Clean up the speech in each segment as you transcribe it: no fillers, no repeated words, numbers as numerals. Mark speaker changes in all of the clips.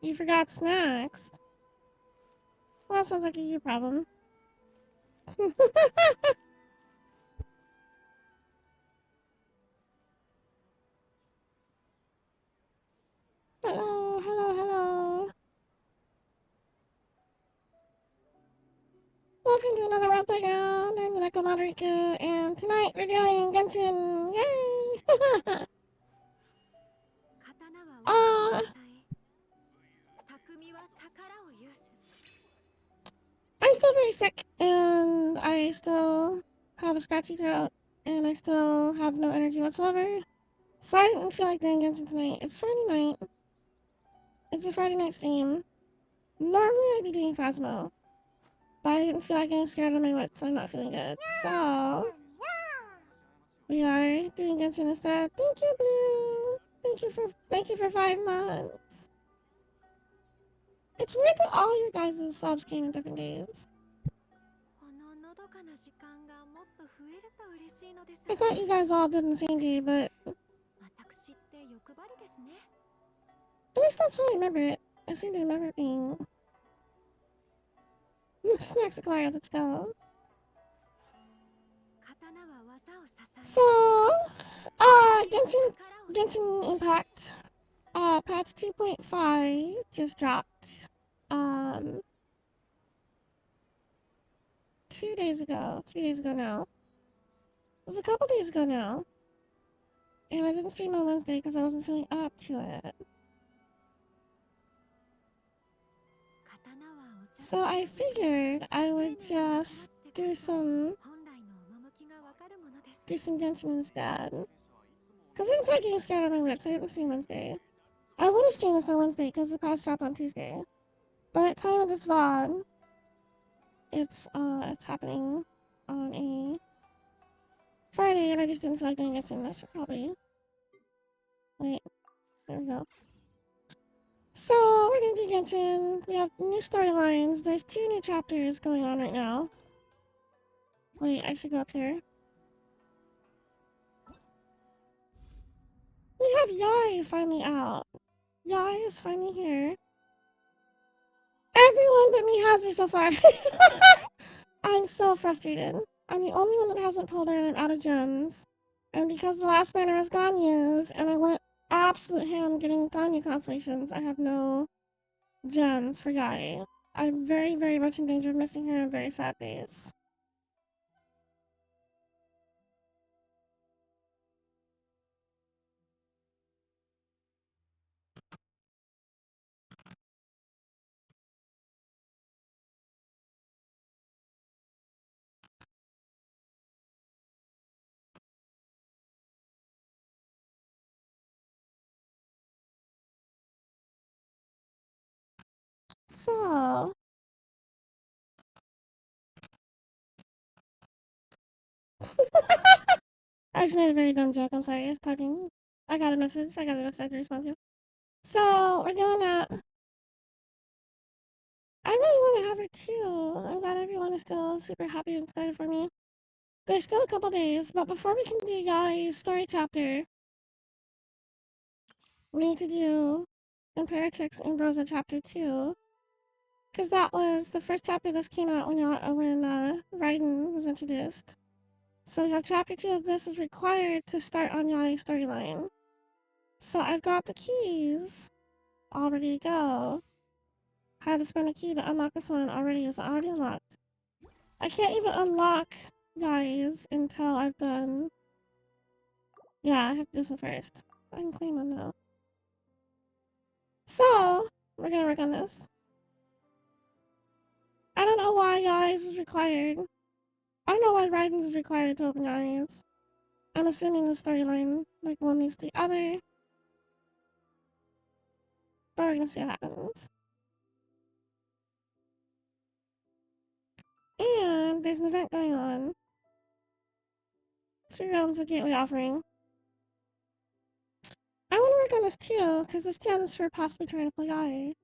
Speaker 1: You forgot snacks. Well, that sounds like a you problem. Hello, hello, hello. Welcome to another World Playground. I'm the Nekomata Riku, and tonight we're doing Genshin. Yay! uh, I'm still very sick, and I still have a scratchy throat, and I still have no energy whatsoever. So I didn't feel like doing Genshin tonight. It's Friday night. It's a Friday night stream. Normally I'd be doing Phasmo, but I didn't feel like getting scared of my wits, so I'm not feeling good. So we are doing Genshin instead. Thank you, Blue. Thank you for 5 months. It's weird that all your guys' subs came in different days. I thought you guys all did in the same day, but at least that's how I remember it. I seem to remember it being snacks acquired. Let's go. So, Genshin Impact, patch 2.5 just dropped. Um, 2 days ago, 3 days ago now. It was a couple days ago now. And I didn't stream on Wednesday because I wasn't feeling up to it. So I figured I would just do some Genshin instead. Because I didn't feel like getting scared of my wits. I didn't stream Wednesday. I would have streamed this on Wednesday because the patch dropped on Tuesday. But at the time of this VOD, it's happening on a Friday, and I just didn't feel like doing Genshin. I should probably wait. There we go. So we're gonna do Genshin. We have new storylines. There's 2 new chapters going on right now. Wait, I should go up here. We have Yai finally out. Yai is finally here. Everyone but me has her so far. I'm so frustrated. I'm the only one that hasn't pulled her, and I'm out of gems. And because the last banner was Ganya's, and I went absolute ham getting Ganya constellations, I have no gems for Yai. I'm very, very much in danger of missing her in a very sad face. So, I just made a very dumb joke. I'm sorry. I was talking. I got a message. I got a message to respond to. So, we're doing that. I really want to have her too. I'm glad everyone is still super happy and excited for me. There's still a couple days, but before we can do Yai's story chapter, we need to do Imperatrix Umbrosa Chapter 2. Because that was the first chapter that came out when Raiden was introduced. So we have Chapter 2 of this is required to start on Yai's storyline. So I've got the keys all ready to go. I had to spend a key to unlock this one already. It's already unlocked. I can't even unlock Yai's until I've done... Yeah, I have to do this one first. I can claim one though. So, we're gonna work on this. I don't know why Yai's is required. I don't know why Raiden's is required to open Yai's. I'm assuming the storyline, like, one leads to the other. But we're gonna see what happens. And there's an event going on. 3 realms of gateway offering. I want to work on this too, because this stands for possibly trying to play Yai.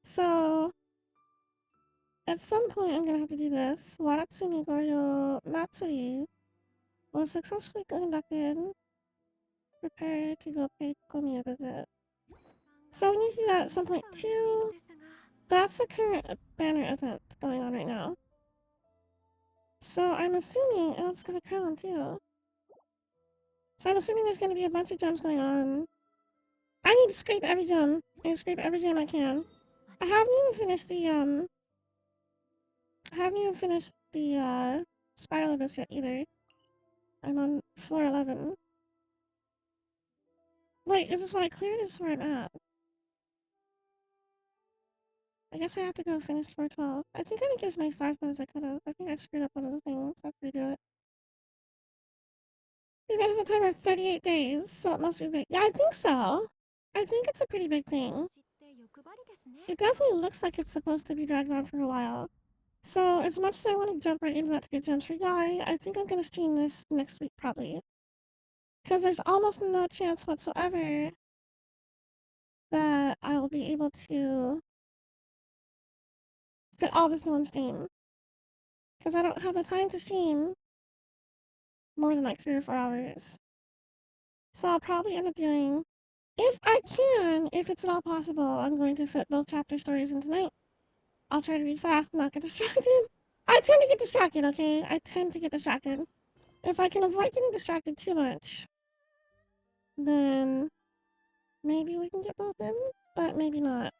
Speaker 1: So, at some point I'm gonna have to do this. Waratsumi Goryo Matsuri was successfully conducted. Prepare to go pay Komi a visit. So we need to do that at some point too. That's the current banner event going on right now. So I'm assuming it's gonna crown too. So I'm assuming there's gonna be a bunch of gems going on. I need to scrape every gem. I need to scrape every gem I can. I haven't even finished the spiral abyss yet either. I'm on floor 11. Wait, is this what I cleared? Is this where I'm at? I guess I have to go finish floor 12. I think I didn't get as many stars as I could have. I think I screwed up one of the things. I have to redo it. The event has a timer of 38 days, so it must be big. Yeah, I think so. I think it's a pretty big thing. It definitely looks like it's supposed to be dragged on for a while. So, as much as I want to jump right into that to get gems for Guy, I think I'm going to stream this next week probably. Because there's almost no chance whatsoever that I will be able to fit all this in one stream. Because I don't have the time to stream more than like 3 or 4 hours. So I'll probably end up doing, if I can, if it's at all possible, I'm going to fit both chapter stories in tonight. I'll try to read fast and not get distracted. I tend to get distracted, okay? I tend to get distracted. If I can avoid getting distracted too much, then maybe we can get both in, but maybe not.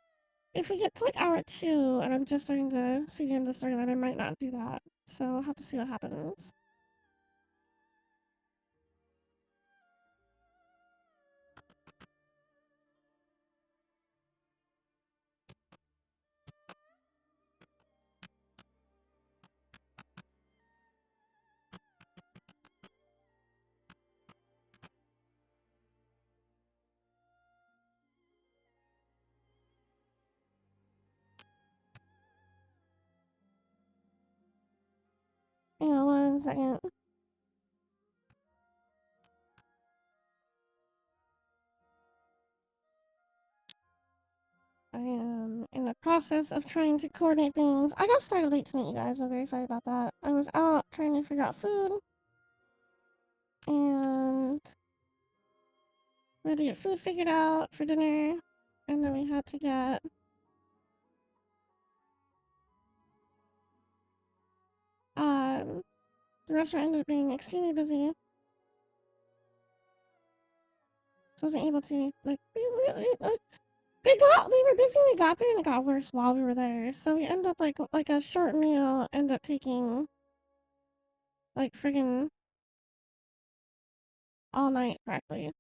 Speaker 1: If we get to like hour 2 and I'm just starting to see the end of the story, then I might not do that. So I'll have to see what happens. Hang on 1 second. I am in the process of trying to coordinate things. I got started late tonight, you guys. I'm very sorry about that. I was out trying to figure out food. And we had to get food figured out for dinner. And then we had to get the restaurant ended up being extremely busy. So I wasn't able to like they were busy when we got there and it got worse while we were there. So we ended up like a short meal ended up taking like friggin' all night practically.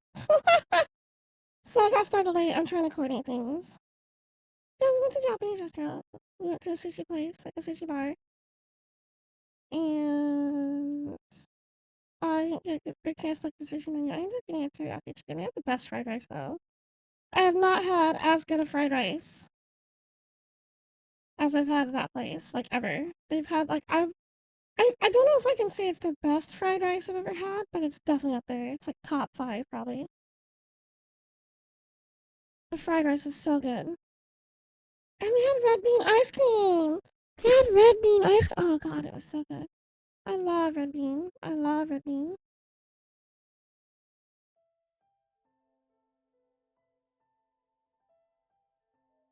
Speaker 1: So I got started late. I'm trying to coordinate things. Yeah, we went to a Japanese restaurant. We went to a sushi place, like a sushi bar. And I didn't get a big chance to look at the sushi menu. I ended up getting a teriyaki chicken. They had the best fried rice though. I have not had as good a fried rice as I've had at that place, like ever. They've had like I don't know if I can say it's the best fried rice I've ever had, but it's definitely up there. It's like top 5 probably. The fried rice is so good. And they had red bean ice cream. They had red bean ice cream. Oh god, it was so good. I love red bean. I love red bean.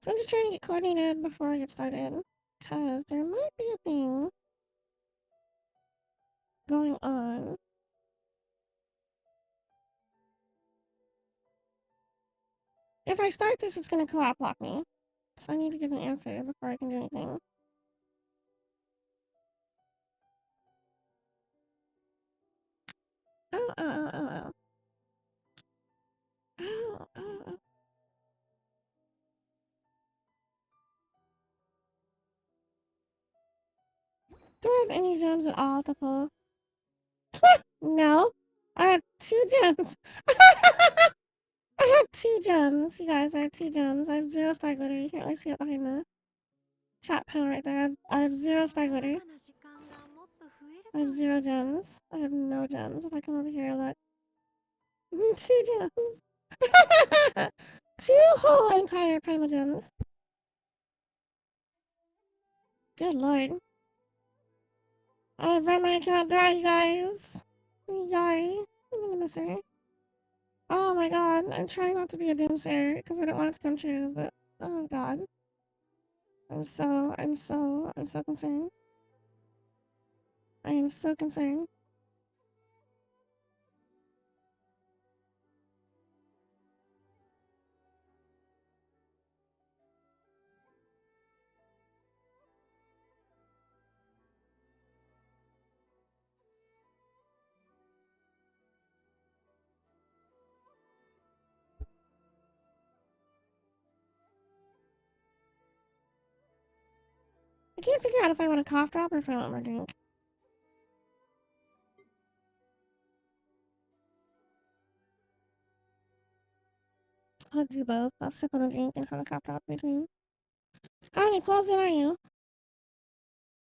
Speaker 1: So I'm just trying to get coordinated before I get started. Because there might be a thing going on. If I start this, it's going to co-op block me. So I need to get an answer before I can do anything. Oh, oh, oh, oh, oh. Oh, oh, oh. Do I have any gems at all to pull? No. I have 2 gems. I have 2 gems, you guys. I have 2 gems. I have 0 star glitter. You can't really see it behind the chat panel right there. I have 0 star glitter. I have 0 gems. I have no gems. If I come over here, look. 2 gems. 2 whole entire prima gems. Good lord. I've run my account dry, you guys. Yay. I'm gonna miss her. Oh my god, I'm trying not to be a doomsayer because I don't want it to come true, but oh god. I'm so concerned. I am so concerned. I can't figure out if I want a cough drop or if I want more drink. I'll do both. I'll sip on the drink and have a cough drop between. How many pulls in are you?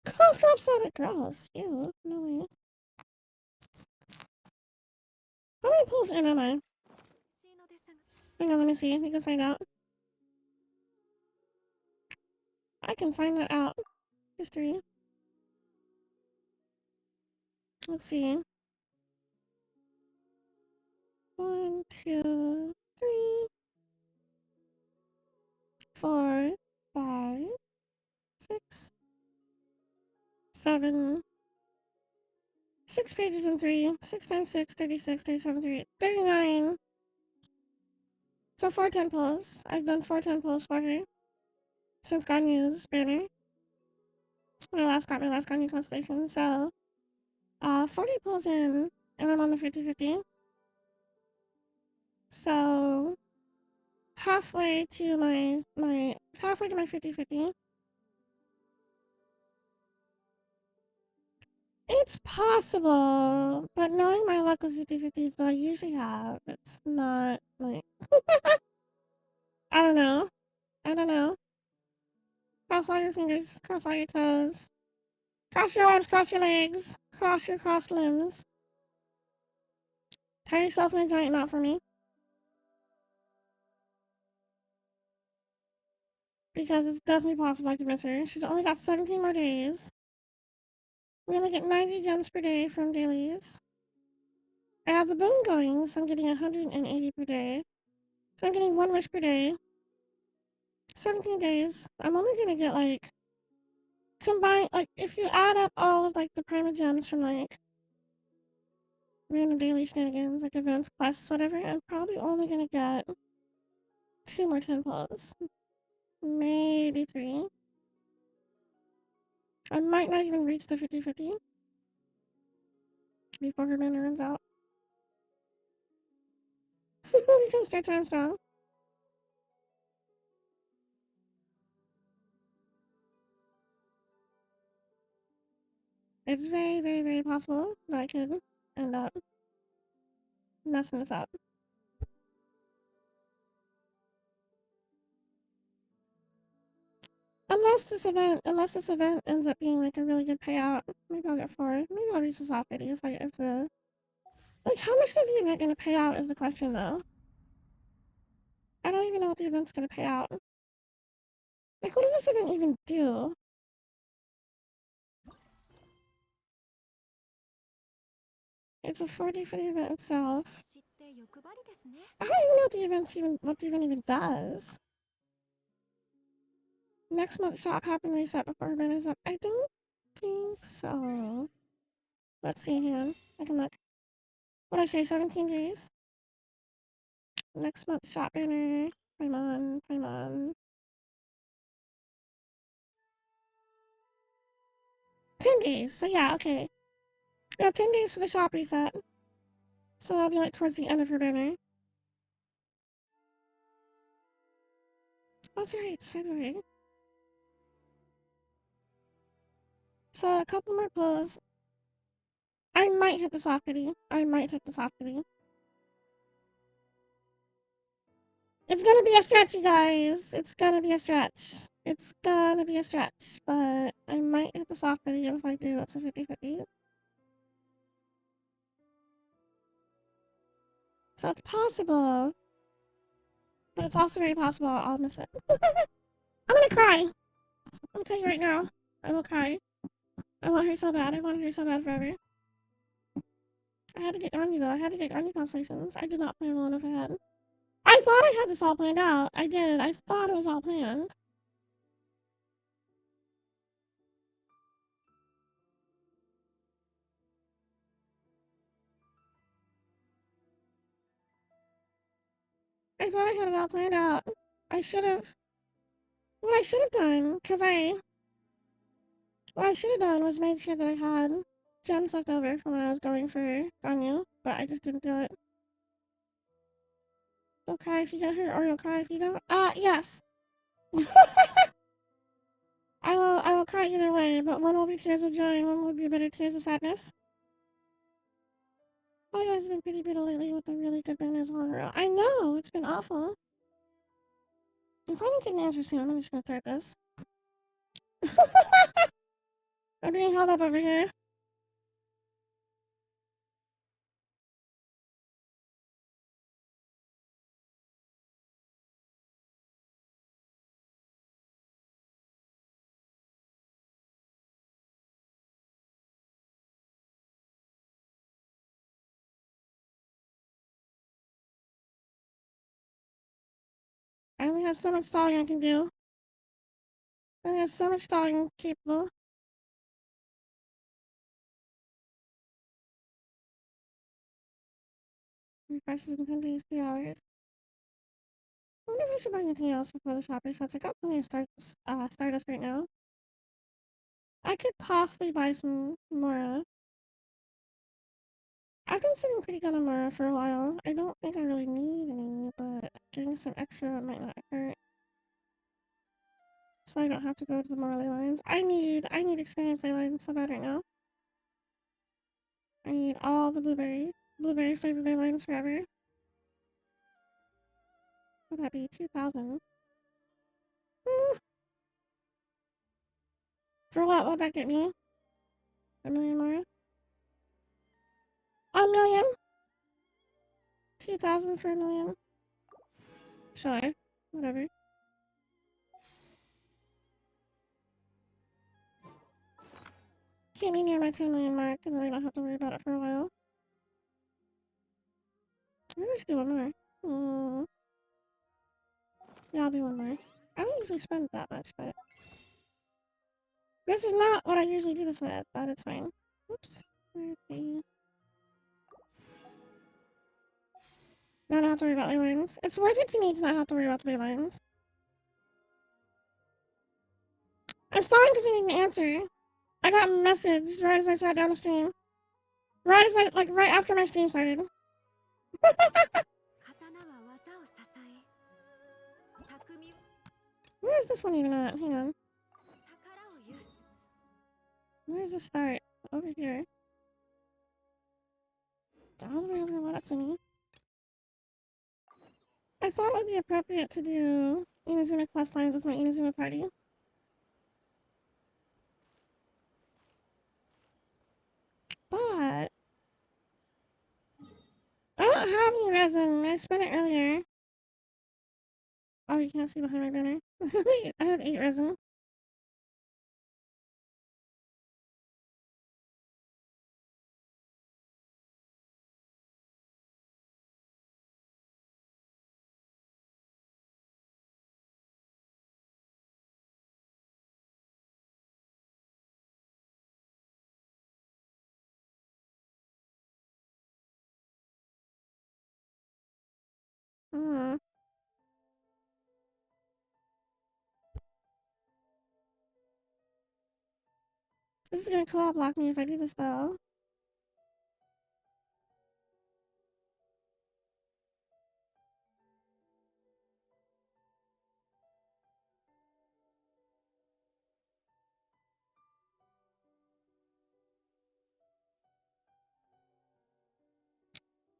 Speaker 1: Cough drop soda, gross. Ew, no way. How many pulls in am I? Hang on, let me see if we can find out. I can find that out. History. Let's see. 1, 2, 3, 4, 5, 6, 7. 6 pages and 3. 6 times 6, 36, 37, 38, 39. So 4 10 pulls. I've done 4 10 pulls for her. Since God News banner. When I last got my last God News constellation. So, 40 pulls in, and I'm on the 50-50. So, halfway to my 50-50. It's possible, but knowing my luck with 50-50s that I usually have, it's not like I don't know. I don't know. Cross all your fingers, cross all your toes, cross your arms, cross your legs, cross your crossed limbs. Tie yourself in a giant knot for me. Because it's definitely possible I could miss her. She's only got 17 more days. We only get 90 gems per day from dailies. I have the boom going, so I'm getting 180 per day. So I'm getting 1 wish per day. 17 days. I'm only gonna get like combined, like if you add up all of like the prima gems from like random daily shenanigans, like events, quests, whatever, I'm probably only gonna get 2 more 10 pulls. Maybe 3. I might not even reach the 50-50 before her mana runs out. We can start time strong. It's very, very, very possible that I could end up messing this up. Unless this event ends up being like a really good payout, maybe I'll get 4. Maybe I'll reach the soft 50 if the like how much is the event gonna pay out is the question though. I don't even know what the event's gonna pay out. Like what does this event even do? It's a 40 for the event itself. I don't even know what the event even does. Next month's shop happened reset before her banner's up. I don't think so. Let's see here. I can look. What I say, 17 days? Next month's shop banner. Prime on, prime on. 10 days. So yeah, okay. We have 10 days for the shop reset. So that'll be like towards the end of her banner. Oh, that's right, it's February. So a couple more pulls. I might hit the soft kitty. I might hit the soft kitty. It's gonna be a stretch, you guys. It's gonna be a stretch. It's gonna be a stretch. But I might hit the soft kitty if I do. It's a 50-50. So it's possible. But it's also very possible I'll miss it. I'm gonna cry. I'm gonna tell you right now. I will cry. I want her so bad. I want her so bad forever. I had to get Gandhi though. I had to get Gandhi constellations. I did not plan well enough ahead. I thought I had this all planned out. I did. I thought it was all planned. I thought I had it all planned out. I should have. What I should have done, what I should have done was made sure that I had gems left over from when I was going for Ganyu, but I just didn't do it. You'll cry if you get hurt, or you'll cry if you don't. Yes. I will cry either way, but one will be tears of joy and one will be bitter tears of sadness. Oh, you guys have been pretty brutal lately with the really good banners all in a row. I know, it's been awful. If I don't get an answer soon, I'm just gonna start this. I'm being held up over here. I only have so much stalling I can do. I only have so much stalling I'm capable. Refreshes in 10 days, 3 hours. I wonder if I should buy anything else before the shop resets. I got plenty of Stardust right now. I could possibly buy some Mora. I've been sitting pretty good on Mora for a while. I don't think I really need any, but getting some extra might not hurt. So I don't have to go to the Mora ley lines. I need experience ley lines so bad right now. I need all the blueberry flavored ley lines forever. Would that be 2,000? For what would that get me? A million more? A million? 2,000 for a million? Sure. Whatever. Keep me near my 10 million mark and then I don't have to worry about it for a while. Maybe I should do one more. Yeah, I'll do one more. I don't usually spend that much, but this is not what I usually do this with, but it's fine. Oops. Okay. Now I don't have to worry about ley lines. It's worth it to me to not have to worry about the ley lines. I'm stalling because I need an answer. I got a message right as I sat down to stream. Right after my stream started. Where is this one even at? Hang on. Where does it start? Over here. All the way over what up to me. I thought it would be appropriate to do Inazuma quest lines with my Inazuma party. But I don't have any resin. I spent it earlier. Oh, you can't see behind my banner. I have 8 resin. Hmm. This is gonna co-op block me if I do this though.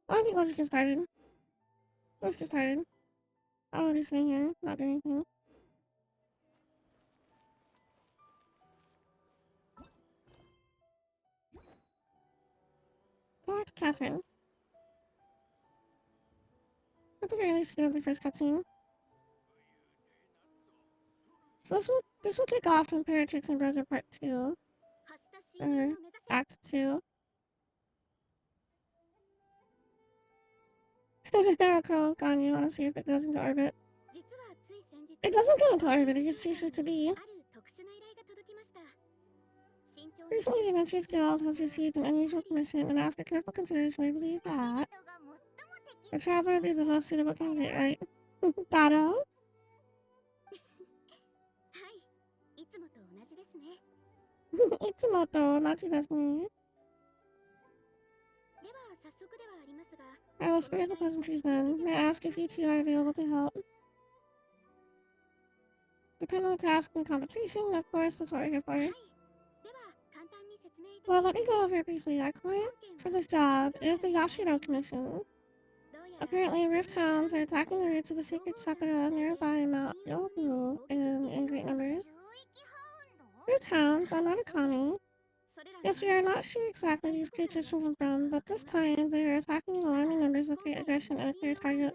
Speaker 1: I think I'll just get started. Let's get started. I'll be sitting here, not doing anything. Talk to Catherine. At the very least, get the first cutscene. So this will kick off Imperatrix Umbrosa Part 2. Or Act 2. Miracle gone, you want to see if it goes into orbit. It doesn't go into orbit, it just ceases to be. Recently, the Adventurers Guild has received an unusual commission, and after careful consideration, we believe that the Traveler would be the most suitable candidate, right? Dado? いつもと同じですね。I will spare the pleasantries then. May I ask if you two are available to help? Depend on the task and compensation, of course, that's what we're here for. Well, let me go over it briefly. Our client for this job is the Yashiro Commission. Apparently, Rift Hounds are attacking the roots of the sacred Sakura nearby Mount Yohu in great numbers. Rift Hounds are not a kami. Yes, we are not sure exactly these creatures come from, but this time they are attacking in alarming numbers with great aggression and a clear target.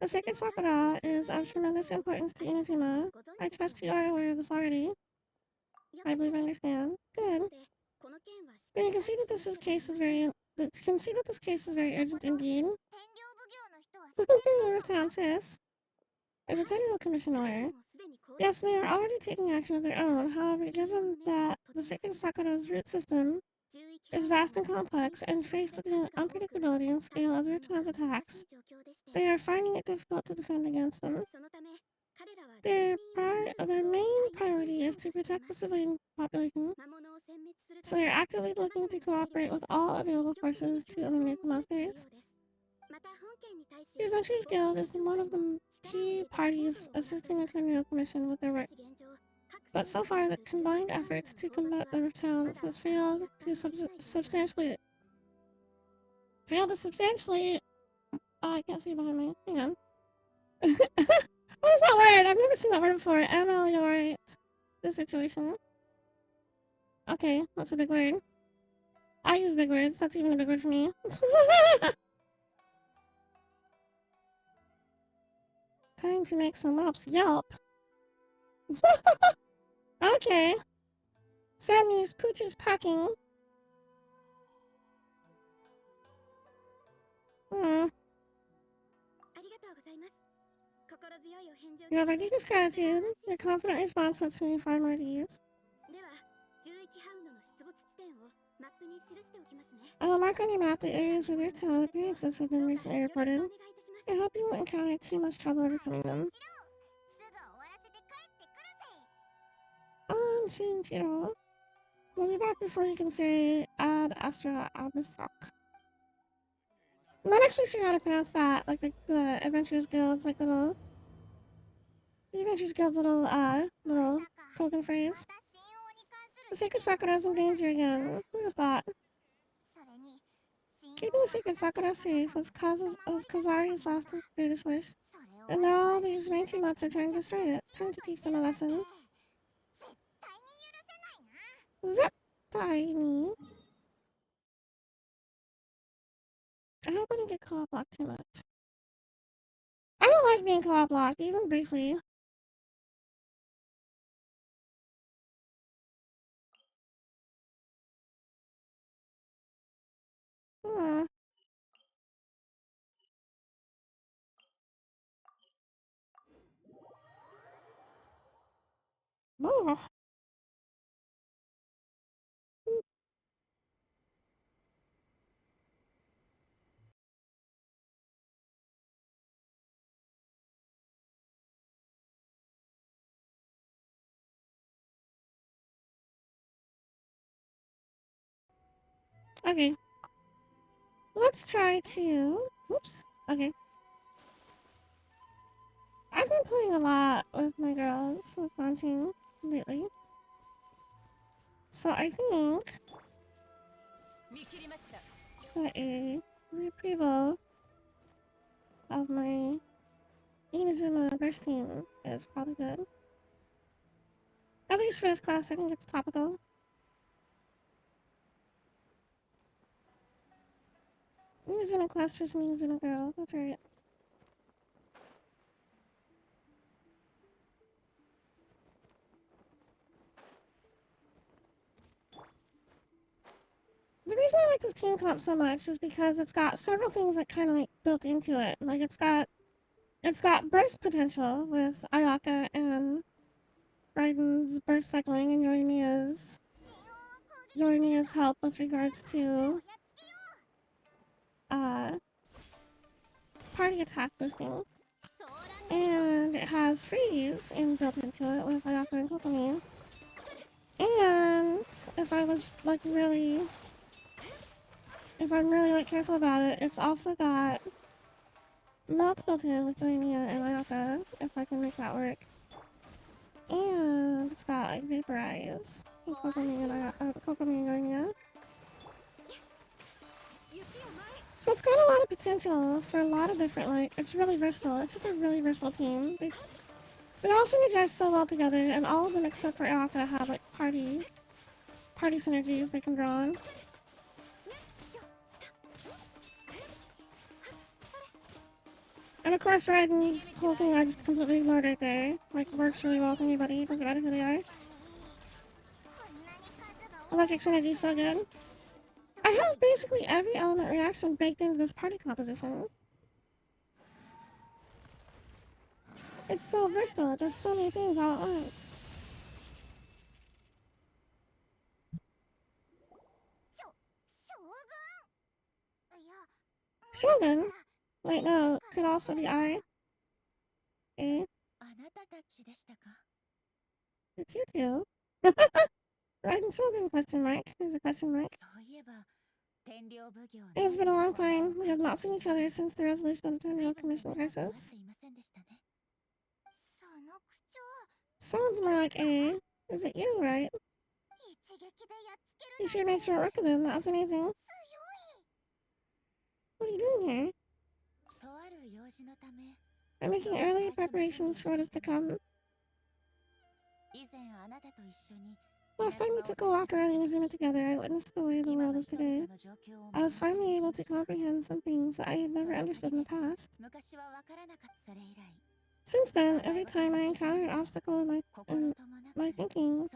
Speaker 1: The sacred Sakura is of tremendous importance to Inazuma. I trust you are aware of this already. I believe I understand. Good. Then you can see that this case is very urgent indeed. The town says there's a technical commission order. Yes, they are already taking action of their own. However, given that the sacred Sakura's root system is vast and complex and faced with the unpredictability and scale of the Returns attacks, they are finding it difficult to defend against them. Their main priority is to protect the civilian population, so they are actively looking to cooperate with all available forces to eliminate the monsters. The Adventurers Guild is one of the key parties assisting the Technical Commission with their work, but so far the combined efforts to combat the Towns has failed to substantially. Oh, I can't see behind me. Hang on. What is that word? I've never seen that word before. Ameliorate the situation. Okay, that's a big word. I use big words. That's even a big word for me. Time to make some whelps yelp. Okay. Sammy's pooch is packing. Hmm. You have our deepest gratitude. Your confident response puts me far more at ease. I will mark on your map the areas where their town appearances have been recently reported. I hope you won't encounter too much trouble overcoming them. On Shinjiro. We'll be back before you can say Ad Astra Abyssok. I'm not actually sure how to pronounce that. Like the Adventurers Guild's like the Adventurers Guild's little token phrase. The sacred Sakura is in danger again. Who would have thought? Keeping the sacred Sakura safe was Kazari's last and greatest wish. And now all these rangy mutts are trying to destroy it. Time to teach them a lesson. Zip! Tiny. I hope I don't get co-op blocked too much. I don't like being co-op blocked, even briefly. Hmm. Oh. Okay. Let's try to... Oops. Okay. I've been playing a lot with my girls with launching lately. So I think that a retrieval of my Inazuma burst team is probably good. At least for this class, I think it's topical. Inazuma class for some Inazuma girl, that's right. The reason I like this team comp so much is because it's got several things that kind of like built into it. Like it's got burst potential with Ayaka and Raiden's burst cycling and Yorimiya's help with regards to uh party attack boosting. And it has freeze built into it with Ayaka and Kokomi. And if I was like really if I'm really like careful about it, it's also got melt built in with Divinia and Ayaka, if I can make that work. And it's got like vaporize with Kokomi and Divinia. So it's got a lot of potential for a lot of different like it's really versatile. It's just a really versatile team. They all synergize so well together, and all of them except for Ayaka have like party synergies they can draw on. And of course, Raiden's whole thing I just completely ignored right there. Like, works really well with anybody, doesn't matter who they are. Electric synergy is so good. I have basically every element reaction baked into this party composition. It's so versatile, it does so many things all at once. Shogun? Wait, no, could also be I. Eh? It's you two. Raiden Shogun, question mark. There's a question mark. It has been a long time. We have not seen each other since the resolution of the Tenryou Commission crisis. Sounds more like A. Is it you, right? You sure made short work of them. That was amazing. What are you doing here? I'm making early preparations for what is to come. Last time we took a walk around Inazuma together, I witnessed the way the world is today. I was finally able to comprehend some things that I had never understood in the past. Since then, every time I encounter an obstacle in my thinking,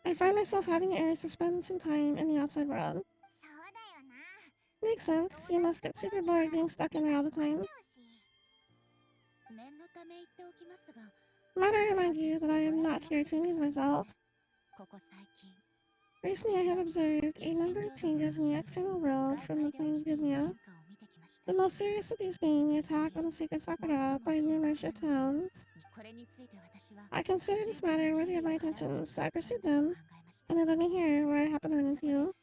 Speaker 1: I find myself having the urge to spend some time in the outside world. Makes sense. You must get super bored being stuck in there all the time. Might I remind you that I am not here to amuse myself. Recently, I have observed a number of changes in the external world from the plane of Divinia. The most serious of these being the attack on the sacred Sakura by numerous towns. I consider this matter worthy of my attention, so I pursued them, and they led me here, where I happen to run into you.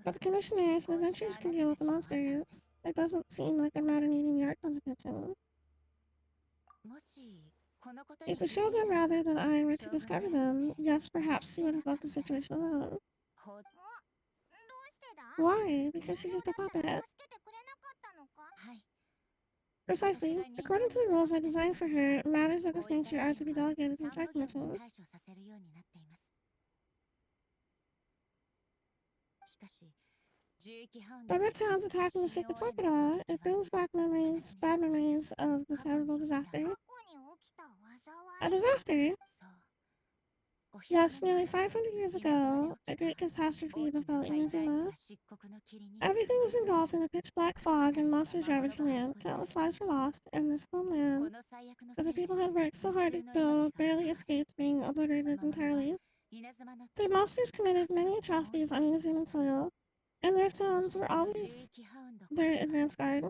Speaker 1: But the commissioners and adventurers can deal with the monsters. It doesn't seem like a matter needing the Archon's attention. If the Shogun rather than I were to discover them, yes, perhaps he would have left the situation alone. Why? Because she's just a puppet. Precisely. According to the rules I designed for her, matters of this nature are to be delegated to the Tri Commission. By Rift Hounds attacking the sacred Sakura, it brings back bad memories of the terrible disaster. A disaster? Yes, nearly 500 years ago, a great catastrophe befell Inazuma. Everything was engulfed in a pitch-black fog and monsters ravaged the land. Countless lives were lost, and this homeland that the people had worked so hard to build barely escaped being obliterated entirely. The monsters committed many atrocities on Inazuman soil, and their towns were always their advance guard.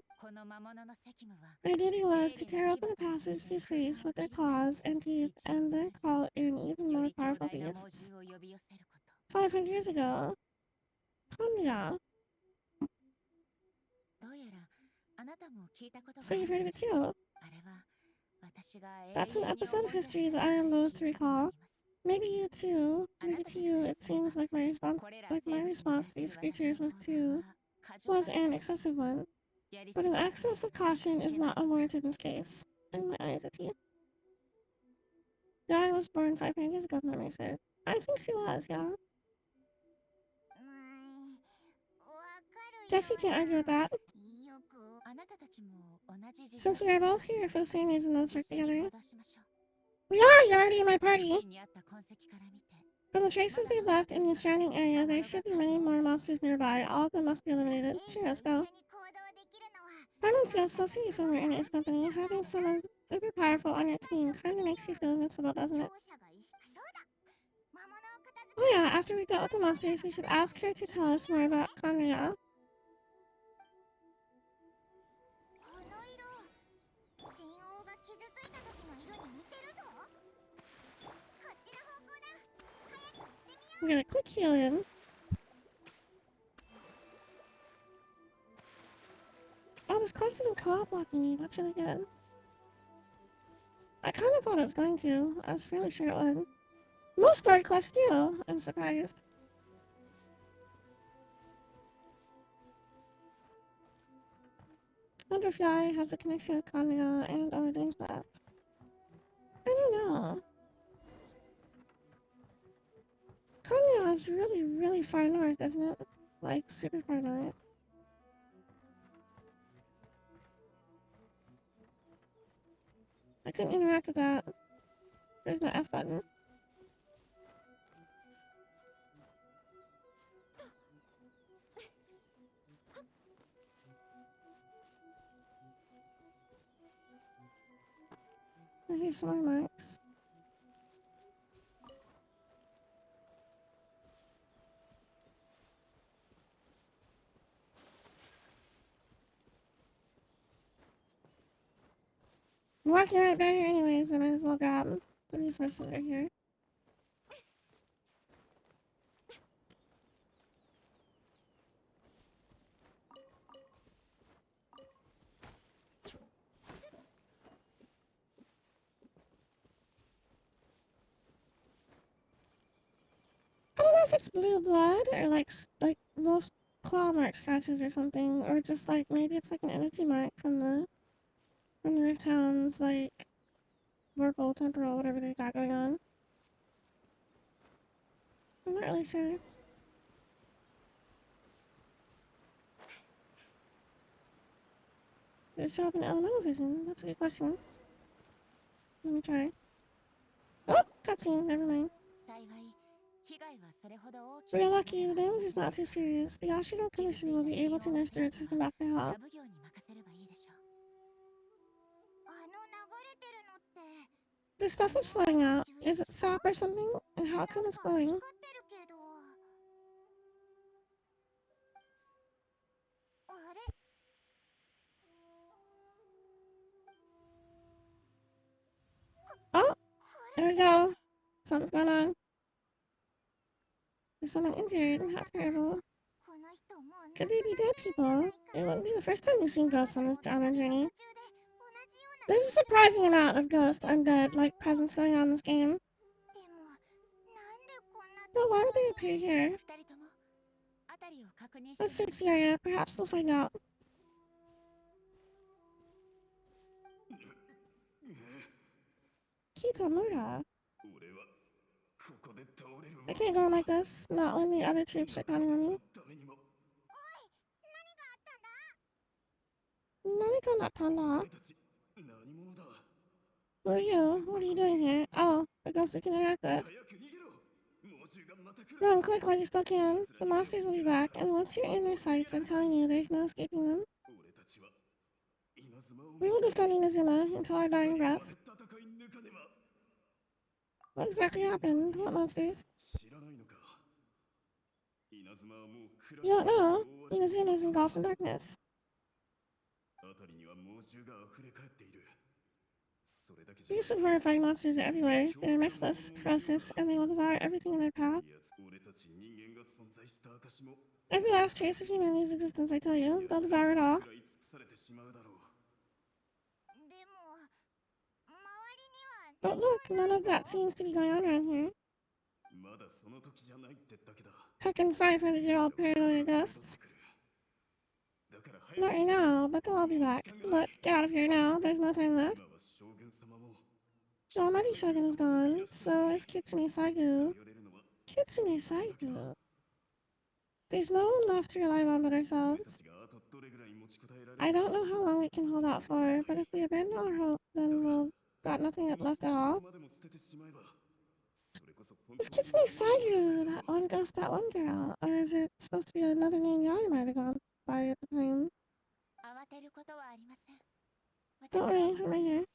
Speaker 1: Their duty was to tear open a passage through space with their claws and teeth and then call in even more powerful beasts. 500 years ago. Konya. So you've heard of it too? That's an episode of history that I am loath to recall. Maybe to you, it seems like my response to these creatures was an excessive one. But an excess of caution is not unwarranted in this case. And my eyes at you. Dai was born 500 years ago, memory said. I think she was, yeah. Guess you can't argue with that. Since we are both here for the same reason, let's work together. We are! You're already in my party! From the traces they left in the surrounding area, there should be many more monsters nearby. All of them must be eliminated. Sure, let's go. Harmon feels so safe when we're in his company. Having someone super powerful on your team kind of makes you feel invincible, doesn't it? Oh yeah, after we dealt with the monsters, we should ask her to tell us more about Conria. We got a quick heal in. Oh, this quest isn't co-op blocking me. That's really good. I kind of thought it was going to. I was fairly sure it would. Most story quests do. I'm surprised. I wonder if Yai has a connection with Conria and other things that. I don't know. Conria is really, really far north, isn't it? Like, super far north. I couldn't interact with that. There's no F button. Oh, here's some more marks. I'm walking right by here anyways, I might as well grab them. The resources are here. I don't know if it's blue blood or like wolf claw mark scratches or something, or just like maybe it's like an energy mark from the Rift Hound's like Vorpal, temporal, whatever they got going on. I'm not really sure. Did it show up in elemental vision? That's a good question. Let me try. Oh, cutscene, never mind. We're lucky, the damage is not too serious. The Yashiro Commission will be able to nurse the root system back to health. This stuff that's flowing out, is it sap or something? And how come it's glowing? Oh, there we go. Something's going on. There's someone injured. How terrible. Could they be dead people? It wouldn't be the first time we've seen ghosts on this genre journey. There's a surprising amount of ghost, undead, like presence going on in this game. But why would they appear here? Let's search the area. Perhaps we'll find out. Kitamura. I can't go on like this. Not when the other troops are counting on me. Nariko Natanda. Who are you? What are you doing here? Oh, a ghost we can interact with. Run quick while you still can. The monsters will be back, and once you're in their sights, I'm telling you, there's no escaping them. We will defend Inazuma until our dying breath. What exactly happened? What monsters? You don't know. Inazuma is engulfed in darkness. These horrifying monsters are everywhere. They are merciless, ferocious, and they will devour everything in their path. Every last trace of humanity's existence, I tell you, they'll devour it all. But look, none of that seems to be going on around here. Heckin' 500-year-old paranoia ghosts. Not right now, but they'll all be back. Look, get out of here now. There's no time left. The almighty Shogun is gone. So is Kitsune Saigu. Kitsune Saigu. There's no one left to rely on but ourselves. I don't know how long we can hold out for, but if we abandon our hope, then we'll got nothing left at all. This Kitsune Saigu, that one ghost, that one girl. Or is it supposed to be another name y'all might have gone by at the time? Don't worry, I'm right here.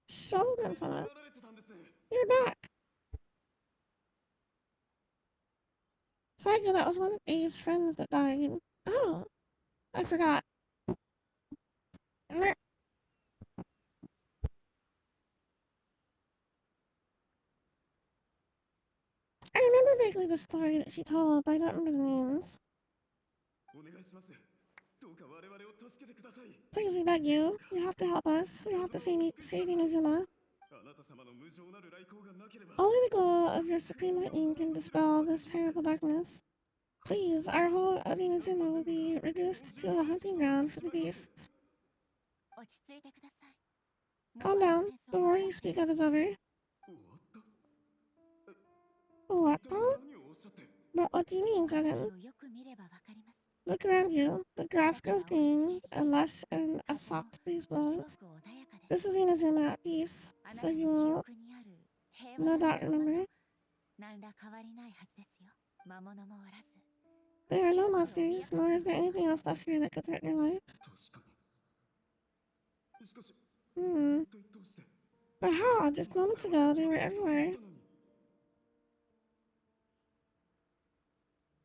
Speaker 1: Shogun-sama, you're back. Saigu, that was one of A's friends that died. Oh, I forgot. I remember vaguely the story that she told, but I don't remember the names. Please, we beg you. You have to help us. We have to save Inazuma. Only the glow of your supreme lightning can dispel this terrible darkness. Please, our whole of Inazuma will be reduced to a hunting ground for the beasts. Calm down. The war you speak of is over. What the? But what do you mean, Shogun? Look around you. The grass goes green, and a soft breeze blows. This is Inazuma at peace, so you will no doubt remember. There are no monsters, nor is there anything else left here that could threaten your life. But how? Just moments ago, they were everywhere.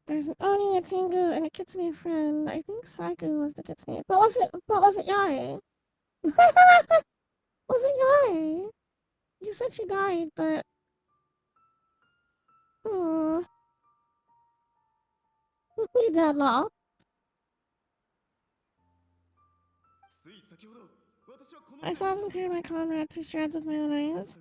Speaker 1: There's an Oni, a Tengu, and a Kitsune friend. I think Saigu was the Kitsune. But was it Yae? Was it Yae? You said she died, but... Hmm. You dead, lol. I saw them tear my comrade to shreds with my own eyes.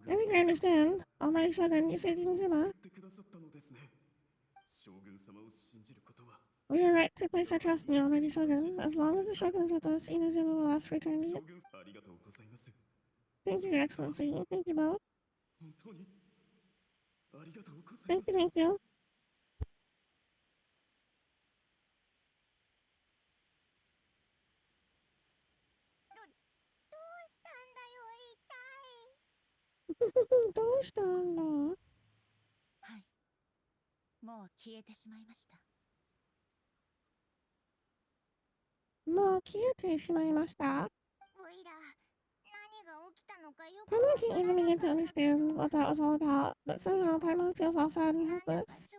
Speaker 1: I think I understand. Almighty Shogun, you saved Inazuma. We are right to place our trust in the Almighty Shogun. As long as the Shogun is with us, Inazuma will last for eternity. Thank you, Your Excellency. Thank you both. Thank you. Paimon can't even begin to understand what that was all about, but somehow Paimon feels all sad and helpless.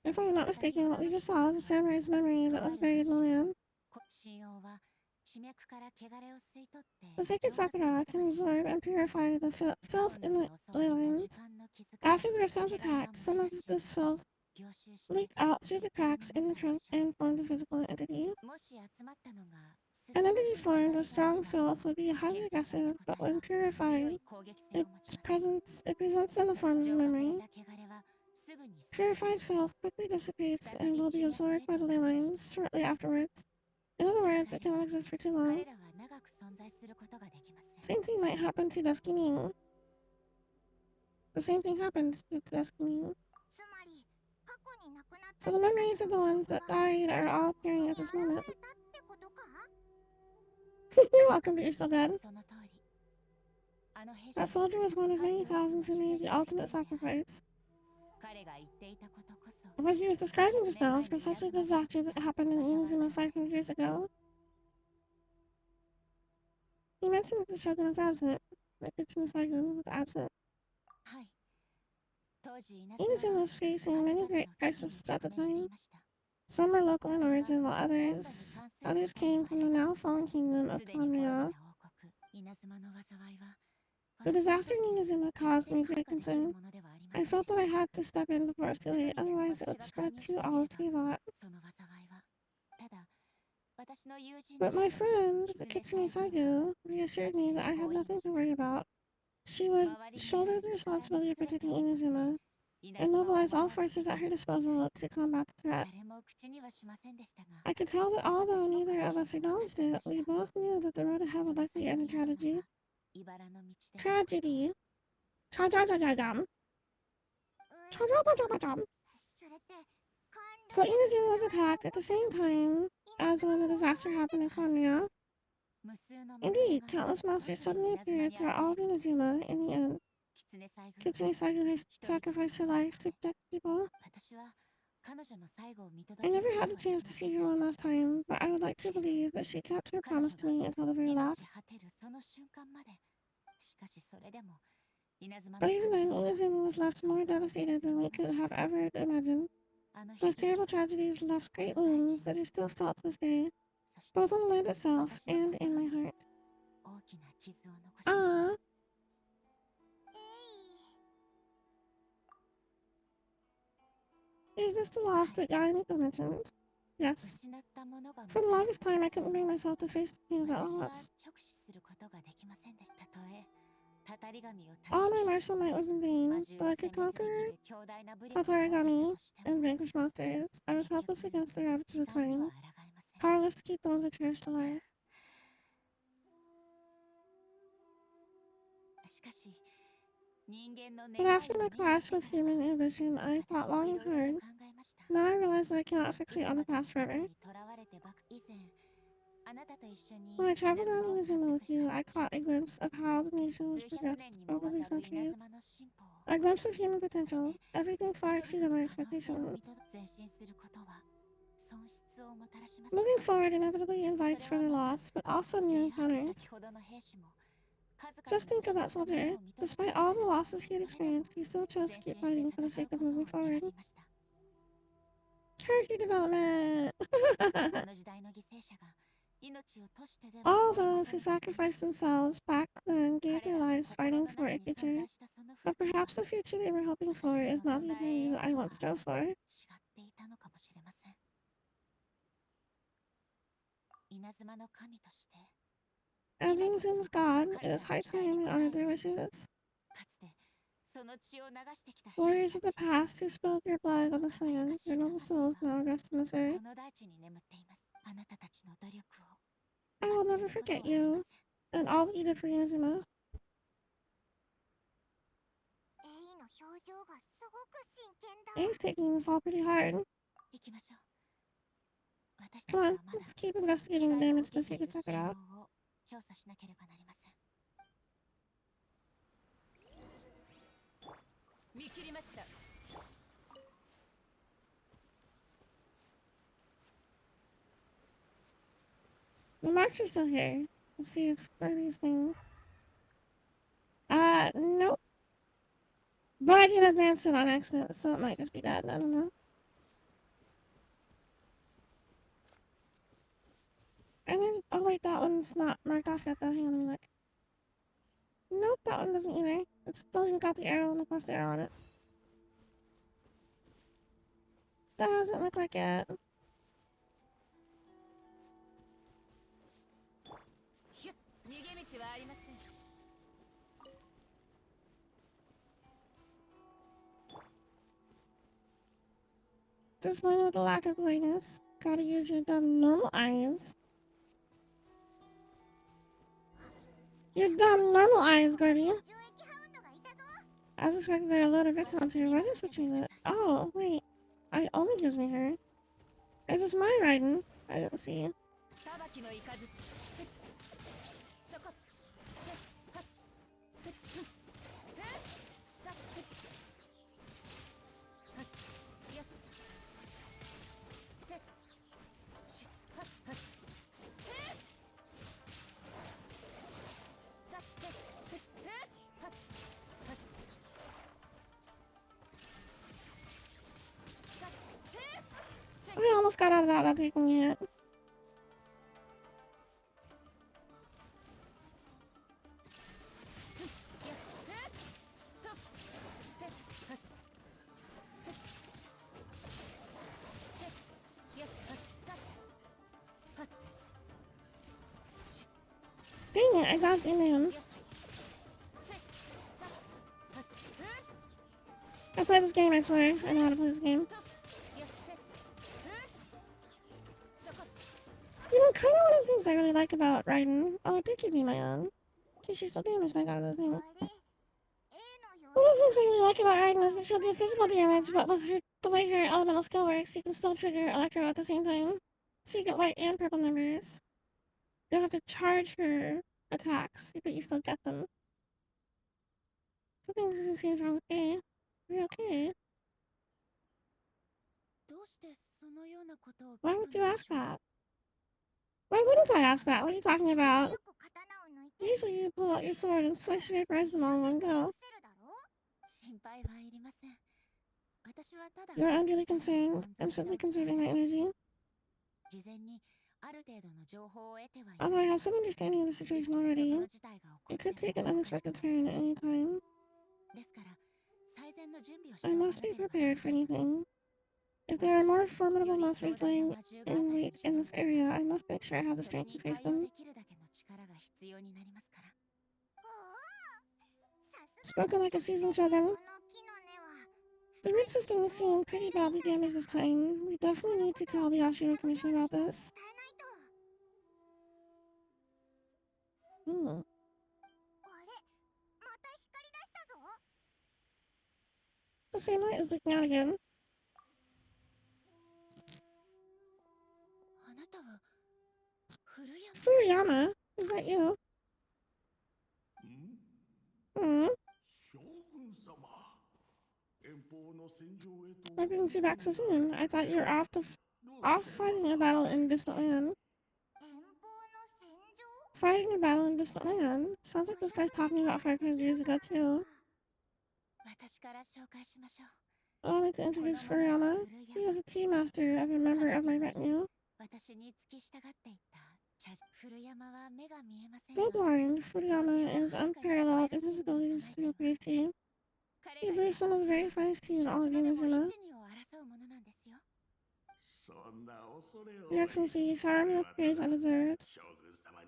Speaker 1: If I'm not mistaken, what we just saw was a samurai's memory that was buried in the land. The sacred Sakura can absorb and purify the filth in the ley lines. After the Rifthounds attacked, some of this filth leaked out through the cracks in the trunk and formed a physical entity. An entity formed with strong filth would be highly aggressive, but when purified, it presents in the form of a memory. Purified filth quickly dissipates and will be absorbed by the ley lines shortly afterwards. In other words, it cannot exist for too long. Same thing might happen to Dusky Ming. The same thing happened to Dusky Ming. So the memories of the ones that died are all appearing at this moment. You're welcome, but you're still dead. That soldier was one of many thousands who made the ultimate sacrifice. What he was describing just now is precisely the disaster that happened in Inazuma 500 years ago. He mentioned that the Shogun was absent. That Kitsune Saigu was absent. Inazuma was facing many great crises at the time. Some were local in origin, while others came from the now fallen kingdom of Ponryo. The disaster in Inazuma caused me great concern. I felt that I had to step in before it was too late, otherwise it would spread to all of Teyvat. But my friend, the Kitsune Saigu, reassured me that I had nothing to worry about. She would shoulder the responsibility of protecting Inazuma. and mobilize all forces at her disposal to combat the threat. I could tell that although neither of us acknowledged it, we both knew that the road ahead would likely end in tragedy. Tragedy. Cha-cha-cha-cha-dum. Cha-cha-cha-cha-cha-dum. So Inazuma was attacked at the same time as when the disaster happened in Konoha. Indeed, countless monsters suddenly appeared throughout all of Inazuma in the end. Kitsune sacrificed her life to protect people. I never had the chance to see her one last time, but I would like to believe that she kept her promise to me until the very last. But even then, Inazuma was left more devastated than we could have ever imagined. Those terrible tragedies left great wounds that are still felt to this day, both on the land itself and in my heart. Ah. Is this the loss that Miko mentioned? Yes. For the longest time, I couldn't bring myself to face the things at once. All my martial might was in vain, though I could conquer Tatarigami and vanquish monsters. I was helpless against the ravages of time, powerless to keep the ones I cherished alive. But after my clash with human ambition, I thought long and hard. Now I realize that I cannot fixate on the past forever. When I traveled around Inazuma with you, I caught a glimpse of how the nation was progressed over the centuries. A glimpse of human potential. Everything far exceeded my expectations. Moving forward inevitably invites further loss, but also new encounters. Just think of that soldier. Despite all the losses he had experienced, he still chose to keep fighting for the sake of moving forward. Character development! All those who sacrificed themselves back then gave their lives fighting for a future. But perhaps the future they were hoping for is not the eternity that I once strove for. As Inazuma's god, it is high time I honored their wishes. Warriors of the past who spilled your blood on this land, your noble souls now rest on this earth. I will never forget you and all that you did for Inazuma. He's taking this all pretty hard. Come on, let's keep investigating the damage to the sacred sakura. The marks are still here. Let's see if Kirby's thing. Nope. But I did advance it on accident, so it might just be that. I don't know. And then, oh wait, that one's not marked off yet though. Hang on, let me look. Nope, that one doesn't either. It's still even got the arrow and the plus arrow on it. Doesn't look like it. Disappointed with the lack of clearness. Gotta use your dumb normal eyes. Your dumb normal eyes, Gordy. As expected, there are a load of Ritons here. What is switching it? Oh, wait. It only gives me her. Is this my riding? I didn't see. I almost got out of that without taking it. Dang it, I got in him. I play this game, I swear. I know how to play this game. You know, kind of one of the things I really like about Raiden. Oh, it did give me my own. Okay, she's still damaged, I got the thing. One of the things I really like about Raiden is that she'll do physical damage, but with her, the way her elemental skill works, you can still trigger Electro at the same time. So you get white and purple numbers. You don't have to charge her attacks, but you still get them. Something seems wrong with A. Are you okay? Why would you ask that? Why wouldn't I ask that? What are you talking about? Usually you pull out your sword and slice your vaporize them all in one go. You're unduly concerned. I'm simply conserving my energy. Although I have some understanding of the situation already, it could take an unexpected turn at any time. I must be prepared for anything. If there are more formidable monsters laying in wait in this area, I must make sure I have the strength to face them. Spoken like a seasoned shogun. The root system seemed pretty badly damaged this time. We definitely need to tell the Ashino Commission about this. The same light is leaking out again. Furuyama? Is that you? Hmm? Why didn't you back so soon? I thought you were off fighting a battle in distant land. Fighting a battle in distant land? Sounds like this guy's talking about 500 years ago too. Allow me to introduce Furuyama. He is a tea master of a member of my retinue. Though blind, Furuyama is unparalleled in his abilities to praise tea. He brews some of the very finest tea in all of Inazuma. Your Excellency, shower me with praise undeserved.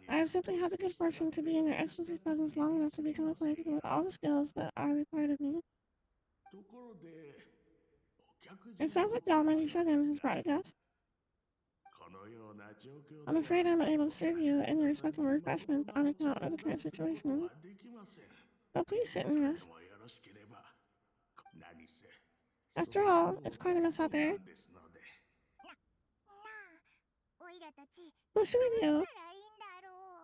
Speaker 1: I have simply had the good fortune to be in Your Excellency's presence long enough to become acquainted with all the skills that are required of me. It sounds like the Almighty Shogun has brought a guest. I'm afraid I'm unable to serve you in your respectable refreshment on account of the current situation. But please sit and rest. After all, it's quite a mess out there. What should we do?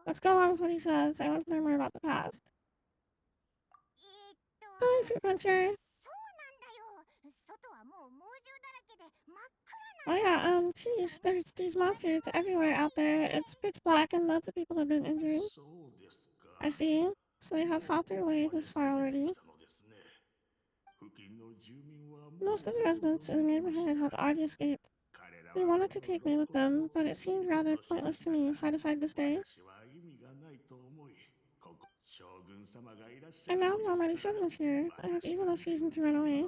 Speaker 1: Let's go along with what he says. I want to learn more about the past. Hi, Fruit Puncher. Oh yeah, geez, there's these monsters everywhere out there. It's pitch black and lots of people have been injured. I see. So they have fought their way this far already. Most of the residents in the neighborhood have already escaped. They wanted to take me with them, but it seemed rather pointless to me, so I decided to stay. And now the Almighty Shogun is here. I have even less reason to run away.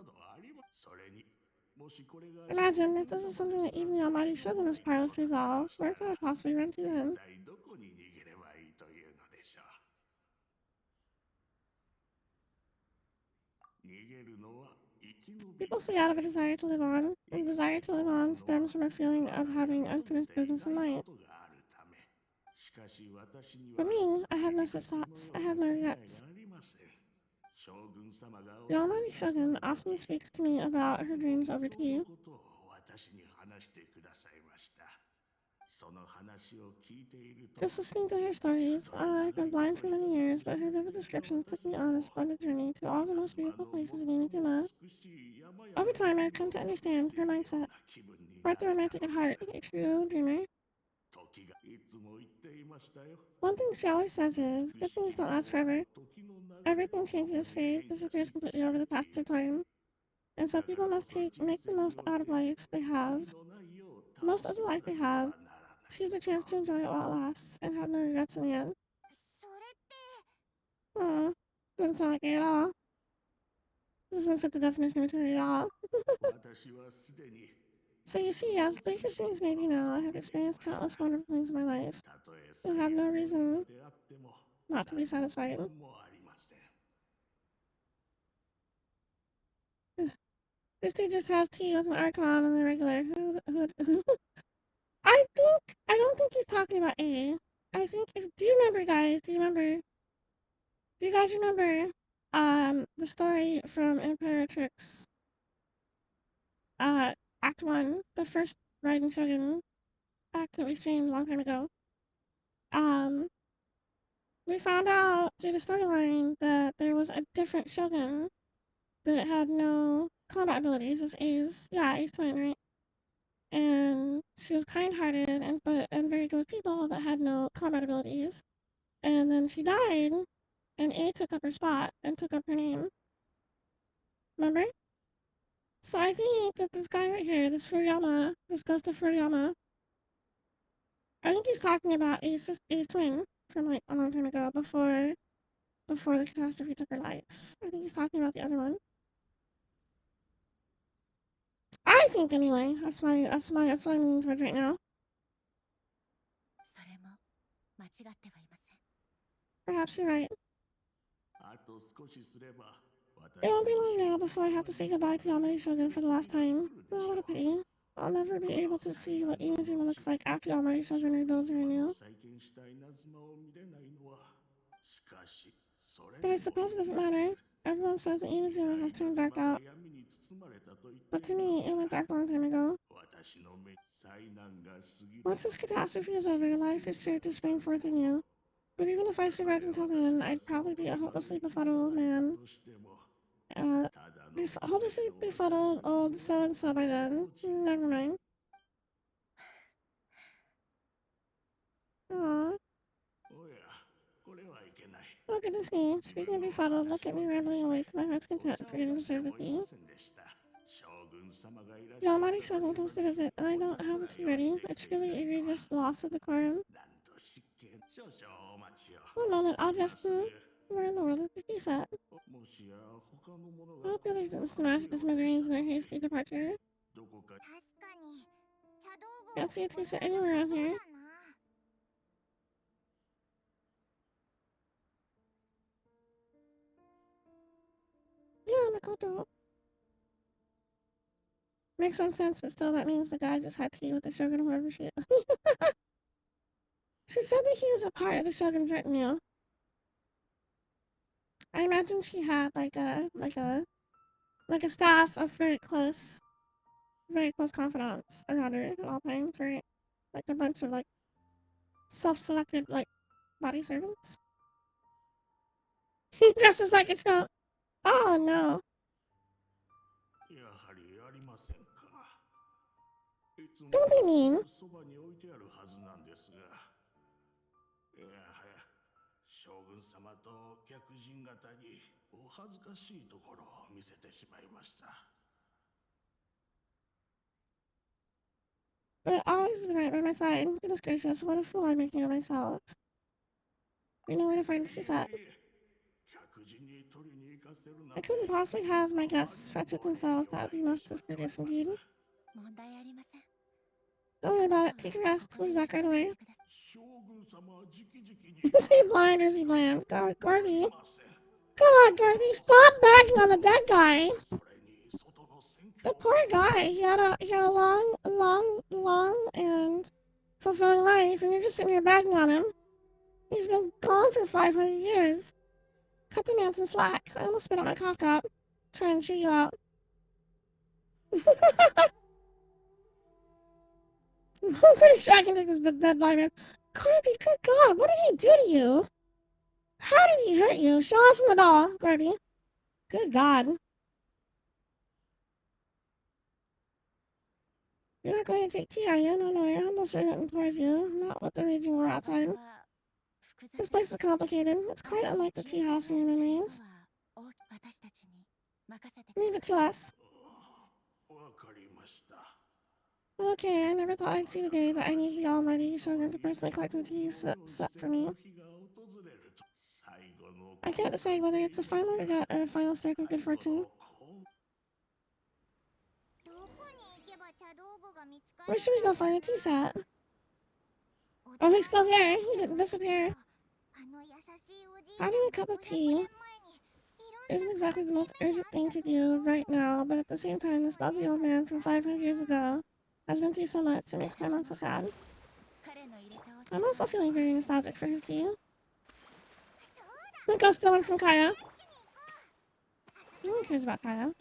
Speaker 1: Imagine if this is something that even the Almighty Shogun is powerless to resolve. Where could I possibly run to then? People stay out of a desire to live on, and the desire to live on stems from a feeling of having unfinished business in life. For me, I have no such thoughts. I have no regrets. The Almighty Shogun often speaks to me about her dreams over tea. Just listening to her stories, I've been blind for many years, but her vivid descriptions took me on a splendid journey to all the most beautiful places in Inazuma. Over time, I've come to understand her mindset. Quite the romantic at heart, a true dreamer. One thing she always says is, good things don't last forever. Everything changes, fades, disappears completely over the passage of time. And so people must make the most out of life they have. Most of the life they have. Seize the chance to enjoy it while it lasts, and have no regrets in the end. Aw, doesn't sound like it at all. This doesn't fit the definition of eternity at all. So you see, as bleak as things may be now, I have experienced countless wonderful things in my life. And have no reason not to be satisfied. This dude just has tea with an Archon and the regular. I don't think he's talking about A. I think do you remember, guys? Do you guys remember the story from Imperatrix uh Act 1, the first Raiden Shogun act that we streamed a long time ago? Um we found out through the storyline that there was a different Shogun that had no combat abilities as A's twin, right? And she was kind-hearted and very good with people, but had no combat abilities. And then she died, and A took up her spot and took up her name. Remember? So I think that this guy right here, this goes to Furiyama. I think he's talking about A's twin from like a long time ago, before the catastrophe took her life. I think he's talking about the other one. I think anyway. That's what I'm leaning towards right now. Perhaps you're right. It won't be long now before I have to say goodbye to Yamari Shogun for the last time. Oh, what a pity. I'll never be able to see what Inazuma looks like after Yamari Shogun rebuilds her anew. But I suppose it doesn't matter. Everyone says that Inazuma has turned dark out. But to me, it went dark a long time ago. Once this catastrophe is over, life is sure to spring forth anew. But even if I survived until then, I'd probably be a hopelessly befuddled old man. Hopelessly befuddled old so-and-so by then. Never mind. Aww. Look at this me. Speaking of befuddled, look at me rambling away to my heart's content, forgetting to serve the tea. The almighty Shogun comes to visit, and I don't have the tea ready. A truly egregious loss of decorum. One moment, I'll just... Where in the world is the tea set? I hope the others didn't smash the smithereens in their hasty departure. Can't see a tea set anywhere around here. Yeah, Makoto. Makes some sense, but still that means the guy just had tea with the Shogun, whoever she is. She said that he was a part of the Shogun's retinue. I imagine she had like a staff of very close confidants around her at all times, right? Like a bunch of like self-selected like body servants. He dresses like a chump. Oh no. Don't be mean. But I've always been right by my side. Goodness gracious, what a fool I'm making of myself. We know where to find this at. I couldn't possibly have my guests fetch it themselves. That would be most discourteous indeed. Don't worry about it. Take a rest. We'll be back right away. Is he blind or is he bland? God, Garby. God, Garby, stop bagging on the dead guy. The poor guy. He had a long, and fulfilling life, and you're just sitting here bagging on him. He's been gone for 500 years. Cut the man some slack. I almost spit out my cough drop. Trying to cheer you out. I'm pretty sure I can take this dead blind man. Garby, good God, what did he do to you? How did he hurt you? Show us in the doll, Garby. Good God. You're not going to take tea, are you? No, your humble servant implores you. Not with the raging war outside. This place is complicated. It's quite unlike the tea house in your memories. Leave it to us. Okay, I never thought I'd see the day that I need the almighty Shogun to personally collect the tea set for me. I can't decide whether it's a final regret or a final stroke of good fortune. Where should we go find a tea set? Oh, he's still here. He didn't disappear. Having a cup of tea isn't exactly the most urgent thing to do right now, but at the same time, this lovely old man from 500 years ago has been through so much, it makes my mom so sad. I'm also feeling very nostalgic for his tea. Miko still one from Kaya. No one cares about Kaya.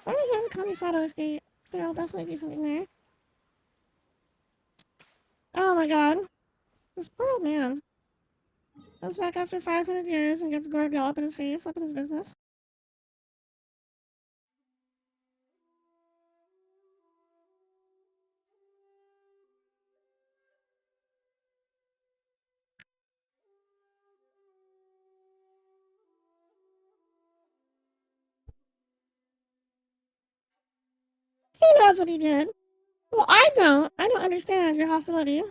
Speaker 1: Why don't we go to the Kamisato estate? There'll definitely be something there. Oh my god. This poor old man. Comes back after 500 years and gets Gorbil up in his face, up in his business. He knows what he did. Well, I don't. I don't understand your hostility.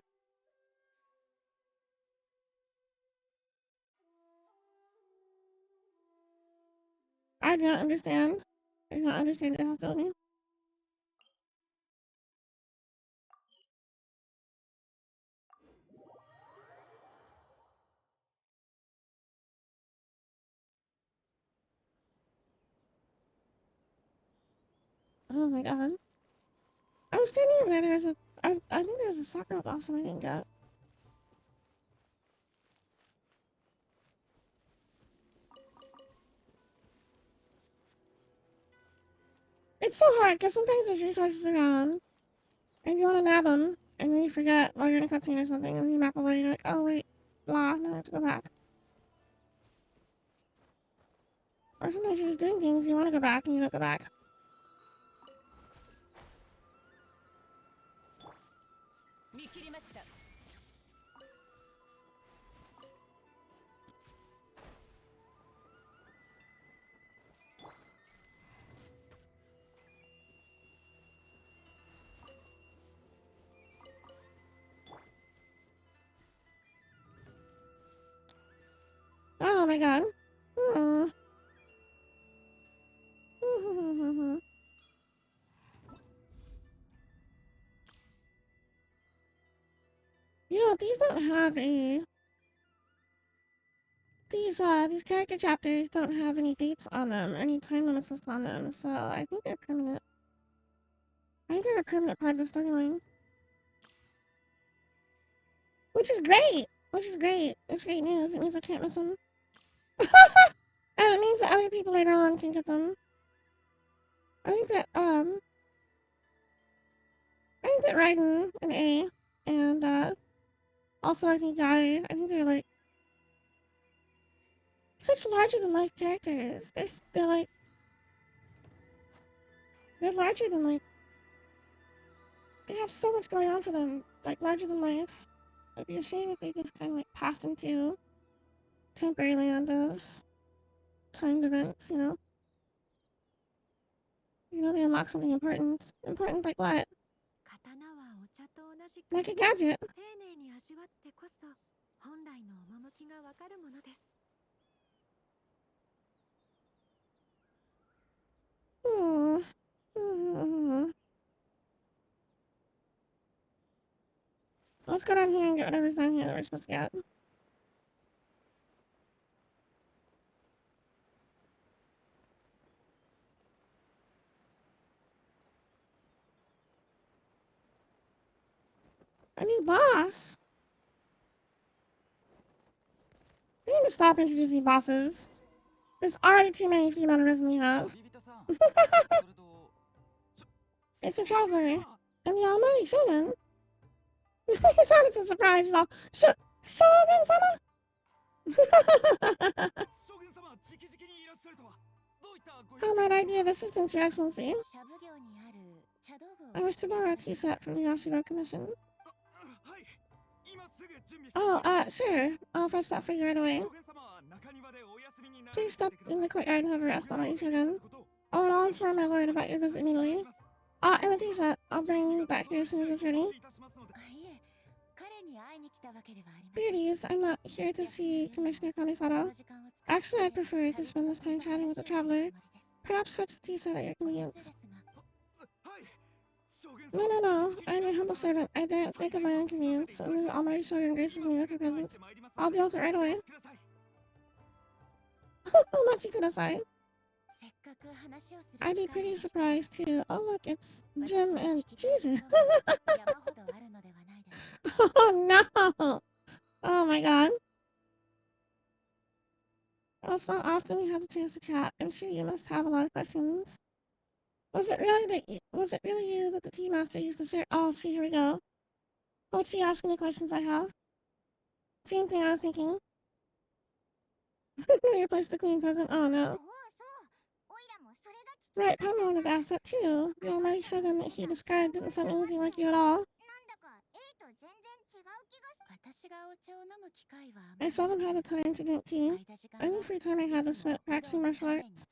Speaker 1: I do not understand. I do not understand your hostility. Oh my god. I was standing over there. I think there was a Sakura blossom I didn't get. It's so hard because sometimes there's resources around and you want to nab them and then you forget while you're in a cutscene or something and then you map away and you're like, oh wait, blah, now I have to go back. Or sometimes you're just doing things you want to go back and you don't go back. Oh my god. Hmm. You know, these don't have a... These character chapters don't have any dates on them or any time limits listed on them, so I think they're permanent. I think they're a permanent part of the storyline. Which is great! Which is great. It's great news. It means I can't miss them. And it means that other people later on can get them. I think that, I think that Raiden and A, and, also I think Guy, I think they're, like, such larger-than-life characters. They're, like, they're larger than, like, they have so much going on for them, like, larger than life. It'd be a shame if they just kind of, like, passed into temporary land of timed events, you know? You know, they unlock something important. Important like what? Like a gadget. Hmm. Let's go down here and get whatever's down here that we're supposed to get. A new boss? We need to stop introducing bosses. There's already too many for the amount of resin we have. It's a traveler. And the almighty Shogun. He sounded so surprised. He's all, Shogun-sama? How might I be of assistance, Your Excellency? I wish to borrow a tea set from the Yashiro Commission. Oh, sure. I'll fetch that for you right away. Please step in the courtyard and have a rest, Almighty Shogun. I'll inform my lord about your visit immediately. And the tea set. I'll bring that here as soon as it's ready. Beauties, I'm not here to see Commissioner Kamisato. Actually, I'd prefer to spend this time chatting with the traveler. Perhaps fetch the tea set at your convenience. No. I'm your humble servant. I daren't think of my own convenience, and the Almighty Shogun graces me with her presence. I'll deal with it right away. Omachi kudasai. I'd be pretty surprised too. Oh look, it's Jim and Jesus. Oh no! Oh my god. Well, it's not often we have the chance to chat. I'm sure you must have a lot of questions. Was it really you that the tea master used to share? Oh, see, here we go. What's she asking the questions I have? Same thing I was thinking. You replaced the queen peasant. Oh no. Right, Pama wanted to ask that too. The almighty shogun that he described didn't sound anything like you at all. I seldom had the time to drink tea. Any free time I had was spent practicing martial arts.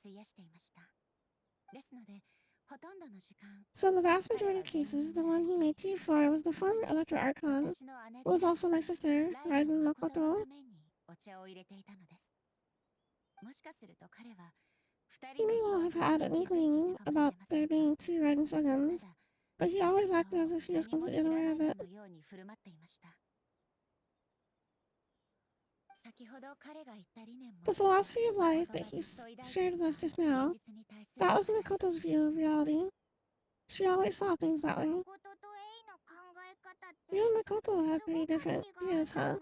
Speaker 1: So in the vast majority of cases, the one he made tea for was the former Electro Archon, who was also my sister, Raiden Makoto. He may well have had an inkling about there being two Raiden Shoguns, but he always acted as if he was completely unaware of it. The philosophy of life that he shared with us just now, that was Makoto's view of reality. She always saw things that way. You and Makoto had pretty different views, huh?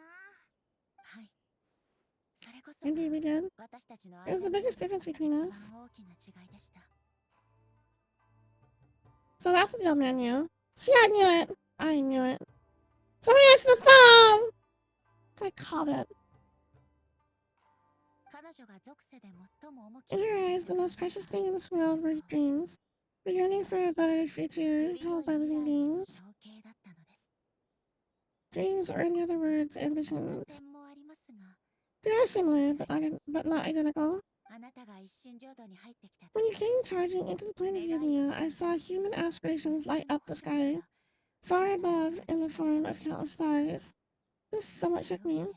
Speaker 1: Indeed we did. It was the biggest difference between us. So that's what the old man knew. See, I knew it. I knew it. Somebody answer the phone! I called it. In her eyes, the most precious thing in this world were dreams. The yearning for a better future held by living beings. Dreams, or in other words, ambitions. They are similar, but not identical. When you came charging into the planet of Divinia, I saw human aspirations light up the sky, far above in the form of countless stars. This somewhat shook me.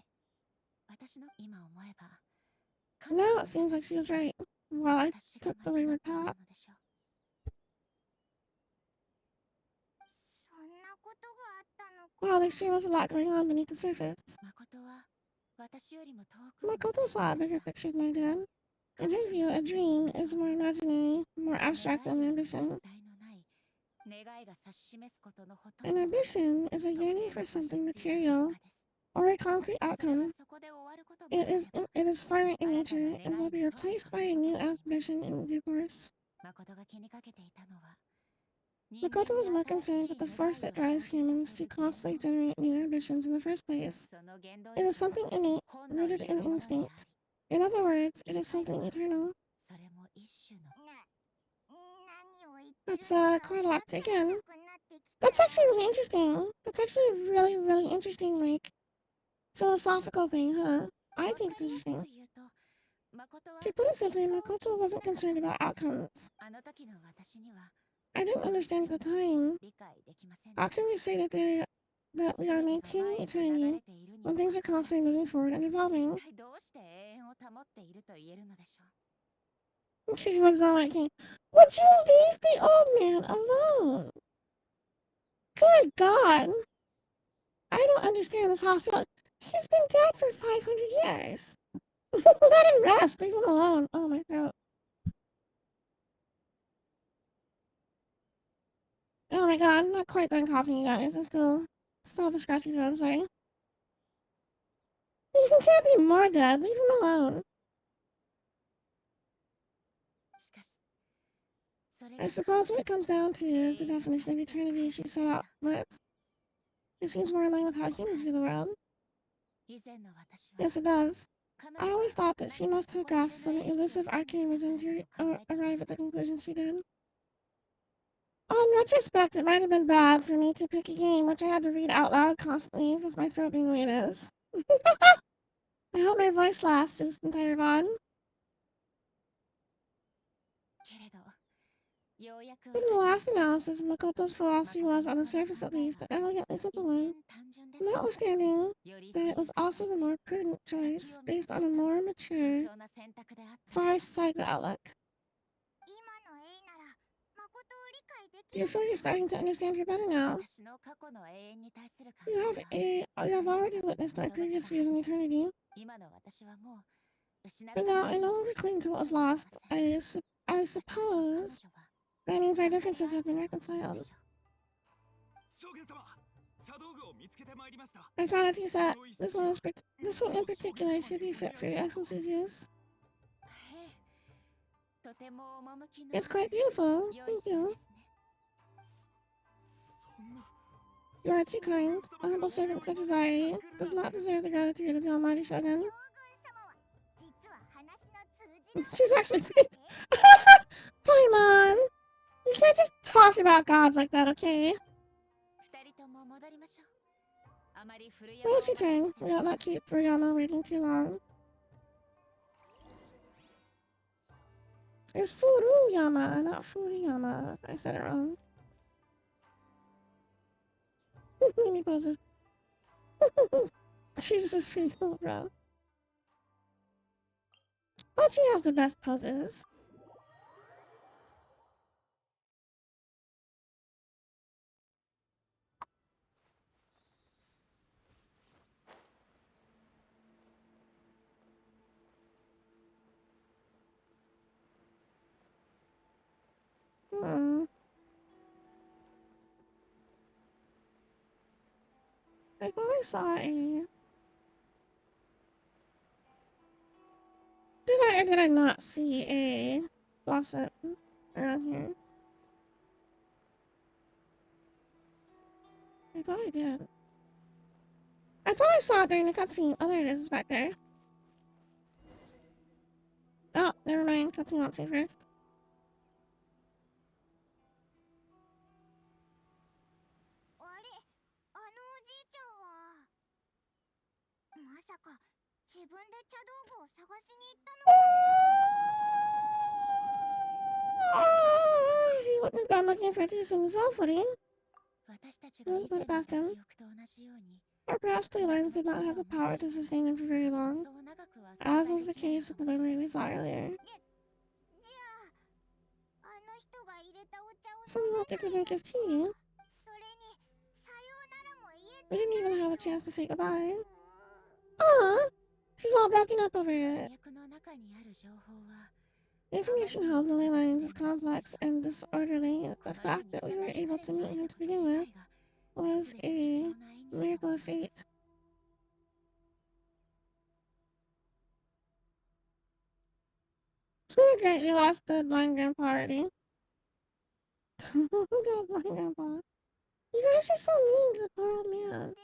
Speaker 1: Now it seems like she was right. Well, I took the wayward path. Wow, there sure was a lot going on beneath the surface. Makoto saw a bigger picture than I did. In her view, a dream is more imaginary, more abstract than ambition. An ambition is a yearning for something material, or a concrete outcome. It is finite in nature and will be replaced by a new ambition in due course. Makoto was more concerned with the force that drives humans to constantly generate new ambitions in the first place. It is something innate, rooted in instinct. In other words, it is something eternal. That's quite a lot to take in. That's actually really interesting. That's actually a really, really interesting, like, philosophical thing, huh? I think it's interesting. To put it simply, Makoto wasn't concerned about outcomes. I didn't understand at the time. How can we say that we are maintaining eternity when things are constantly moving forward and evolving? Okay, what's all right? Would you leave the old man alone? Good God! I don't understand this hostility. He's been dead for 500 years. Let him rest. Leave him alone. Oh, my throat. Oh my god, I'm not quite done coughing, you guys. I'm still have a scratchy throat. I'm sorry. He can't be more dead. Leave him alone. I suppose what it comes down to is the definition of eternity she set out with. It seems more in line with how humans view the world. Yes, it does. I always thought that she must have grasped some elusive arcane wisdom to arrive at the conclusion she did. In retrospect, it might have been bad for me to pick a game which I had to read out loud constantly with my throat being the way it is. I hope my voice lasts this entire VOD. But in the last analysis, Makoto's philosophy was, on the surface at least, an elegantly simple one, notwithstanding that it was also the more prudent choice, based on a more mature, far-sighted outlook. Do you feel you're starting to understand her better now? You have already witnessed my previous views on eternity. But now I no longer cling to what was lost. I suppose that means our differences have been reconciled. I found a piece that this one in particular should be fit for your Excellency's use. It's quite beautiful. Thank you. You are too kind. A humble servant such as I does not deserve the gratitude of the Almighty Shogun. She's actually Paimon! You can't just talk about gods like that, okay? Now it's your turn. We ought not keep Furuyama waiting too long. It's Furuyama, not Furuyama. I said it wrong. Mimi poses. Jesus is pretty cool, bro. But she has the best poses. I thought I saw a... Did I or did I not see a blossom around here? I thought I did. I thought I saw it during the cutscene. Oh, there it is. It's back there. Oh, never mind. Cutscene wants me first. He wouldn't have gone looking for this himself, would he? Put it past him. Or perhaps the lens did not have the power to sustain him for very long, as was the case with the memory we saw earlier. Someone will get to drink his tea. We didn't even have a chance to say goodbye. Aww! She's all broken up over it. The information held in the ley lines is complex and disorderly. The fact that we were able to meet him to begin with was a miracle of fate. Great, we lost the blind grandpa already. The blind grandpa. You guys are so mean to the poor old man.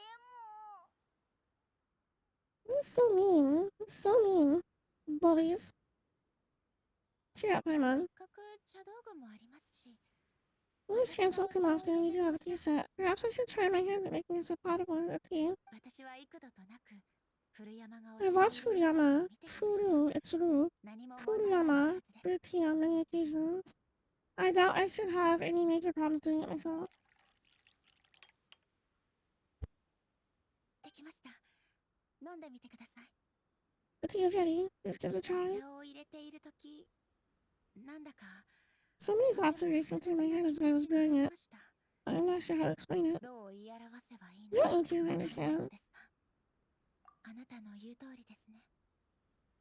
Speaker 1: This is so mean. This is so mean. Bullies. Cheer up, Paimon. Well, these scams won't come often. We do have a tea set. Perhaps I should try my hand at making us a pot of one of tea. I watched Furuyama. It's Ru. Furuyama brew tea on many occasions. I doubt I should have any major problems doing it myself. The tea is ready. Please give it a try. So many thoughts are racing through my head as I was brewing it. I'm not sure how to explain it. You don't need to, I understand.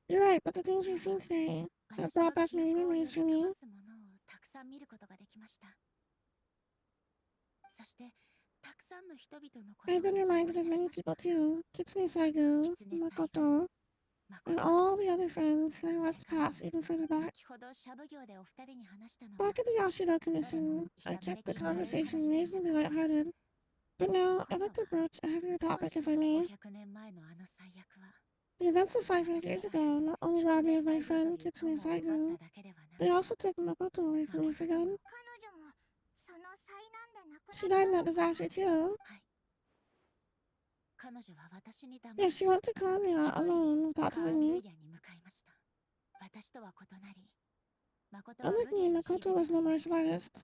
Speaker 1: You're right, but the things you've seen today have brought back many memories for me. I've been reminded of many people too. Kitsune Saigo, Makoto, and all the other friends I watched pass even further back. Back at the Yashiro Commission, I kept the conversation reasonably lighthearted. But now, I'd like to broach a heavier topic if I may. The events of 500 years ago not only robbed me of my friend Kitsune Saigo, they also took Makoto away from me for good. She died in that disaster too. Yes, she went to Konoha alone without telling me. Unlike me, Makoto was no martial artist.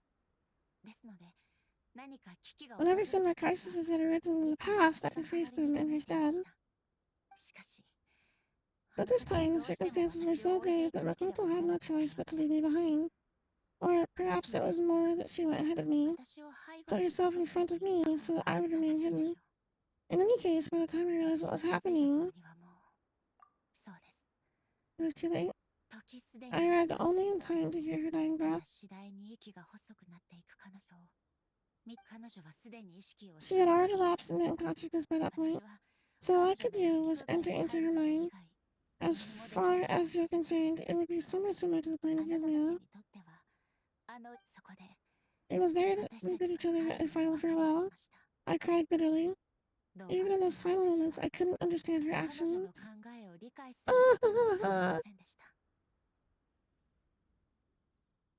Speaker 1: Whenever similar crises had arisen in the past, I faced them in her stead. But this time, the circumstances were so grave that Makoto had no choice but to leave me behind. Or perhaps it was more that she went ahead of me, put herself in front of me so that I would remain hidden. In any case, by the time I realized what was happening... It was too late. I arrived only in time to hear her dying breath. She had already lapsed into unconsciousness by that point, so all I could do was enter into her mind. As far as you're concerned, it would be somewhere similar to the plane of Divinia. It was there that we bid each other a final farewell. I cried bitterly. Even in those final moments, I couldn't understand her actions.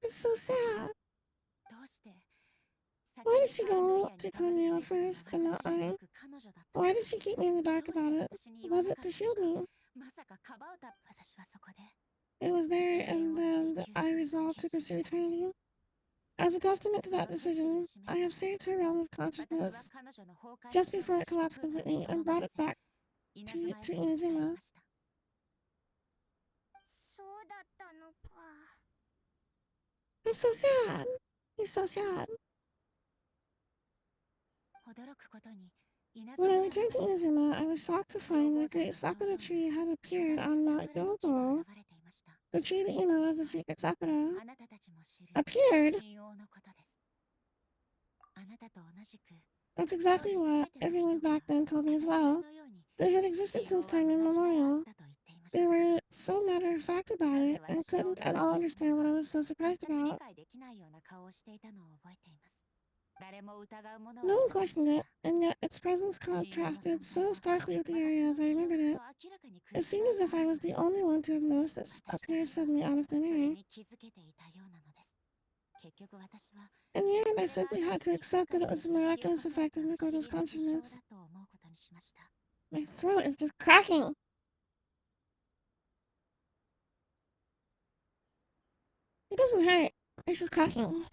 Speaker 1: It's so sad. Why did she go to Konyo first and not I? Why did she keep me in the dark about it? Was it to shield me? It was there and then that I resolved to pursue eternity. As a testament to that decision, I have saved her realm of consciousness just before it collapsed completely and brought it back to Inazuma. It's so sad. He's so sad. When I returned to Inazuma, I was shocked to find that a great sakura tree had appeared on Mount Yogo. The tree that you know as the secret sakura. Appeared? That's exactly what everyone back then told me as well. They had existed since time immemorial. They were so matter-of-fact about it and couldn't at all understand what I was so surprised about. No one questioned it, and yet its presence contrasted so starkly with the area as I remembered it. It seemed as if I was the only one to have noticed it appear suddenly out of thin air. In the end, I simply had to accept that it was the miraculous effect of Mikoto's consciousness. My throat is just cracking! It doesn't hurt. It's just cracking.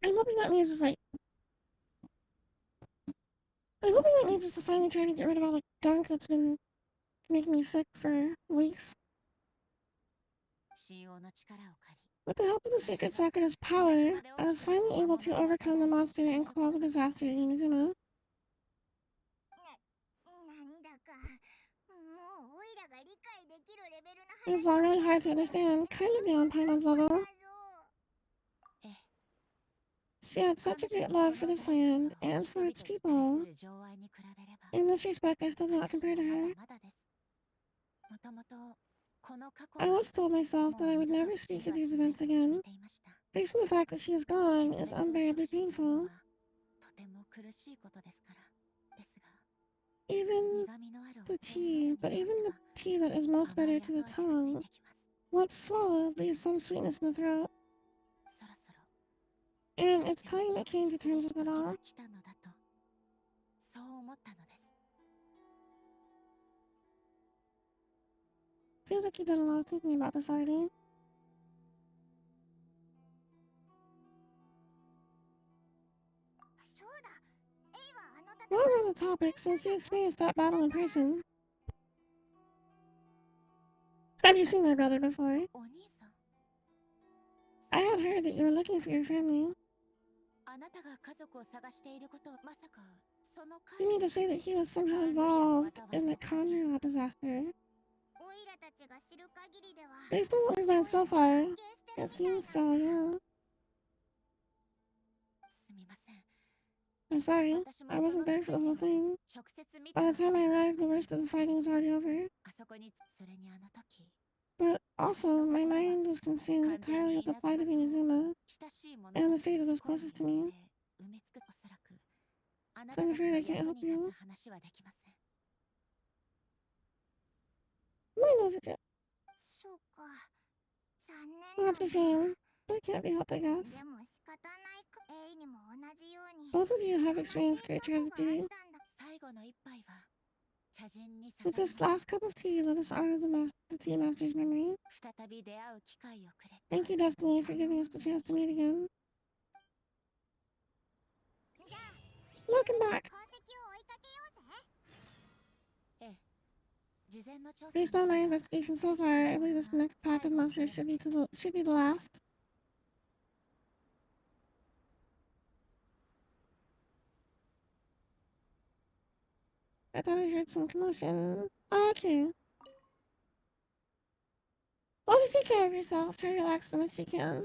Speaker 1: I'm hoping that means it's like... I'm hoping that means it's finally trying to get rid of all the gunk that's been making me sick for weeks. With the help of the Secret Sakura's power, I was finally able to overcome the monster and quell the disaster in Inazuma. It's all really hard to understand, kind of beyond Paimon's level. She had such a great love for this land and for its people. In this respect, I still do not compare to her. I once told myself that I would never speak of these events again. Facing the fact that she is gone is unbearably painful. Even the tea, but even the tea that is most bitter to the tongue, once swallowed, leaves some sweetness in the throat. And it's time I came to terms with it all. Seems like you've done a lot of thinking about this already. While we're on the topic, since you experienced that battle in person, have you seen my brother before? I had heard that you were looking for your family. You mean to say that he was somehow involved in the Conroe disaster? Based on what we've learned so far, it seems so, yeah. I'm sorry, I wasn't there for the whole thing. By the time I arrived, the worst of the fighting was already over. But also, my mind was consumed entirely with the plight of Inazuma and the fate of those closest to me. So I'm afraid I can't help you. My nose is it. Well, that's a shame. But it can't be helped, I guess. Both of you have experienced great tragedy. With this last cup of tea, let us honor the tea master's memory. Thank you, Destiny, for giving us the chance to meet again. Welcome back. Based on my investigation so far, I believe this next pack of monsters should be the last. I thought I heard some commotion. Oh, okay. Well, just take care of yourself. Try to relax as much as you can.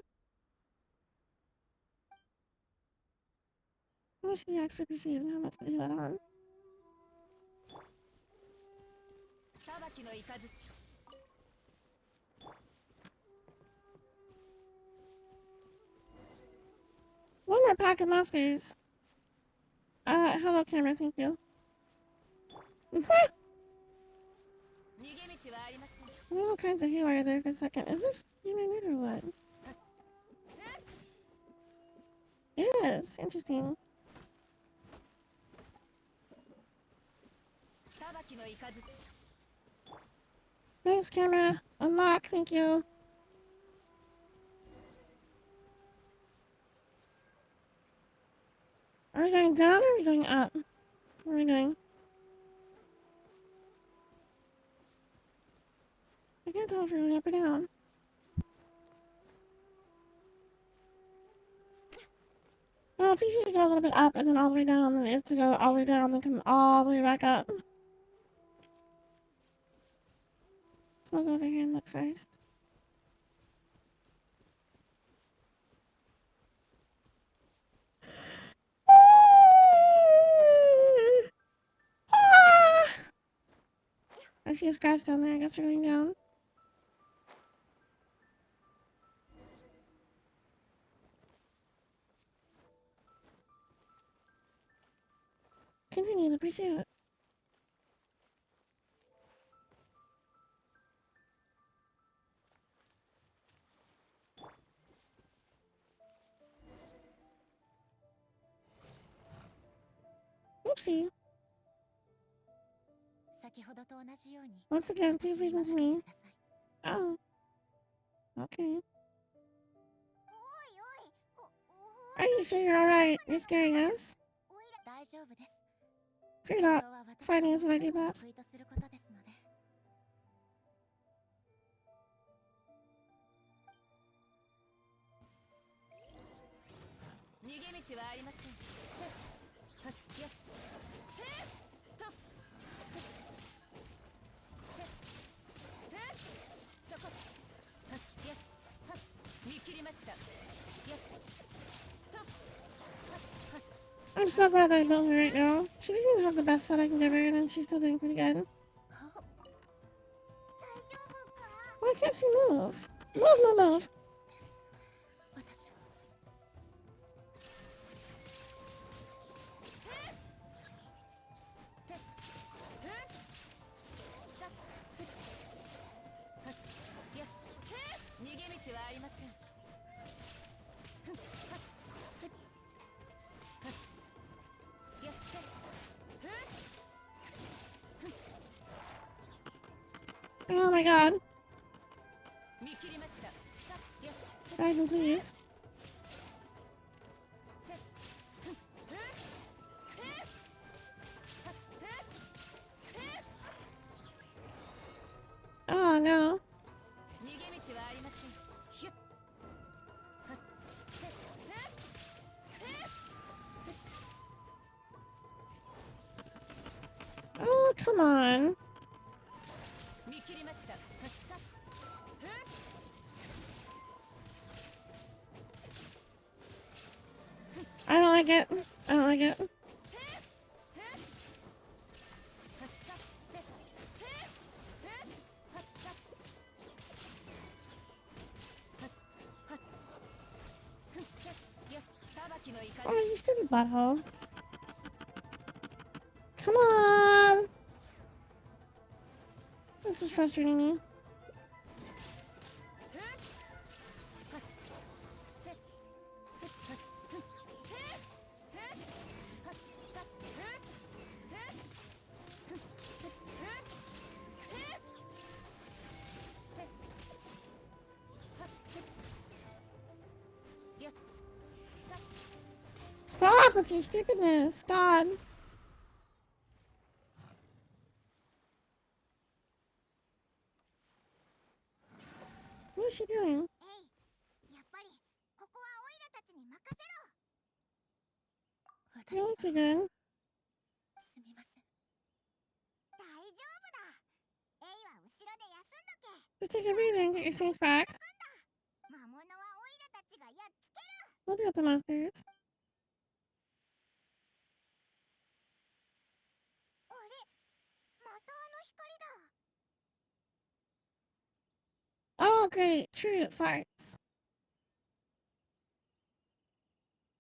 Speaker 1: How much do you actually perceive and how much do you let on? One more pack of monsters. Hello camera, thank you. All kinds of haywire there for a second. Is this human made or what? Yes, interesting. Thanks, camera. Unlock, thank you. Are we going down or are we going up? What are we doing? I can't tell if we're going up or down. Well, it's easier to go a little bit up and then all the way down than it is to go all the way down and then come all the way back up. So I'll go over here and look first. I see a scratch down there. I guess we're going down. Continue the pursuit. Oopsie. Once again, please listen to me. Oh. Okay. Are you sure you're alright? You're scaring us? Fear not. Fighting is what I do best. I'm so glad that I built her right now. She doesn't even have the best set I can give her, and she's still doing pretty good. Why can't she move? Move. Oh my god. Guide please. Oh no. Oh, come on. I don't like it. I don't like it. Oh, you stupid butthole. Come on! This is frustrating me. Stop with your stupidness, God. What is she doing? You look too good. Just take a breather and get your strength back. We'll deal with the monsters. Oh, great. True, it farts.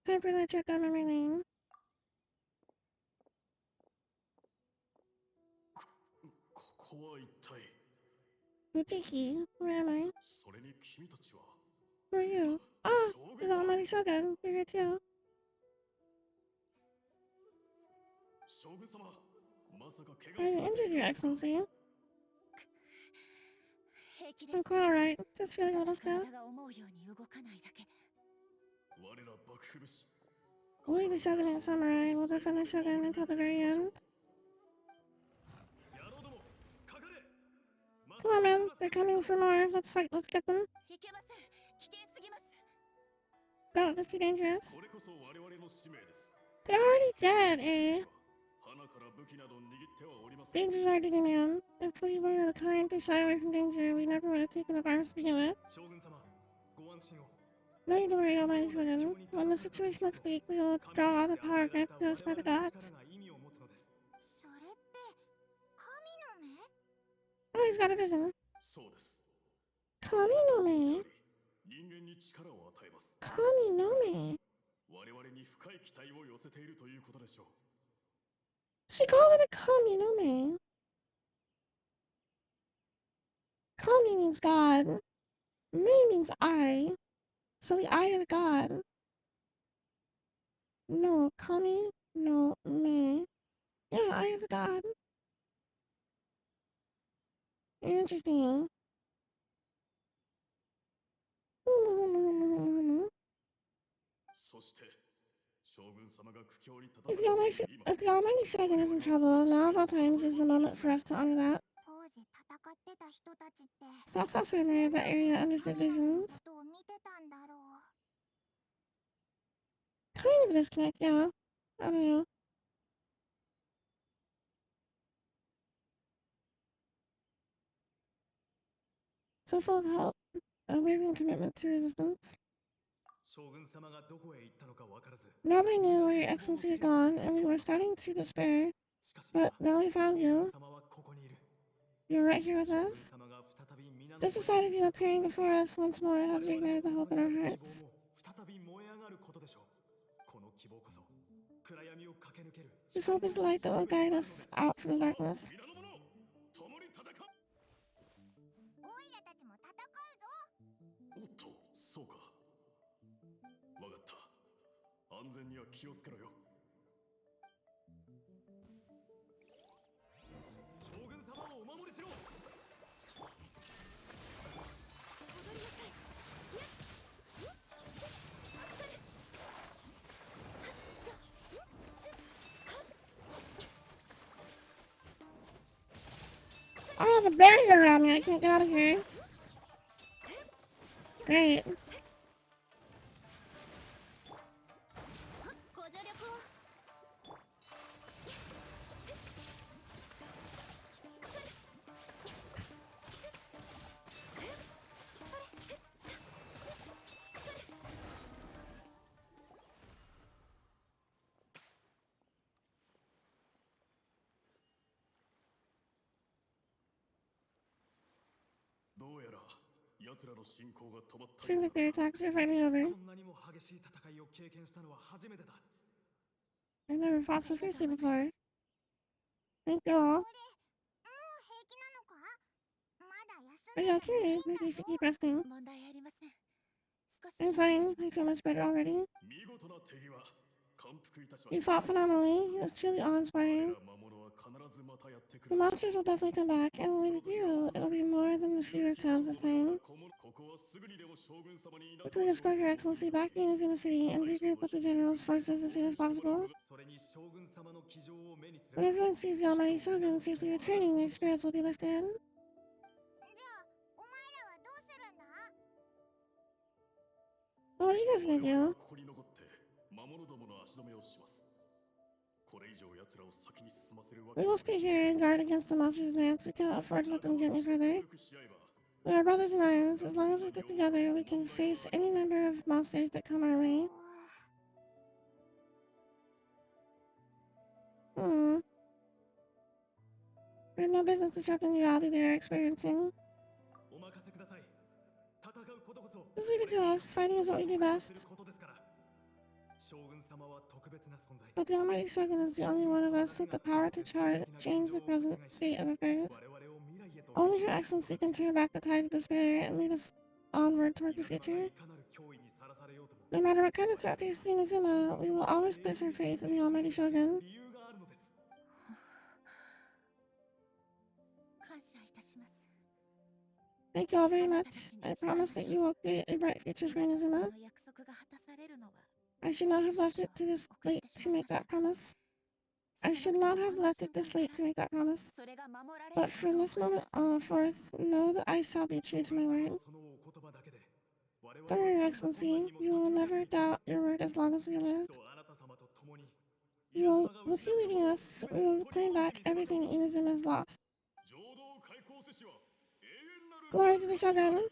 Speaker 1: Time for the check on memory lane. Boutique, where am I? Who are you? Ah, it's Almighty Shogun. You're here too. Are you injured, Your Excellency? I'm quite alright. Just feeling a little stiff. We, the Shogun and Samurai, will defend the Shogun until the very end. Come on, man. They're coming for more. Let's fight. Let's get them. Don't. It's too dangerous. They're already dead, eh? Danger's already man. If we were the kind to shy away from danger, we never would have taken up arms to begin with. No need to worry, Almighty Shogun. When the situation looks weak, we will draw the power granted to us by the gods. Oh, he's got a vision. Kami no me. Kami no me. She called it a Kami no me. Kami means God. Me means eye. So the eye of the god. No, Kami no me. Yeah, eye of the god. Interesting. If the Almighty Shogun is in trouble, now of all times is the moment for us to honor that. So that's how Samurai of that area understood visions. Kind of a disconnect, yeah. I don't know. So full of hope, unwavering commitment to resistance. Nobody knew where Your Excellency had gone, and we were starting to despair. But now we found you. You're right here with us. Just the sight of you appearing before us once more has reignited the hope in our hearts. This hope is the light that will guide us out from the darkness. I have a barrier around me. I can't get out of here. Great. Seems like their attacks are finally over. I've never fought so fiercely before. Thank you all. Are you okay? Maybe you should keep resting. I'm fine. I feel much better already. You fought phenomenally. It was truly awe-inspiring. The monsters will definitely come back, and when they do, it'll be more than a few towns this time. Quickly escort Your Excellency back to Inazuma City and regroup with the General's forces as soon as possible. When everyone sees the Almighty Shogun safely returning, their spirits will be lifted. What are you guys gonna do? We will stay here and guard against the monster's advance. We cannot afford to let them get any further. We are brothers in arms. As long as we stick together, we can face any number of monsters that come our way. Hmm. We have no business disrupting the reality they are experiencing. Just leave it to us. Fighting is what we do best. But the Almighty Shogun is the only one of us with the power to change the present state of affairs. Only Her Excellency can turn back the tide of despair and lead us onward toward the future. No matter what kind of threat faces Inazuma, we will always place our faith in the Almighty Shogun. Thank you all very much. I promise that you will create a bright future for Inazuma. I should not have left it to this late to make that promise. I should not have left it this late to make that promise. But from this moment forth, know that I shall be true to my word. Don't worry, Your Excellency. We will never doubt your word as long as we live. With you leading us, we will claim back everything Inazuma has lost. Glory to the Shogun!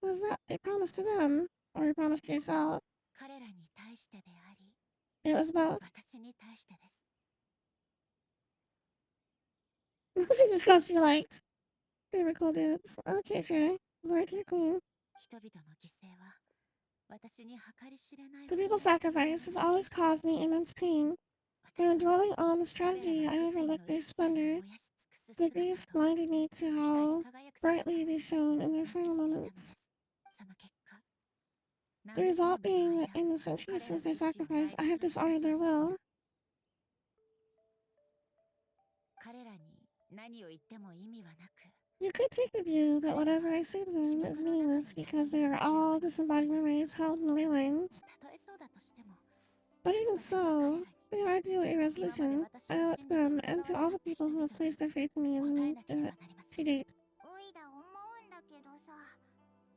Speaker 1: Was that a promise to them? Or a promise to yourself? It was both. She just goes, she liked. They were cool dudes. Okay, sure. Glory to your queen. The people's sacrifice has always caused me immense pain. When dwelling on the strategy, I overlooked their splendor. The grief blinded me to how brightly they shone in their final moments. The result being that in the centuries since their sacrifice, I have dishonored their will. You could take the view that whatever I say to them is meaningless because they are all disembodied memories held in the ley lines. But even so, they are due a resolution. I owe it to them and to all the people who have placed their faith in me to date.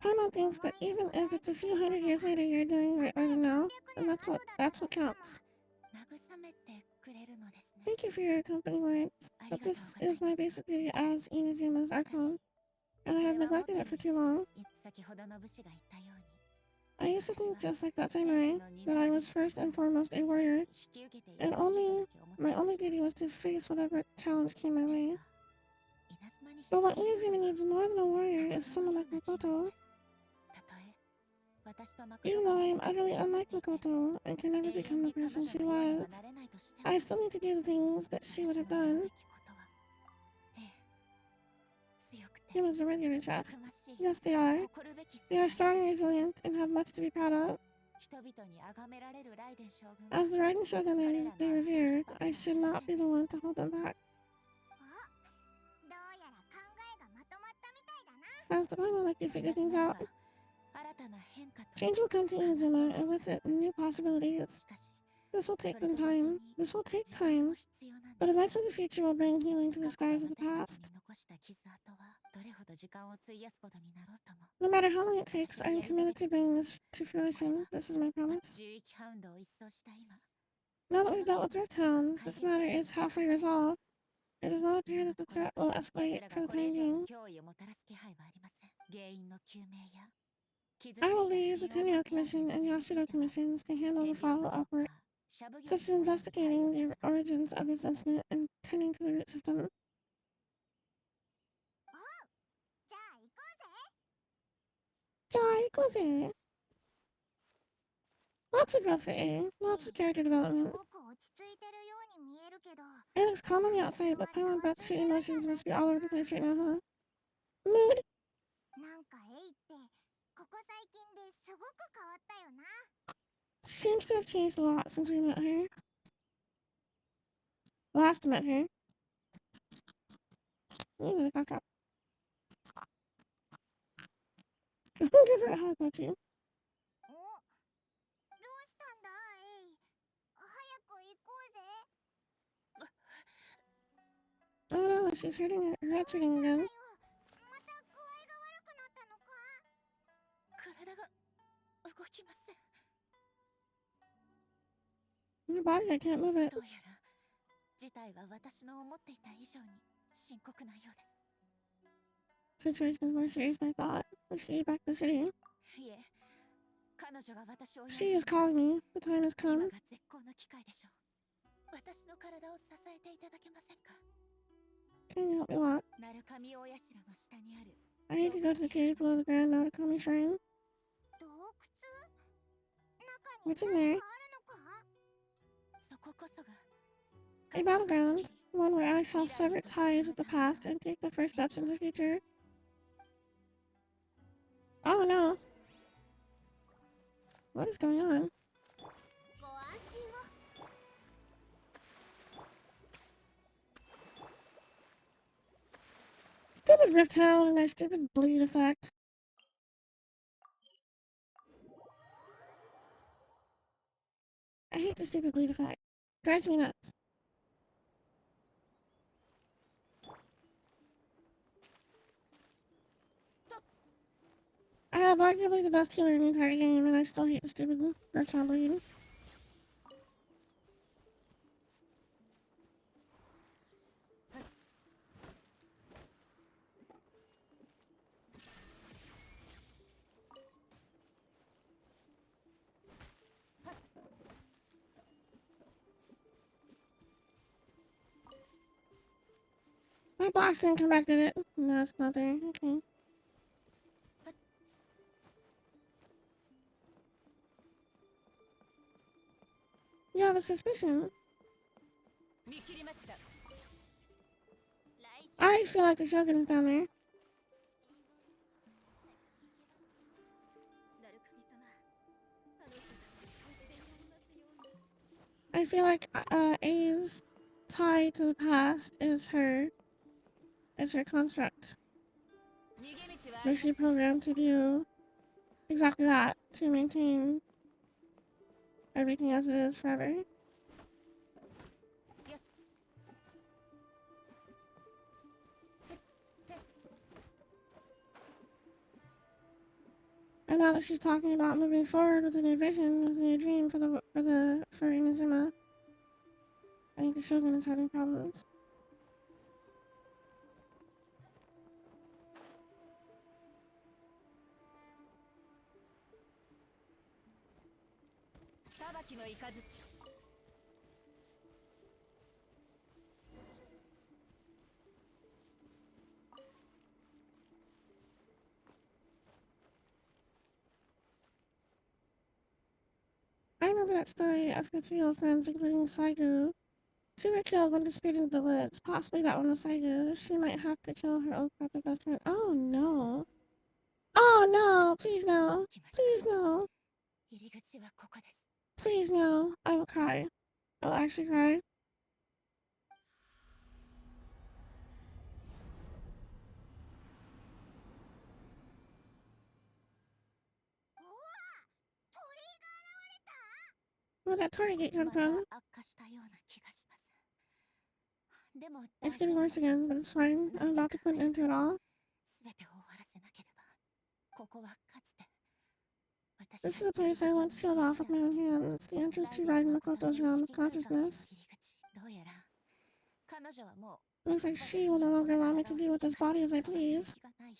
Speaker 1: Paimon thinks that even if it's a few hundred years later, you're doing right now, and that's what counts. Thank you for your accompanying words, but this is my basic duty as Inazuma's Archon, and I have neglected it for too long. I used to think just like that samurai, that I was first and foremost a warrior, and my only duty was to face whatever challenge came my way. But what Inazuma needs more than a warrior is someone like Mikoto. Even though I am utterly unlike Mikoto and can never become the person she was, I still need to do the things that she would have done. Humans are worthy of our trust. Yes, they are. They are strong and resilient and have much to be proud of. As the Raiden Shogun they revered, I should not be the one to hold them back. Sounds to Paimon like you figured things out. Change will come to Inazuma, and with it, new possibilities. This will take time. But eventually the future will bring healing to the scars of the past. No matter how long it takes, I am committed to bringing this to fruition. This is my promise. Now that we've dealt with Rift Hounds, this matter is halfway resolved. It does not appear that the threat will escalate for the time being. I will leave the Tenryou Commission and Yashiro Commissions to handle the follow-up work, such as investigating the origins of this incident and tending to the root system. Lots of growth for A, lots of character development. It looks calm on the outside, but Paimon bets her emotions must be all over the place right now, huh? Mood! Seems to have changed a lot since we met her. Last met her. Ooh, the cock. Give her a hug, won't you? Oh no, she's hurting her head's hurting again. body, I can't move it.
Speaker 2: どうやら事態は私の思っていた以上に深刻なようです。
Speaker 1: Situation is more serious than I thought. We should get back to the city.
Speaker 2: いえ、彼女が私を呼ん
Speaker 1: She
Speaker 2: でい
Speaker 1: is
Speaker 2: ます。
Speaker 1: calling me. The time has
Speaker 2: 今
Speaker 1: come.
Speaker 2: が絶好の機会でしょう。私の体を支えていただけませんか。
Speaker 1: Can you help me walk?
Speaker 2: 鳴神大社の下にある
Speaker 1: I need to go to the cave below the Grand Narukami Shrine.
Speaker 3: 洞窟？
Speaker 1: What's
Speaker 3: 中
Speaker 1: in
Speaker 3: に
Speaker 1: there?
Speaker 3: 何かあるのか？
Speaker 2: そここそが
Speaker 1: A battleground. One where I shall sever ties with the past and take the first steps into the future. Oh no. What is going on?
Speaker 3: ご安心を。
Speaker 1: Stupid Rift Hound and that stupid bleed effect. I hate the stupid bleed effect. Drives me nuts. I have arguably the best healer in the entire game, and I still hate the stupid Rift Hound bleed. My box didn't come back, did it? No, it's not there. Okay. You have a suspicion. I feel like the Shogun is down there. I feel like A's tie to the past is her construct. That she programmed to do exactly that, to maintain everything as it is forever. And now that she's talking about moving forward with a new vision, with a new dream for Inazuma, I think the Shogun is having problems. I remember that story of her 3 old friends, including Saigu. 2 were killed when disappeared into the woods. Possibly that one was Saigu. She might have to kill her old captive best friend. Oh no. Oh no! Please no! Please no! Please no! I will cry. I will actually cry. Where'd that Tori gate come from? It's getting worse again, but it's fine. I'm about to put an end to it all. This is a place I once sealed off with my own hands. The entrance to Raiden Makoto's realm of consciousness. Looks like she will no longer allow me to do with this body as I please.
Speaker 3: どうい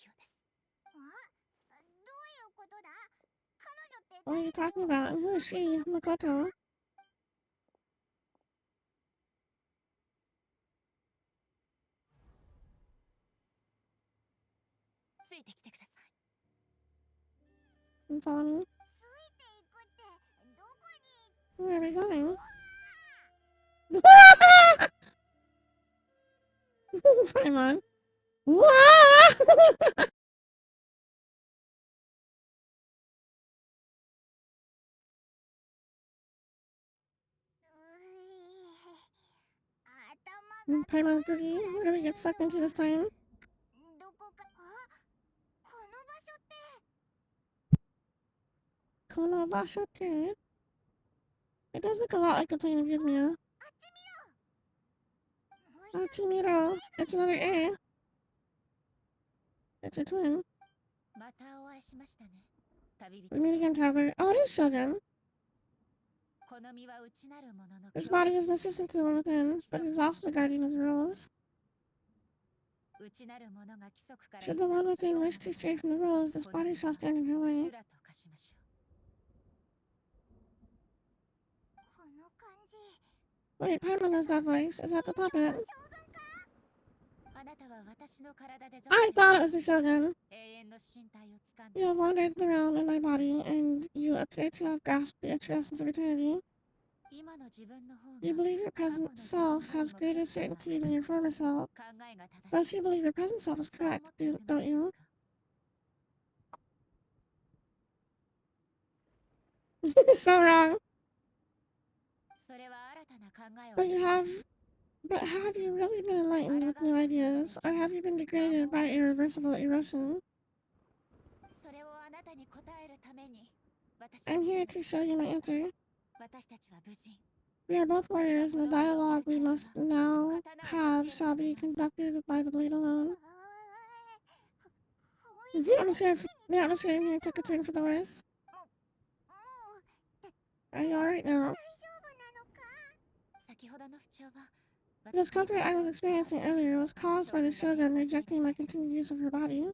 Speaker 3: うことだ？彼女って
Speaker 1: What are you talking about? And who is she? Makoto? You follow me?
Speaker 3: ついていくってどこに？
Speaker 1: Where are we going? Paimon. Paimon's dizzy. Where do we get sucked into this time?
Speaker 3: どこか。あ、この場所って。
Speaker 1: Konobashote? It does look a lot like the plane of Divinia. Chimiro. It's another A. It's a twin. We meet again, traveler. Oh, it is Shogun. This body is an assistant to the one within, but it is also the guardian of the rules. Should the one within wish to stray from the rules, this body shall stand in her way.
Speaker 3: この感じ
Speaker 1: Wait, Paimon knows that voice. Is that the puppet? I thought it was the Shogun. You have wandered the realm in my body, and you appear to have grasped the true essence of eternity. You believe your present self has greater certainty than your former self. Thus, you believe your present self is correct, don't you? So wrong. But have you really been enlightened with new ideas, or have you been degraded by irreversible erosion? I'm here to show you my answer. We are both warriors, and the dialogue we must now have shall be conducted by the blade alone. The atmosphere in here took a turn for the worse. Are you alright now? The discomfort I was experiencing earlier was caused by the Shogun rejecting my continued use of her body.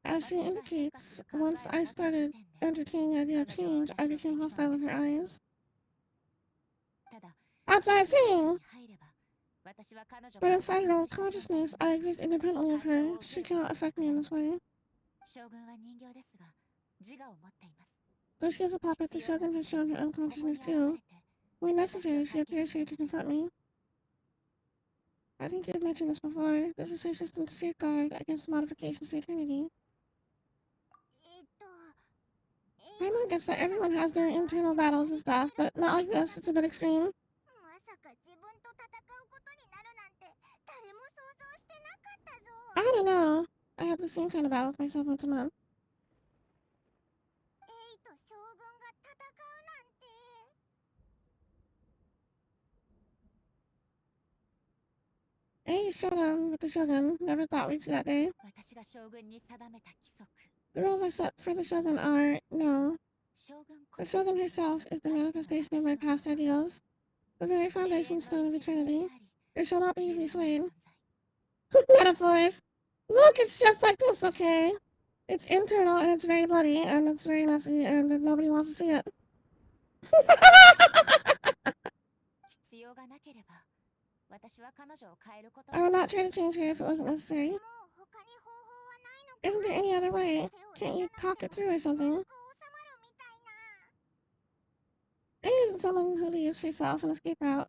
Speaker 1: As she indicates, once I started entertaining the idea of change, I became hostile with her eyes. That's what I'm saying! But inside her own consciousness, I exist independently of her. She cannot affect me in this way. Though she is a puppet, the Shogun has shown her own consciousness too. When necessary, she appears here to confront me. I think you've mentioned this before. This is her system to safeguard against modifications to eternity. Paimon gets that everyone has their internal battles and stuff, but not like this. It's a bit extreme. I don't know. I have the same kind of battle with myself once a month. Hey, Shogun with the Shogun. Never thought we'd see that day. The rules I set for the Shogun are, no. The Shogun herself is the manifestation of my past ideals, the very foundation stone of eternity. It shall not be easily swayed. Metaphors! Look, it's just like this, okay? It's internal, and it's very bloody, and it's very messy, and nobody wants to see it. I would not try to change her if it wasn't necessary. Isn't there any other way? Can't you talk it through or something? It isn't someone who leaves herself an escape route.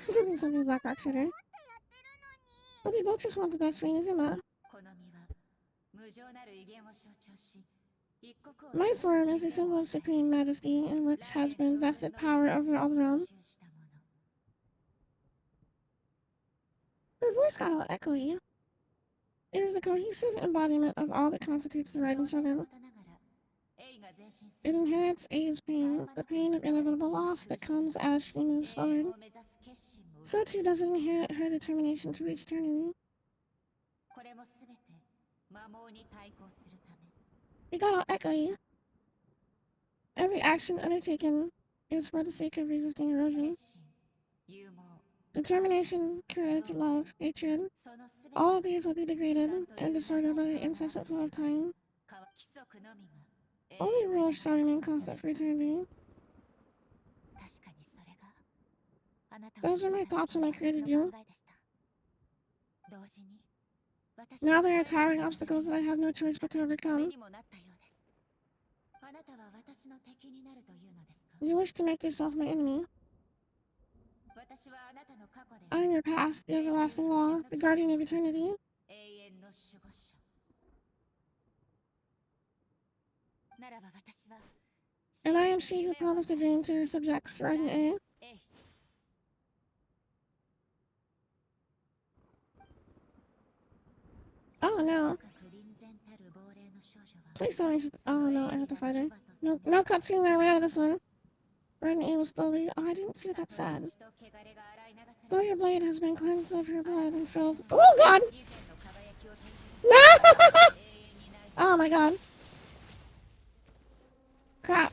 Speaker 1: something Black Rock Shooter. But they both just want the best for Inazuma. My form is a symbol of supreme majesty, in which has been vested power over all the realm. Her voice got all echoey. It is the cohesive embodiment of all that constitutes the Raiden Shogun. It inherits A's pain, the pain of inevitable loss that comes as she moves forward. So too does it inherit her determination to reach eternity. It got all echoey. Every action undertaken is for the sake of resisting erosion. Determination, courage, love, hatred, all of these will be degraded and disordered by the incessant flow of time. Only rules shall remain constant for eternity. Those were my thoughts when I created you. Now there are towering obstacles that I have no choice but to overcome. You wish to make yourself my enemy. I am your past, the everlasting law, the guardian of eternity. And I am she who promised a dream to her subjects, Raiden A. Oh no. Please tell me she's... Oh no, I have to fight her. No cutscene my way out of this one. Raiden A will slowly... Oh, I didn't see what that said. Though your blade has been cleansed of her blood and filth... Oh god! No! Oh my god. Crap.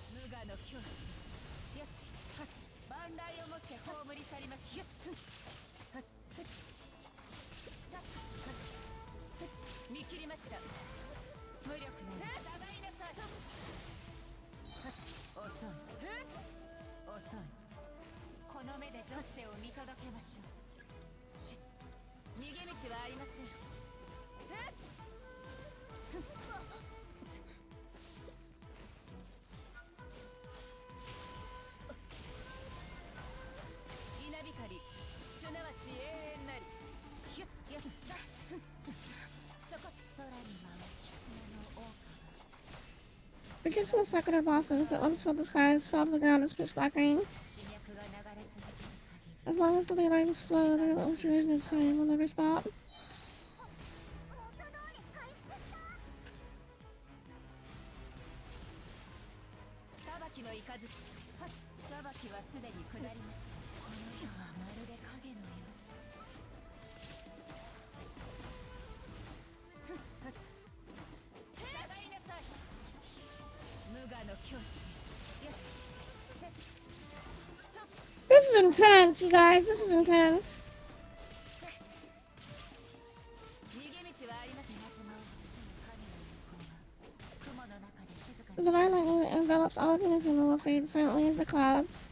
Speaker 1: We get to the circular bosses that once filled the skies, fell to the ground as pitch black rain. As long as the daylight flow, the relentless erosion of time will never stop. This is intense, you guys. This is intense. The divine lightning that envelops all of Inazuma will fade silently into the clouds.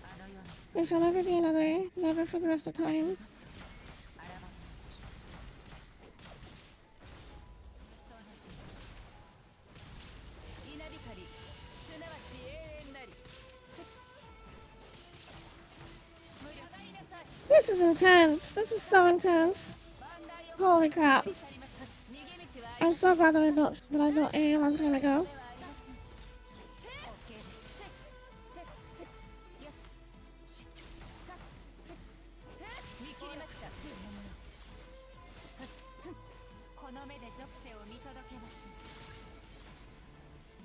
Speaker 1: There shall never be another, never for the rest of time. This is intense. This is so intense. Holy crap. I'm so glad that I built A long time ago.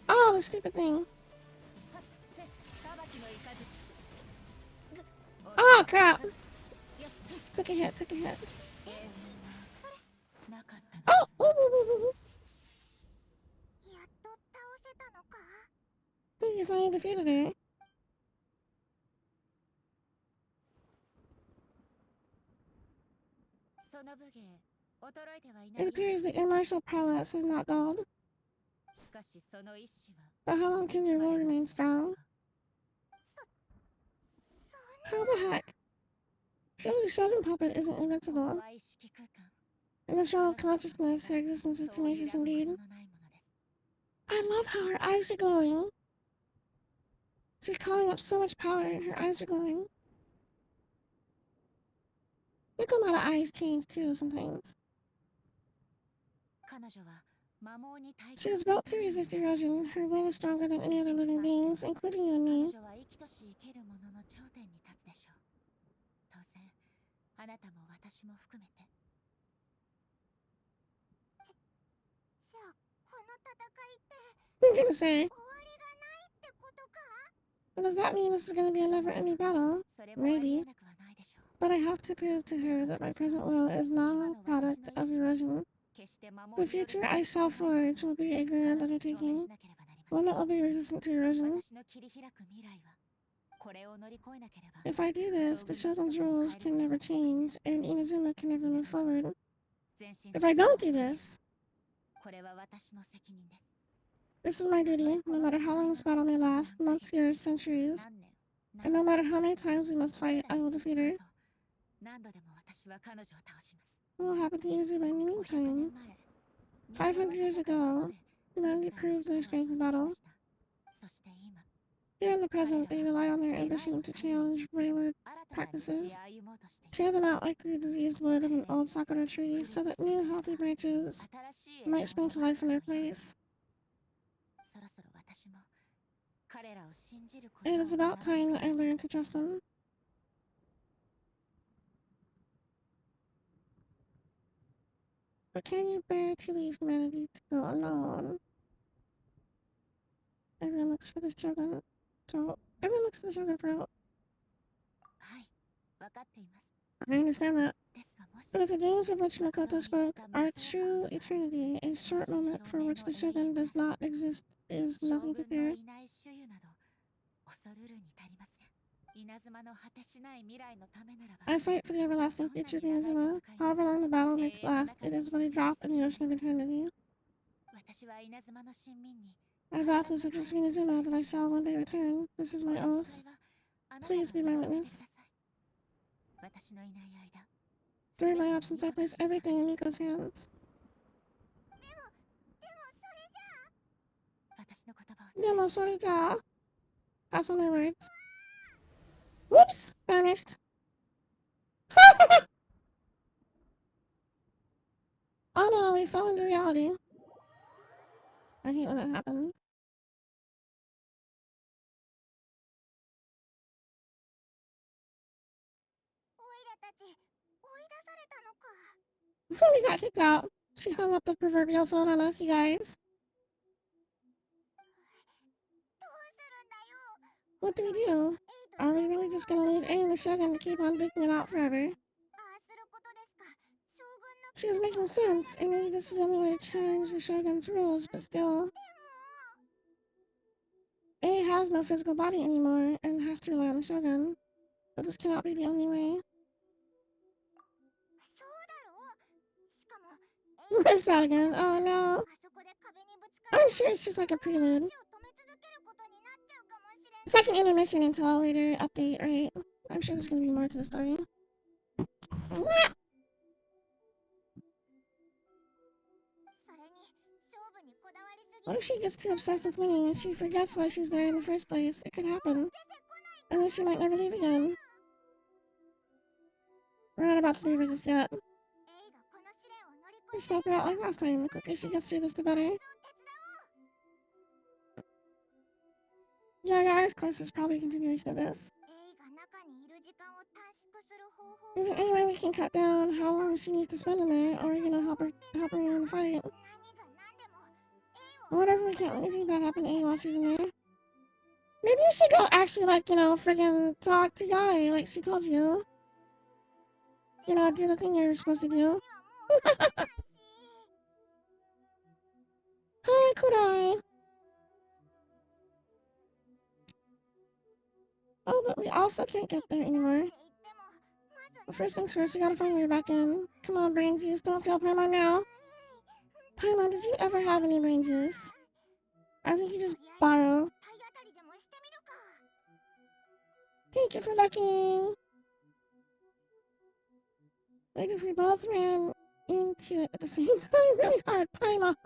Speaker 1: Oh, the stupid thing. Oh, crap. Took a hit, took a hit. Oh! Ooh, ooh, ooh, ooh. You finally defeated her. It appears that your martial prowess has not dulled. But how long can your will remain strong? How the heck? Surely Shogun Puppet isn't invincible. In the show of consciousness, her existence is tenacious indeed. I love how her eyes are glowing. She's calling up so much power, her eyes are glowing. Nekomata eyes change too sometimes. She was built to resist erosion. Her will is stronger than any other living beings, including you and me. I'm gonna say, does that mean this is gonna be a never-ending battle? Maybe. But I have to prove to her that my present will is not a product of erosion. The future I shall forge will be a grand undertaking, one that will be resistant to erosion. If I do this, the Shogun's rules can never change, and Inazuma can never move forward. If I don't do this, this is my duty, no matter how long this battle may last, months, years, centuries. And no matter how many times we must fight, I will defeat her. What will happen to Inazuma in the meantime? 500 years ago, humanity proved their strength in battle. Here in the present, they rely on their ambition to challenge wayward practices, tear them out like the diseased wood of an old sakura tree, so that new healthy branches might spring to life in their place. It is about time that I learned to trust them. But can you bear to leave humanity to go alone? Everyone looks for the Shogun. Everyone looks to the Shogun for help. I understand that. But if the dreams of which Makoto spoke are true eternity, a short moment for which the Shogun does not exist is nothing to fear. I fight for the everlasting future of Inazuma. However long the battle makes last, it is but a drop in the ocean of eternity. I vow to the subjects of Inazuma that I shall one day return. This is my oath. Please be my witness. During my absence, I place everything in Miko's hands. Demo Sorita. Pass on my words. Whoops! Vanished. Oh no, we fell into reality. I hate when that happens. We got kicked out. She hung up the proverbial phone on us, you guys. What do we do? Are we really just gonna leave A in the Shogun to keep on digging it out forever? She was making sense, and maybe this is the only way to change the Shogun's rules, but still. A has no physical body anymore, and has to rely on the Shogun. But this cannot be the only way. We're sad again. Oh no. I'm sure it's just like a prelude. It's like an intermission until a later update, right? I'm sure there's gonna be more to the story. What if she gets too obsessed with winning and she forgets why she's there in the first place? It could happen. And then she might never leave again. We're not about to leave her just yet. Let's help her out like last time. The quicker she gets through this, the better. Yeah, guys, cause it's probably a continuation of this. Is there any way we can cut down how long she needs to spend in there, or help her in the fight? Or whatever, we can't let anything bad happen to A while she's in there. Maybe you should go actually, friggin' talk to Guy, like she told you. Do the thing you're supposed to do. Hi, Kudai. Oh, but we also can't get there anymore. But first things first, we gotta find your way back in. Come on, brain juice, don't fail Paimon now. Paimon, did you ever have any brain juice? I think you just borrow. Thank you for looking. Maybe if we both ran into it at the same time really hard, Paimon.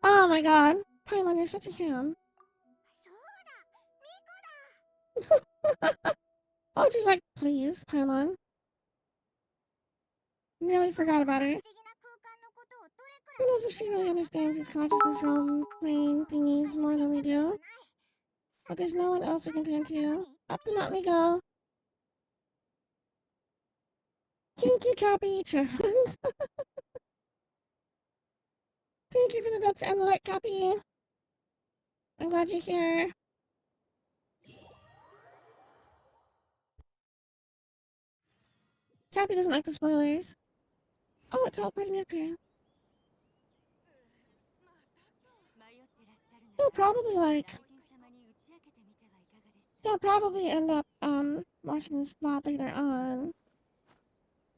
Speaker 1: Oh my god. Paimon, you're such a ham. Oh, she's like, please, Paimon. Nearly forgot about her. Who knows if she really understands these consciousness realm plane thingies more than we do? But there's no one else we can turn to. Up the mountain we go. Thank you, Cappy. Thank you for the bits and the light, Cappy. I'm glad you're here. Cappy doesn't like the spoilers. Oh, it teleported me up here. He'll probably end up watching this VOD later on.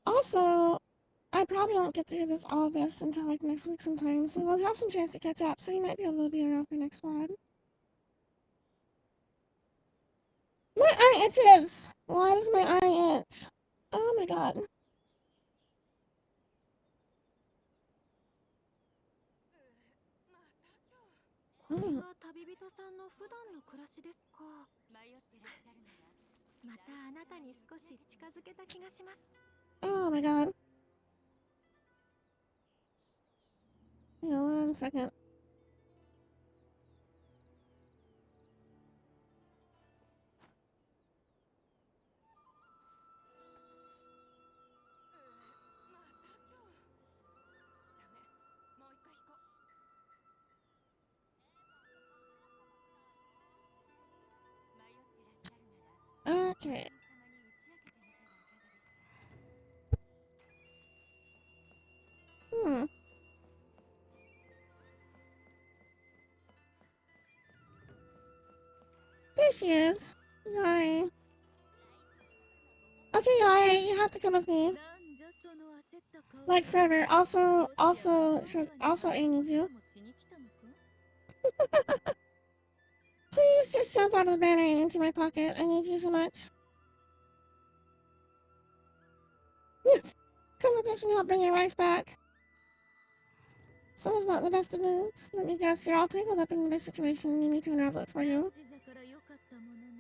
Speaker 1: Also, I probably won't get through all of this until like next week sometime, so I'll have some chance to catch up, so you might be able to be around for next VOD. My eye itches! Why does my eye itch? Oh my god. Mm. Oh my god. Hang on 1 second. Okay. Hmm. she is. Yai. Okay, Yai, you have to come with me. Like forever. Also, A needs you. Please just jump out of the banner and into my pocket. I need you so much. Come with us and help bring your wife back. Someone's not in the best of moods. Let me guess, you're all tangled up in this situation and need me to unravel it for you.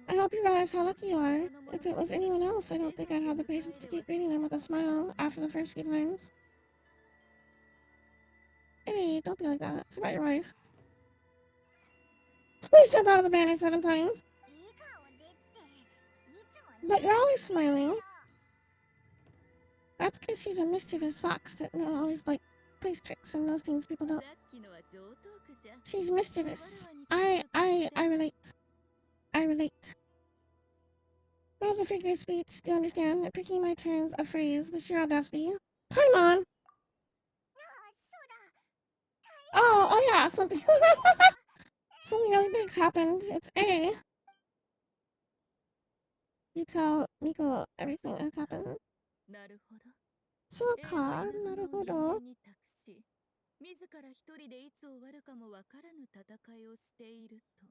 Speaker 1: I hope you realize how lucky you are. If it was anyone else, I don't think I'd have the patience to keep greeting them with a smile after the first few times. Hey, don't be like that. It's about your wife. Please jump out of the banner 7 times. But you're always smiling. That's because she's a mischievous fox that always, like, plays tricks and those things people don't. She's mischievous. I relate. I relate. That was a figure of speech. Do you understand? Picking my turns a phrase. The sheer audacity. Come on. Oh yeah, something. Something really big's happened. It's A. You tell Miko everything that's happened. So, naruhodo.
Speaker 2: 自ら一人でいつ終わるかもわからぬ戦いをしていると。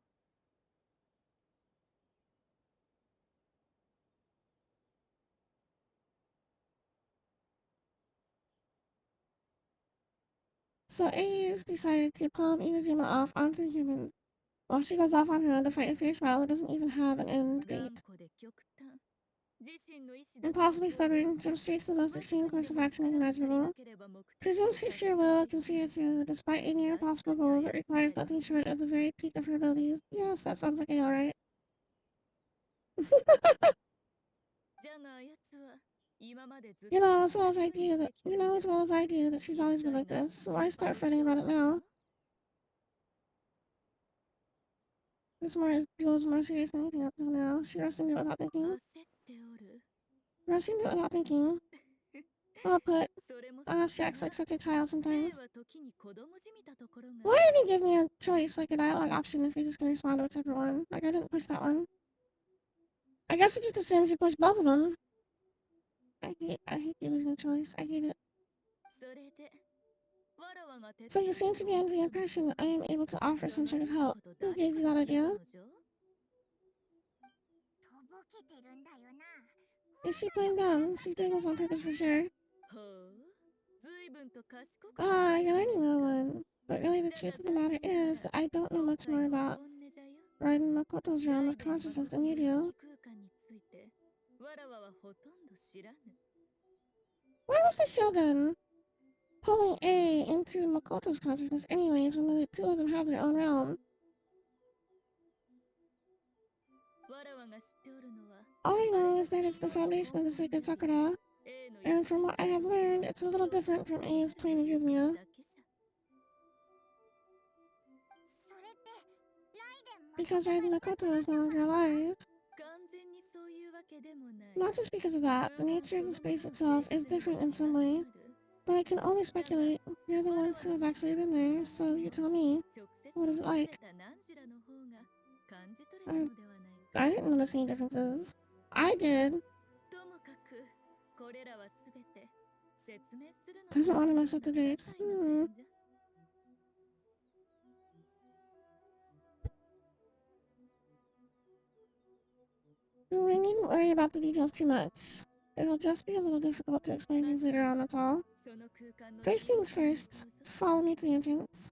Speaker 1: So A's decided to palm Inazuma off onto humans, while she goes off on her own to fight a fierce battle that doesn't even have an end date. Impossibly stubborn, jumps straight to the most extreme course of action imaginable. Presumes her sheer will can see it through, despite a near impossible goal that requires nothing short of the very peak of her abilities. Yes, that sounds like A, alright. You know as well as I do that she's always been like this, so why start fretting about it now? This duel's more serious than anything up till now. She rushed into it without thinking. Well put. She acts like such a child sometimes. Why didn't you give me a choice, like a dialogue option, if you're just gonna respond to a separate one? Like, I didn't push that one. I guess it just assumes you push both of them. I hate you losing a choice. I hate it. So you seem to be under the impression that I am able to offer some sort of help. Who gave you that idea? Is she playing dumb? She's doing this on purpose for sure. You're learning that one. But really the truth of the matter is that I don't know much more about Raiden Makoto's realm of consciousness than you do. Why was the Shogun pulling A into Makoto's consciousness anyways when the two of them have their own realm? All I know is that it's the foundation of the sacred Sakura, and from what I have learned, it's a little different from A's plane of Yuzumiya. Because Raiden Makoto is no longer alive. Not just because of that, the nature of the space itself is different in some way. But I can only speculate. You're the ones who have actually been there, so you tell me. What is it like? I didn't notice any differences. I did. Doesn't want to mess up the drapes. We needn't worry about the details too much. It'll just be a little difficult to explain things later on, that's all. First things first, follow me to the entrance.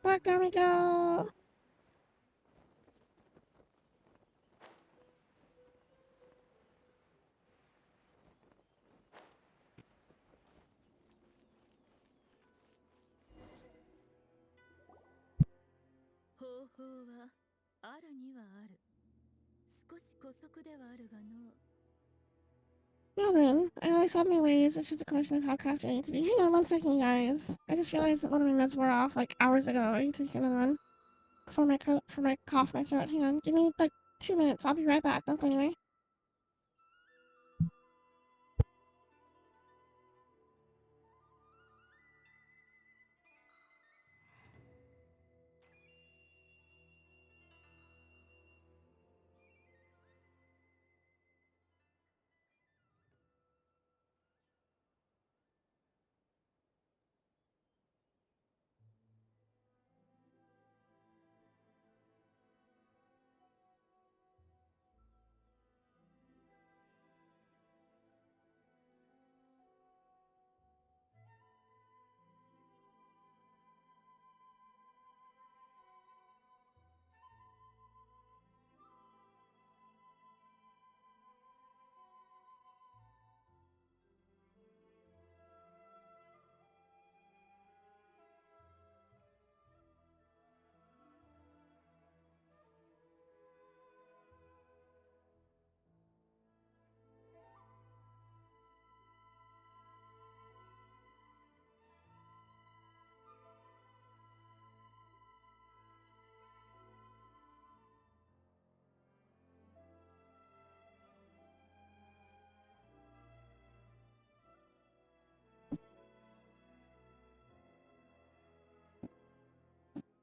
Speaker 1: Back down we go! Now then, I always have my ways, it's just a question of how crafty I need to be. Hang on 1 second, you guys. I just realized that one of my meds wore off like hours ago. I need to take another one. For my cough, my throat. Hang on, give me like 2 minutes. I'll be right back. Don't go anywhere.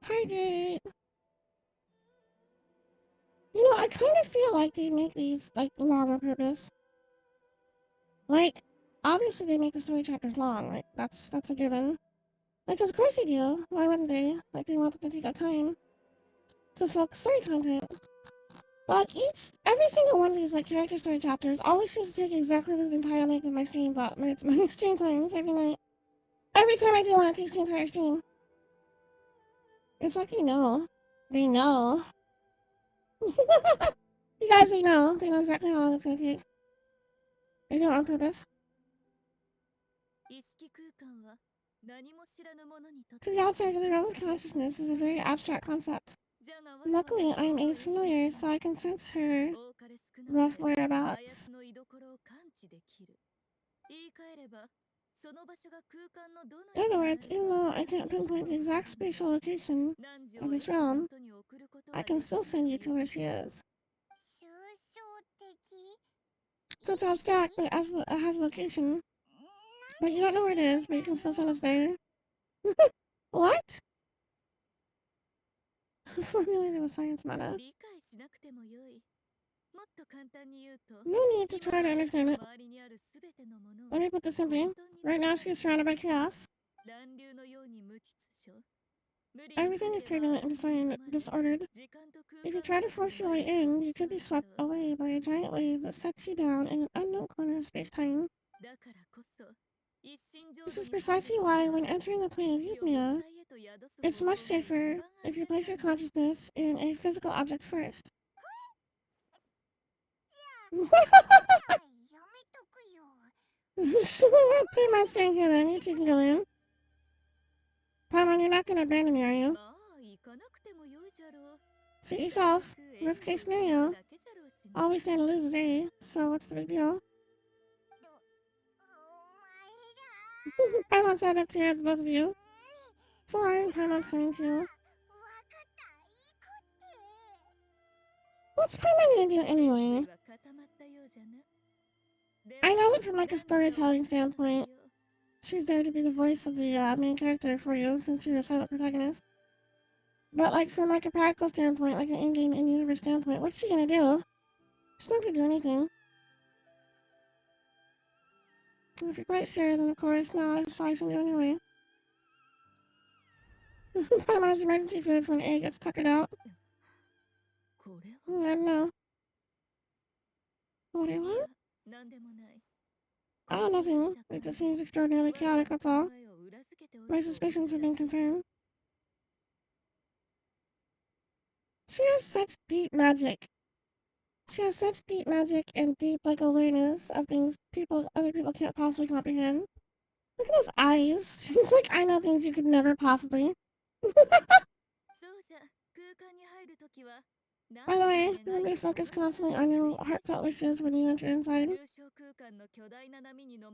Speaker 1: Hydrate. You know, I kind of feel like they make these like long on purpose. Like, obviously they make the story chapters long. Like, that's a given. Like, of course they do. Why wouldn't they? Like, they want to take up time to focus story content. But like every single one of these like character story chapters always seems to take exactly the entire length of my stream, but my stream times every night. Every time I do one, it takes the entire stream. It's like they know. They know. You guys, they know. They know exactly how long it's gonna take. They do it on purpose. To the outside of the realm of consciousness is a very abstract concept. Luckily, I am A's familiar, so I can sense her rough whereabouts. In other words, even though I can't pinpoint the exact spatial location of this realm, I can still send you to where she is. So it's abstract, but it has a location. But you don't know where it is, but you can still send us there. What? Formulated with science meta. No need to try to understand it. Let me put this simply. Right now she is surrounded by chaos. Everything is turbulent and disordered. If you try to force your way in, you could be swept away by a giant wave that sets you down in an unknown corner of space-time. This is precisely why, when entering the plane of Divinia, it's much safer if you place your consciousness in a physical object first. So Paymon's staying here then, you two can go in. Paimon, you're not gonna abandon me, are you? Suit yourself. Worst case scenario. All we stand to lose is A, so what's the big deal? Paimon said up to you, it's both of you. Fine, Paimon's coming too. What's Paimon gonna do anyway? I know that from like a storytelling standpoint, she's there to be the voice of the main character for you, since you're a silent protagonist. But like from like a practical standpoint, like an in-game, in-universe standpoint, what's she gonna do? She's not gonna do anything. If you're quite sure, then of course, no, I saw something anyway. Paimon's emergency food when A gets tuckered out. I don't know. What? Oh, nothing. It just seems extraordinarily chaotic, that's all. My suspicions have been confirmed. She has such deep magic. She has such deep magic and deep, like, awareness of things other people can't possibly comprehend. Look at those eyes. She's like, I know things you could never possibly. By the way, remember to focus constantly on your heartfelt wishes when you enter inside.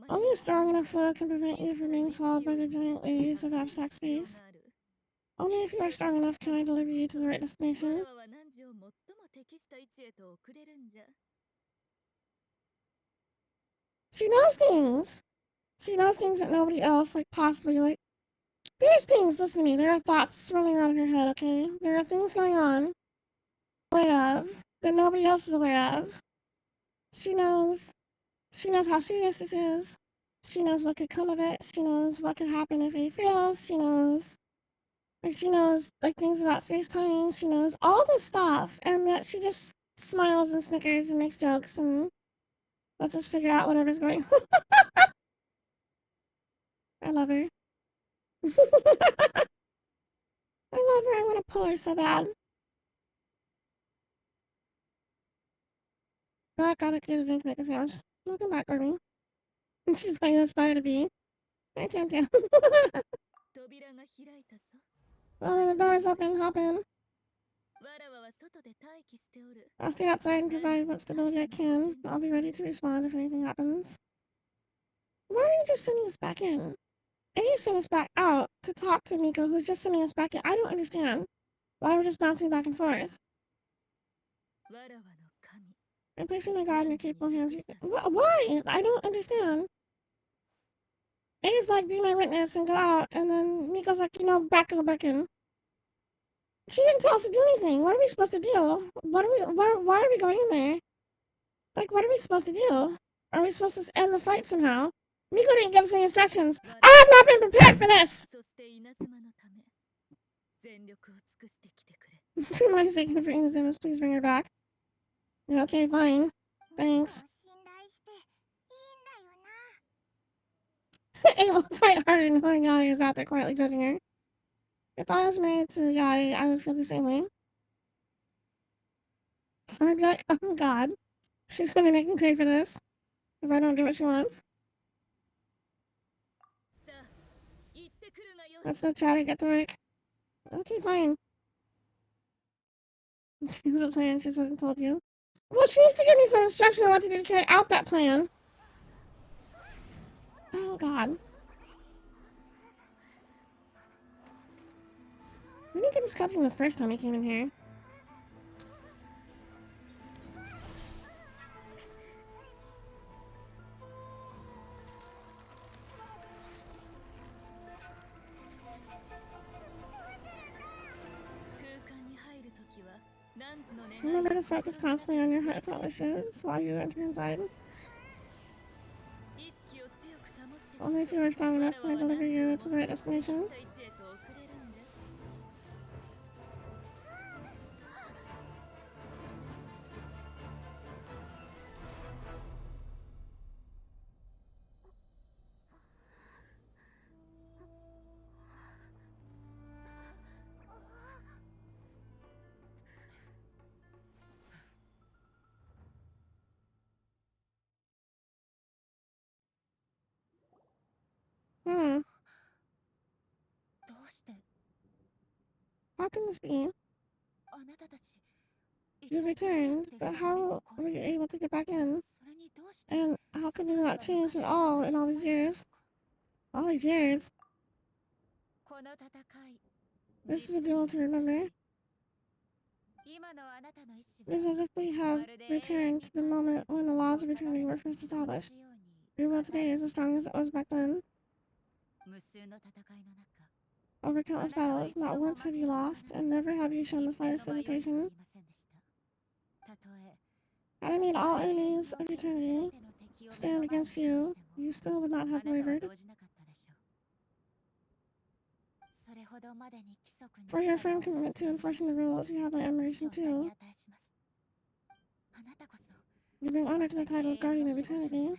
Speaker 1: Only a strong enough flow can prevent you from being swallowed by the giant waves of abstract space. Only if you are strong enough can I deliver you to the right destination. She knows things! She knows things that nobody else, like, possibly, like... There's things, listen to me, there are thoughts swirling around in her head, okay? There are things going on, aware of, that nobody else is aware of. She knows how serious this is. She knows what could come of it. She knows what could happen if it fails. She knows things about space-time. She knows all this stuff, and that she just smiles and snickers and makes jokes and lets us figure out whatever's going on. I love her. I love her. I want to pull her so bad. I gotta get a drink, make a sandwich. Welcome back, Army. She's playing Aspire to Be. Hi, Tam Tam. Well, then the door's open. Hop in. I'll stay outside and provide what stability I can. I'll be ready to respond if anything happens. Why are you just sending us back in? And you sent us back out to talk to Miko, who's just sending us back in. I don't understand why we're just bouncing back and forth. I'm placing my god in your capable hands. Why? I don't understand. A's like, be my witness and go out, and then Miko's like, back in. She didn't tell us to do anything. What are we supposed to do? Why are we going in there? Like, what are we supposed to do? Are we supposed to end the fight somehow? Miko didn't give us any instructions. I have not been prepared for this! For my sake and for Inazuma's, please bring her back. Okay, fine. Thanks. It will fight harder knowing Yai is out there quietly judging her. If I was married to Yai, I would feel the same way. I'd be like, oh god, she's gonna make me pay for this if I don't do what she wants. That's so chatty, get to work. Okay, fine. She's a plan, she hasn't told you. Well, she needs to give me some instruction on what to do to carry out that plan. Oh god. We didn't get this cutscene the first time he came in here. Remember to focus constantly on your heartfelt wishes while you enter inside. Only if you are strong enough can I deliver you to the right destination. How can this be? You returned, but how were you able to get back in? And how could you not change at all in all these years? All these years? This is a duel to remember. It's as if we have returned to the moment when the laws of eternity were first established. Your will today is as strong as it was back then. Over countless battles, not once have you lost, and never have you shown the slightest hesitation. Had I made all enemies of eternity stand against you, you still would not have wavered. For your firm commitment to enforcing the rules, you have my admiration too. You bring honor to the title of Guardian of Eternity.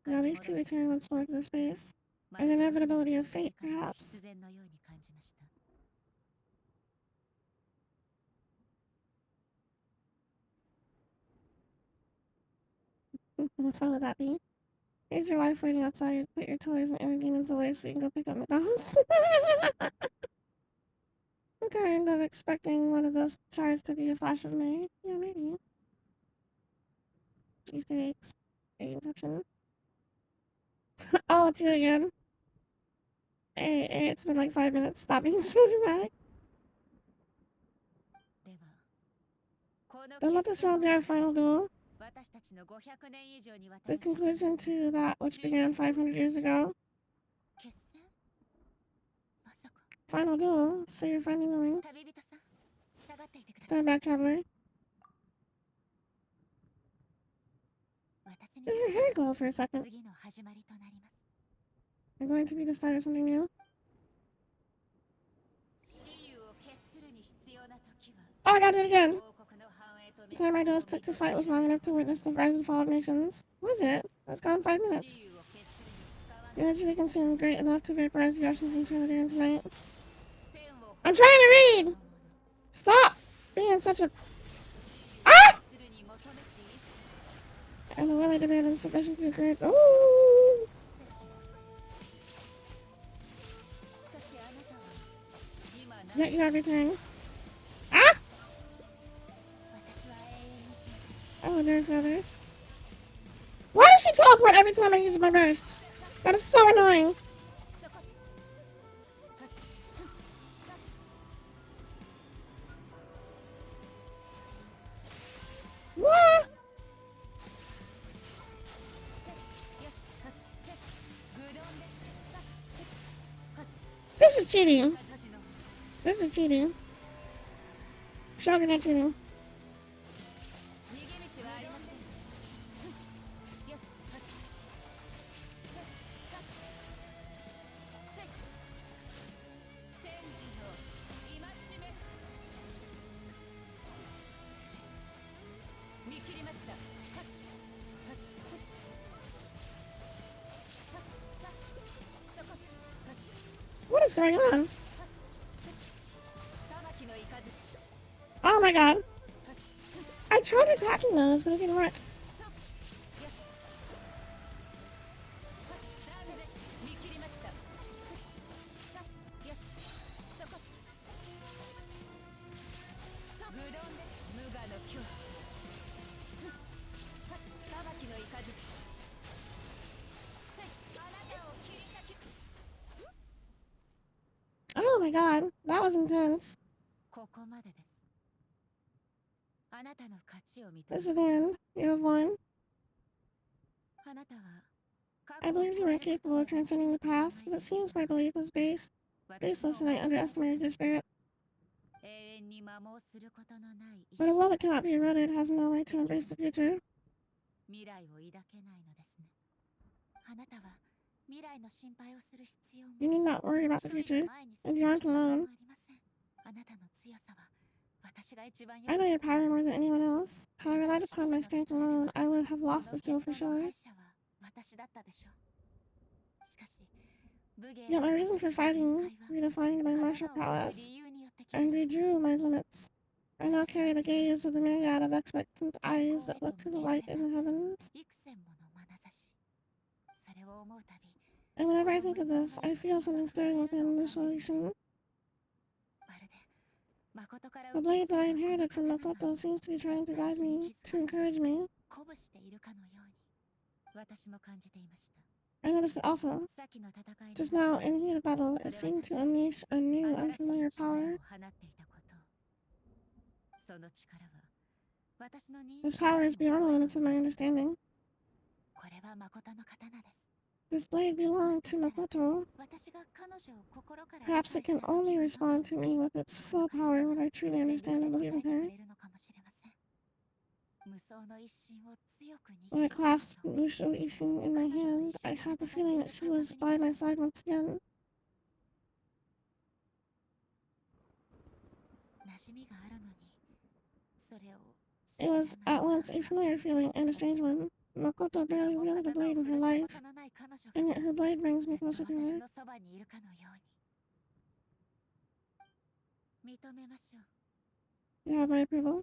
Speaker 1: Now these two return once more to the space. An inevitability of fate, perhaps. What fun would that be? Here's your wife waiting outside. Put your toys and inner demons away so you can go pick up McDonald's. I'm kind of expecting one of those charts to be a flash of May. Yeah, maybe. Easter eggs. Inception. Oh, it's you again. Hey, it's been like 5 minutes. Stop being so dramatic. Don't let this round be our final duel. The conclusion to that which began 500 years ago. Final duel, so you're finally willing. Stand back, traveler. Did your hair glow for a second? You're going to be the start of something new? Oh, I got it again! The time our duels took to fight was long enough to witness the rise and fall of nations. Was it? It's gone 5 minutes. The energy they consumed great enough to vaporize the oceans and turn the day into night. I'm trying to read! Stop being such a... Ah! And the willing demand is sufficient to create... Ooh! Yet you have returned. Ah! I will nerve further. Why does she teleport every time I use my burst? That is so annoying. What? This is cheating. This is cheating. Shogun at cheating. What is going on? Oh my god. I tried attacking those, but it didn't work. Oh my god, that was intense. This is the end. You have won. I believed you were capable of transcending the past, but it seems my belief was baseless and I underestimated your spirit. But a will that cannot be eroded has no right to embrace the future. You need not worry about the future, and you aren't alone. I know your power more than anyone else. Had I relied upon my strength alone, I would have lost this duel for sure. Yet my reason for fighting redefined my martial prowess and redrew my limits. I now carry the gaze of the myriad of expectant eyes that look to the light in the heavens. And whenever I think of this, I feel something stirring within the solution. The blade that I inherited from Makoto seems to be trying to guide me, to encourage me. I noticed it also. Just now, in heated battle, it seemed to unleash a new, unfamiliar power. This power is beyond the limits of my understanding. This blade belonged to Makoto. Perhaps it can only respond to me with its full power when I truly understand and believe in her. When I clasped Musho Ishin in my hand, I had the feeling that she was by my side once again. It was at once a familiar feeling and a strange one. Makoto barely wielded a blade in her life, and yet her blade brings me closer to her. You have my approval.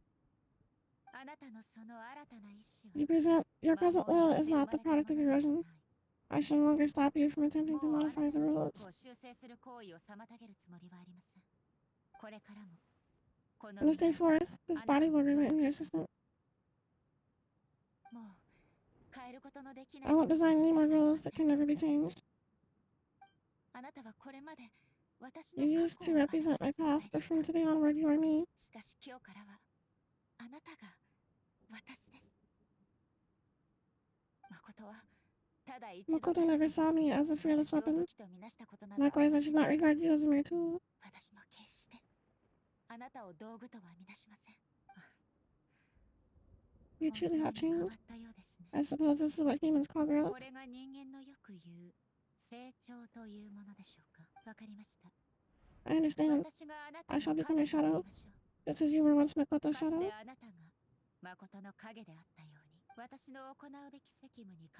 Speaker 1: Your present will is not the product of erosion. I shall no longer stop you from attempting to modify the rules. From this day forth, this body will remain your assistant. I won't design any more rules that can never be changed. You used to represent my past, but from today onward you are me. Makoto never saw me as a fearless weapon. Likewise, I should not regard you as a mere tool. You truly have changed. I suppose this is what humans call growth. I understand. I shall become your shadow, just as you were once Makoto's shadow.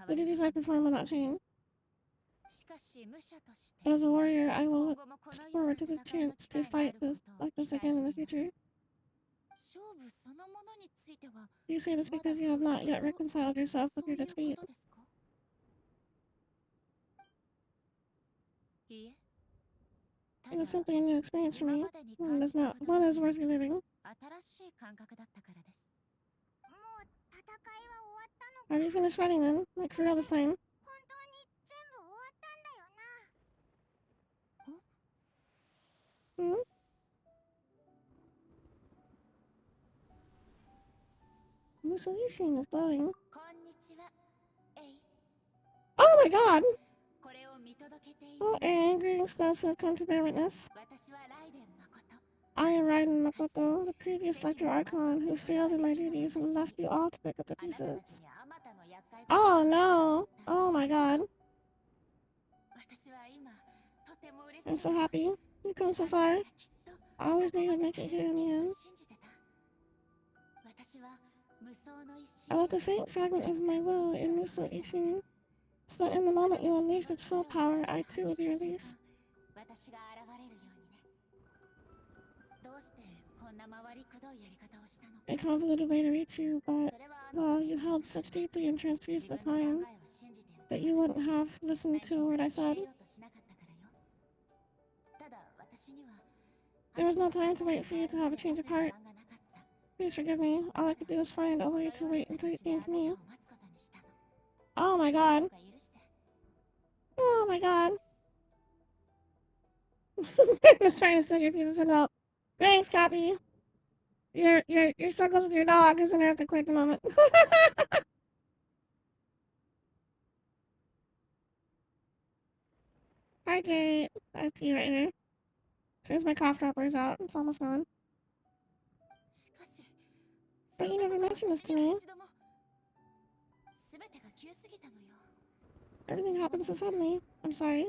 Speaker 1: The duties I perform will not change. But as a warrior, I will look forward to the chance to fight like this again in the future. You say this because you have not yet reconciled yourself with your defeat. It was simply a new experience for me. One is worth reliving. Have you finished fighting then? Like for real this time? Hmm? Musou Ishin is glowing. Oh my god! Oh, And greetings to those who have come to bear witness.
Speaker 2: 私はライデン誠
Speaker 1: I am Raiden Makoto, the previous Lector Archon who failed in my duties and left you all to pick up the
Speaker 2: あなたたち
Speaker 1: pieces.
Speaker 2: にあまたの厄介事を
Speaker 1: Oh no! Oh my god.
Speaker 2: 私は今とても嬉しい
Speaker 1: I'm so happy. You've come so far.
Speaker 2: きっと
Speaker 1: I always knew you'd make it here in the end.
Speaker 2: 信じてた私は無双の一
Speaker 1: I left a faint fragment of my will in Muso Ishin, so that in the moment you unleashed its full power, I too would be released.
Speaker 2: 私が現れるようにねどうしてこんな回りくどいやり方をしたの
Speaker 1: A convoluted way to reach you, but,
Speaker 2: それは
Speaker 1: well, you held such deeply entrenched views
Speaker 2: 自
Speaker 1: at the
Speaker 2: 分の考
Speaker 1: time
Speaker 2: えを信じて
Speaker 1: that you wouldn't have listened to a word I
Speaker 2: 受け入
Speaker 1: said.
Speaker 2: れようとしなかったからよただ私には
Speaker 1: There was no time to wait for you to have a change of heart. Please forgive me. All I could do was find a way to wait until you came to me. Oh my god. Oh my god. Just trying to set your pieces up. Thanks, Cappy. Your struggles with your dog is interrupted quite the moment. Hydrate. I pee right here. As soon as my cough dropper's out, it's almost gone. But you never mentioned this to me. Everything happened so suddenly. I'm sorry.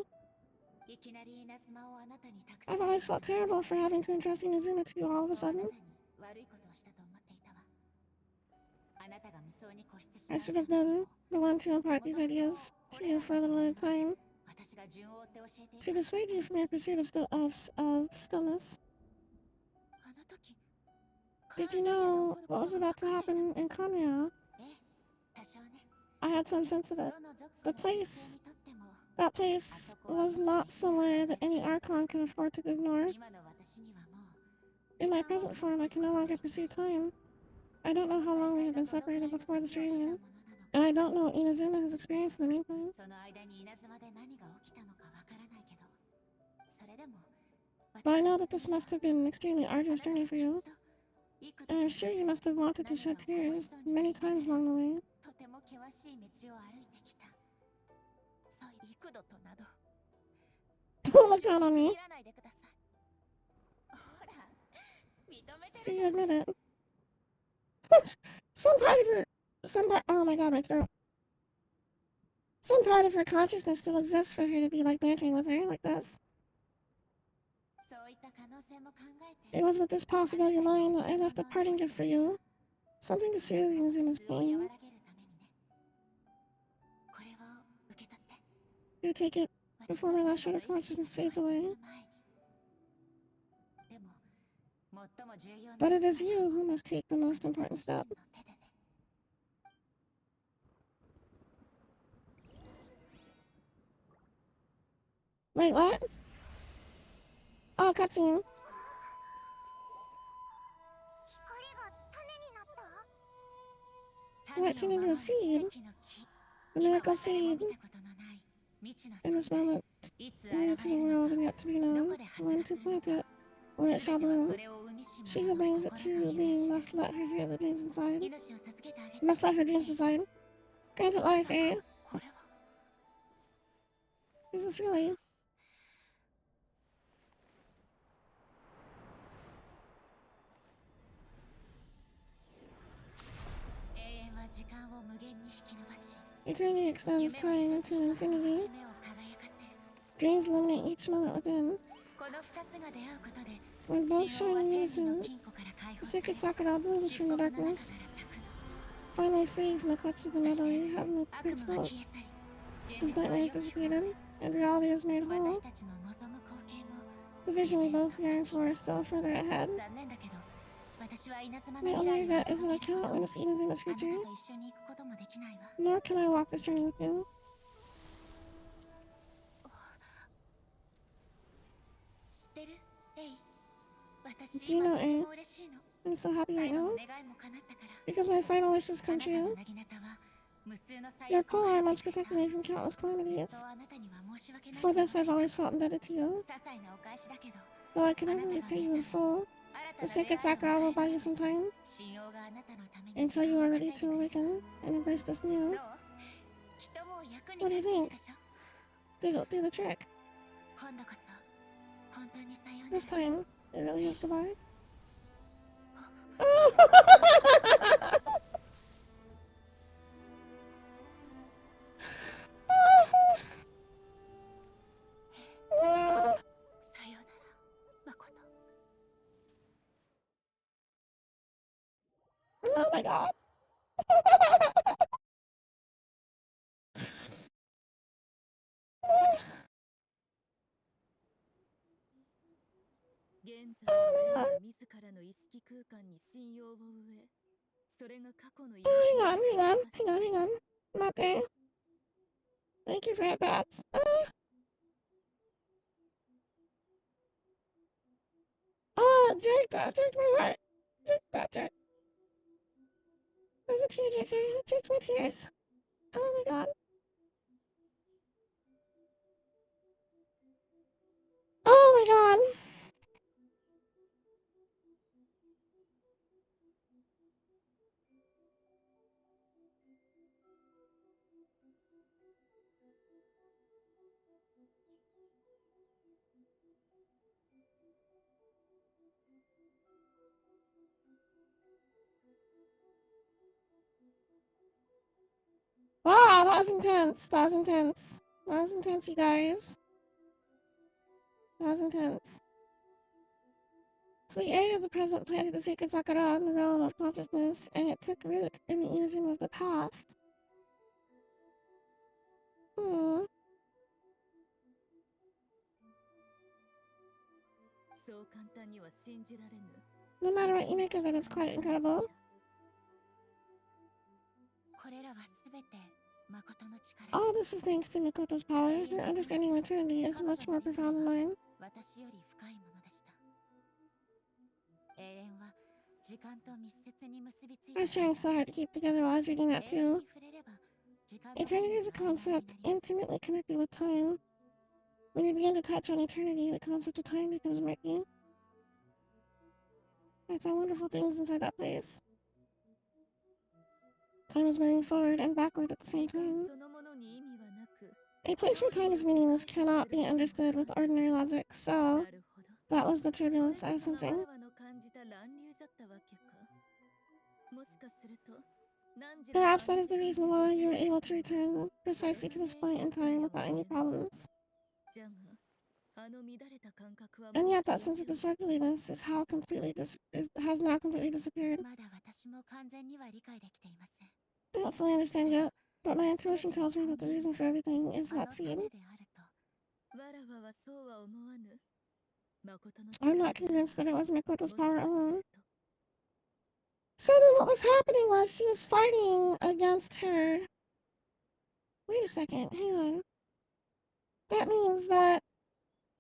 Speaker 1: I've always felt terrible for having to entrust Inazuma to you all of a sudden. I should have been the one to impart these ideas to you for a little at a time, to dissuade you from your pursuit of stillness. Did you know what was about to happen in Conria? I had some sense of it. That place was not somewhere that any Archon can afford to ignore. In my present form, I can no longer pursue time. I don't know how long we have been separated before this reunion, and I don't know what Inazuma has experienced in the meantime. But I know that this must have been an extremely arduous journey for you, and I'm sure you must have wanted to shed tears many times along the way. Don't look down on me. See, you admit it. Oh my god, my throat. Some part of her consciousness still exists for her to be like bantering with her like this. It was with this possibility in mind that I left a parting gift for you. Something to soothe Inazuma's pain. You take it before my last shred of consciousness fades away. But it is you who must take the most important step. Wait, what? Oh, cutscene. What turned into a seed? The miracle seed. In this moment, new to the world and yet to be known, when to plant it, where it shall bloom. She who brings it to being must let her hear the dreams inside. Must let her dreams decide. Grant it life, eh? Is this really? Eternity extends time into infinity. Dreams illuminate each moment within. When both shine in unison, the sacred Sakura blooms from the darkness. Finally free from the clutches of the metal, heavenly principles. His nightmares dissipated, and reality is made whole. The vision we both yearn for is still further ahead. My only regret is that I cannot witness Inazuma's future, nor can I walk this journey with you. Do you know, A? I'm so happy right now, because my final wish has come true. Your pole arm once protected me from countless calamities. For this I've always felt indebted to you. Though I can never repay you in full, the sacred Sakura will buy you some time, until you are ready to awaken and embrace this new. What do you think? Did it do the trick?
Speaker 2: 今度こそ本当にさような
Speaker 1: This
Speaker 2: ら。
Speaker 1: time, it really is goodbye.
Speaker 2: さようなら、誠。
Speaker 1: Oh my god.
Speaker 4: 現在のレンは自らの意識空間に信用を植え、それが過去の
Speaker 1: Hang on, hang on, hang on, hang on. Mate. Thank you for your bats. Oh, jerk that, jerk my heart. Jerk that, jerk. There's a tearjerker. Jerk my tears. Oh my god. Oh my god. Wow, that was intense. That was intense. That was intense, you guys. That was intense. So the area of the present planted the sacred sakura in the realm of consciousness, and it took root in the Elysium of the past. Hmm.
Speaker 4: そう簡単には信じられぬ。
Speaker 1: No matter what you make of it, it's quite incredible.
Speaker 2: これらはすべて誠の力。
Speaker 1: All this is thanks to Mikoto's power. Her understanding of eternity is much more profound than mine.
Speaker 2: 私より深いものでした。永遠は時間と密接に結びついて
Speaker 1: I was trying so hard to keep together while I was reading that
Speaker 2: 永遠
Speaker 1: too.
Speaker 2: に触れれば時間の
Speaker 1: Eternity is a concept intimately connected with time. When you begin to touch on eternity, the concept of time becomes murky. I saw wonderful things inside that place. Time is moving forward and backward at the same time.
Speaker 4: そのものに意味はなく、
Speaker 1: A place where time is meaningless cannot be understood with ordinary logic, so
Speaker 4: なるほど。
Speaker 1: that was the
Speaker 4: これ
Speaker 1: turbulence I
Speaker 4: こ
Speaker 1: was
Speaker 4: そがわ
Speaker 1: sensing.
Speaker 4: らわの感じた乱流じゃったわけか。もしかすると、何時の
Speaker 1: Perhaps that
Speaker 4: 暗
Speaker 1: is the
Speaker 4: 示
Speaker 1: reason why you were able to return precisely to this point in time without any problems.
Speaker 4: じゃが、あの乱れた感覚は
Speaker 1: And
Speaker 4: もう
Speaker 1: yet that
Speaker 4: 消え
Speaker 1: sense of
Speaker 4: ておる。
Speaker 1: disorderliness is how completely has now completely disappeared.
Speaker 2: まだ私も完全には理解できていません。
Speaker 1: I don't fully understand yet, but my intuition tells me that the reason for everything is
Speaker 2: あの
Speaker 1: that
Speaker 2: 種
Speaker 1: seed.
Speaker 2: であると。
Speaker 4: わらわはそうは思わぬ。誠の
Speaker 1: I'm
Speaker 4: 力
Speaker 1: not
Speaker 4: で
Speaker 1: convinced that it was
Speaker 4: も
Speaker 1: Mikoto's
Speaker 4: し
Speaker 1: power
Speaker 4: かす
Speaker 1: alone.
Speaker 4: ると
Speaker 1: So then what was happening was she was fighting against her. Wait a second, hang on. That means that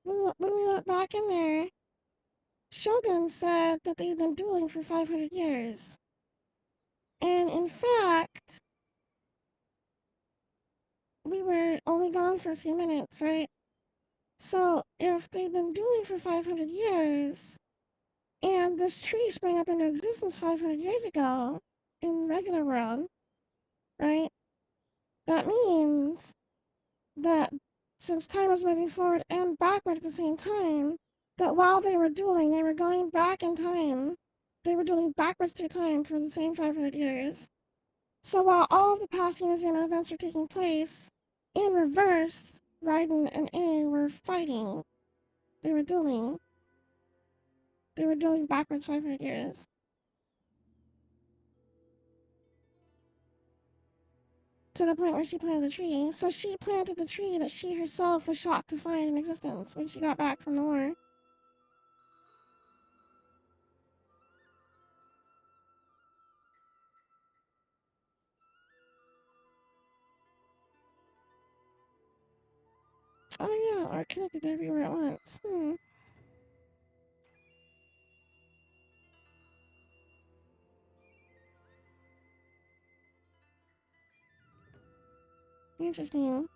Speaker 1: when we went back in there, Shogun said that they'd been dueling for 500 years. And in fact, we were only gone for a few minutes, right? So if they'd been dueling for 500 years, and this tree sprang up into existence 500 years ago in regular world, right? That means that since time was moving forward and backward at the same time, that while they were dueling, they were going back in time. They were dueling backwards through time for the same 500 years. So while all of the past Elysium events were taking place, in reverse, Raiden and A were fighting. They were dueling. They were dueling backwards 500 years. To the point where she planted the tree. So she planted the tree that she herself was shocked to find in existence when she got back from the war. Oh yeah, are connected everywhere at once. Interesting.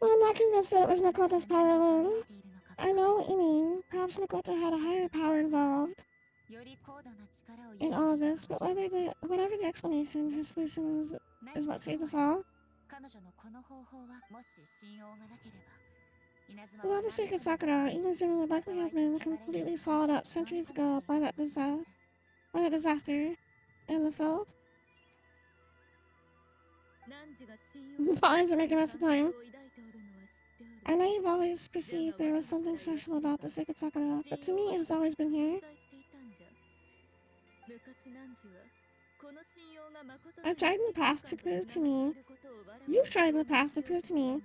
Speaker 1: Well, I'm not convinced that it was Makoto's power alone. I know what you mean. Perhaps Makoto had a higher power involved. in all of this, but whatever the explanation, her solutions is what saved us all. Without the sacred Sakura, Inazuma would likely have been completely swallowed up centuries ago by that disaster and the filth. Pawns are making us of time. I know you've always perceived there was something special about the sacred Sakura, but to me it has always been here. I've tried in the past to prove to me, you've tried in the past to prove to me,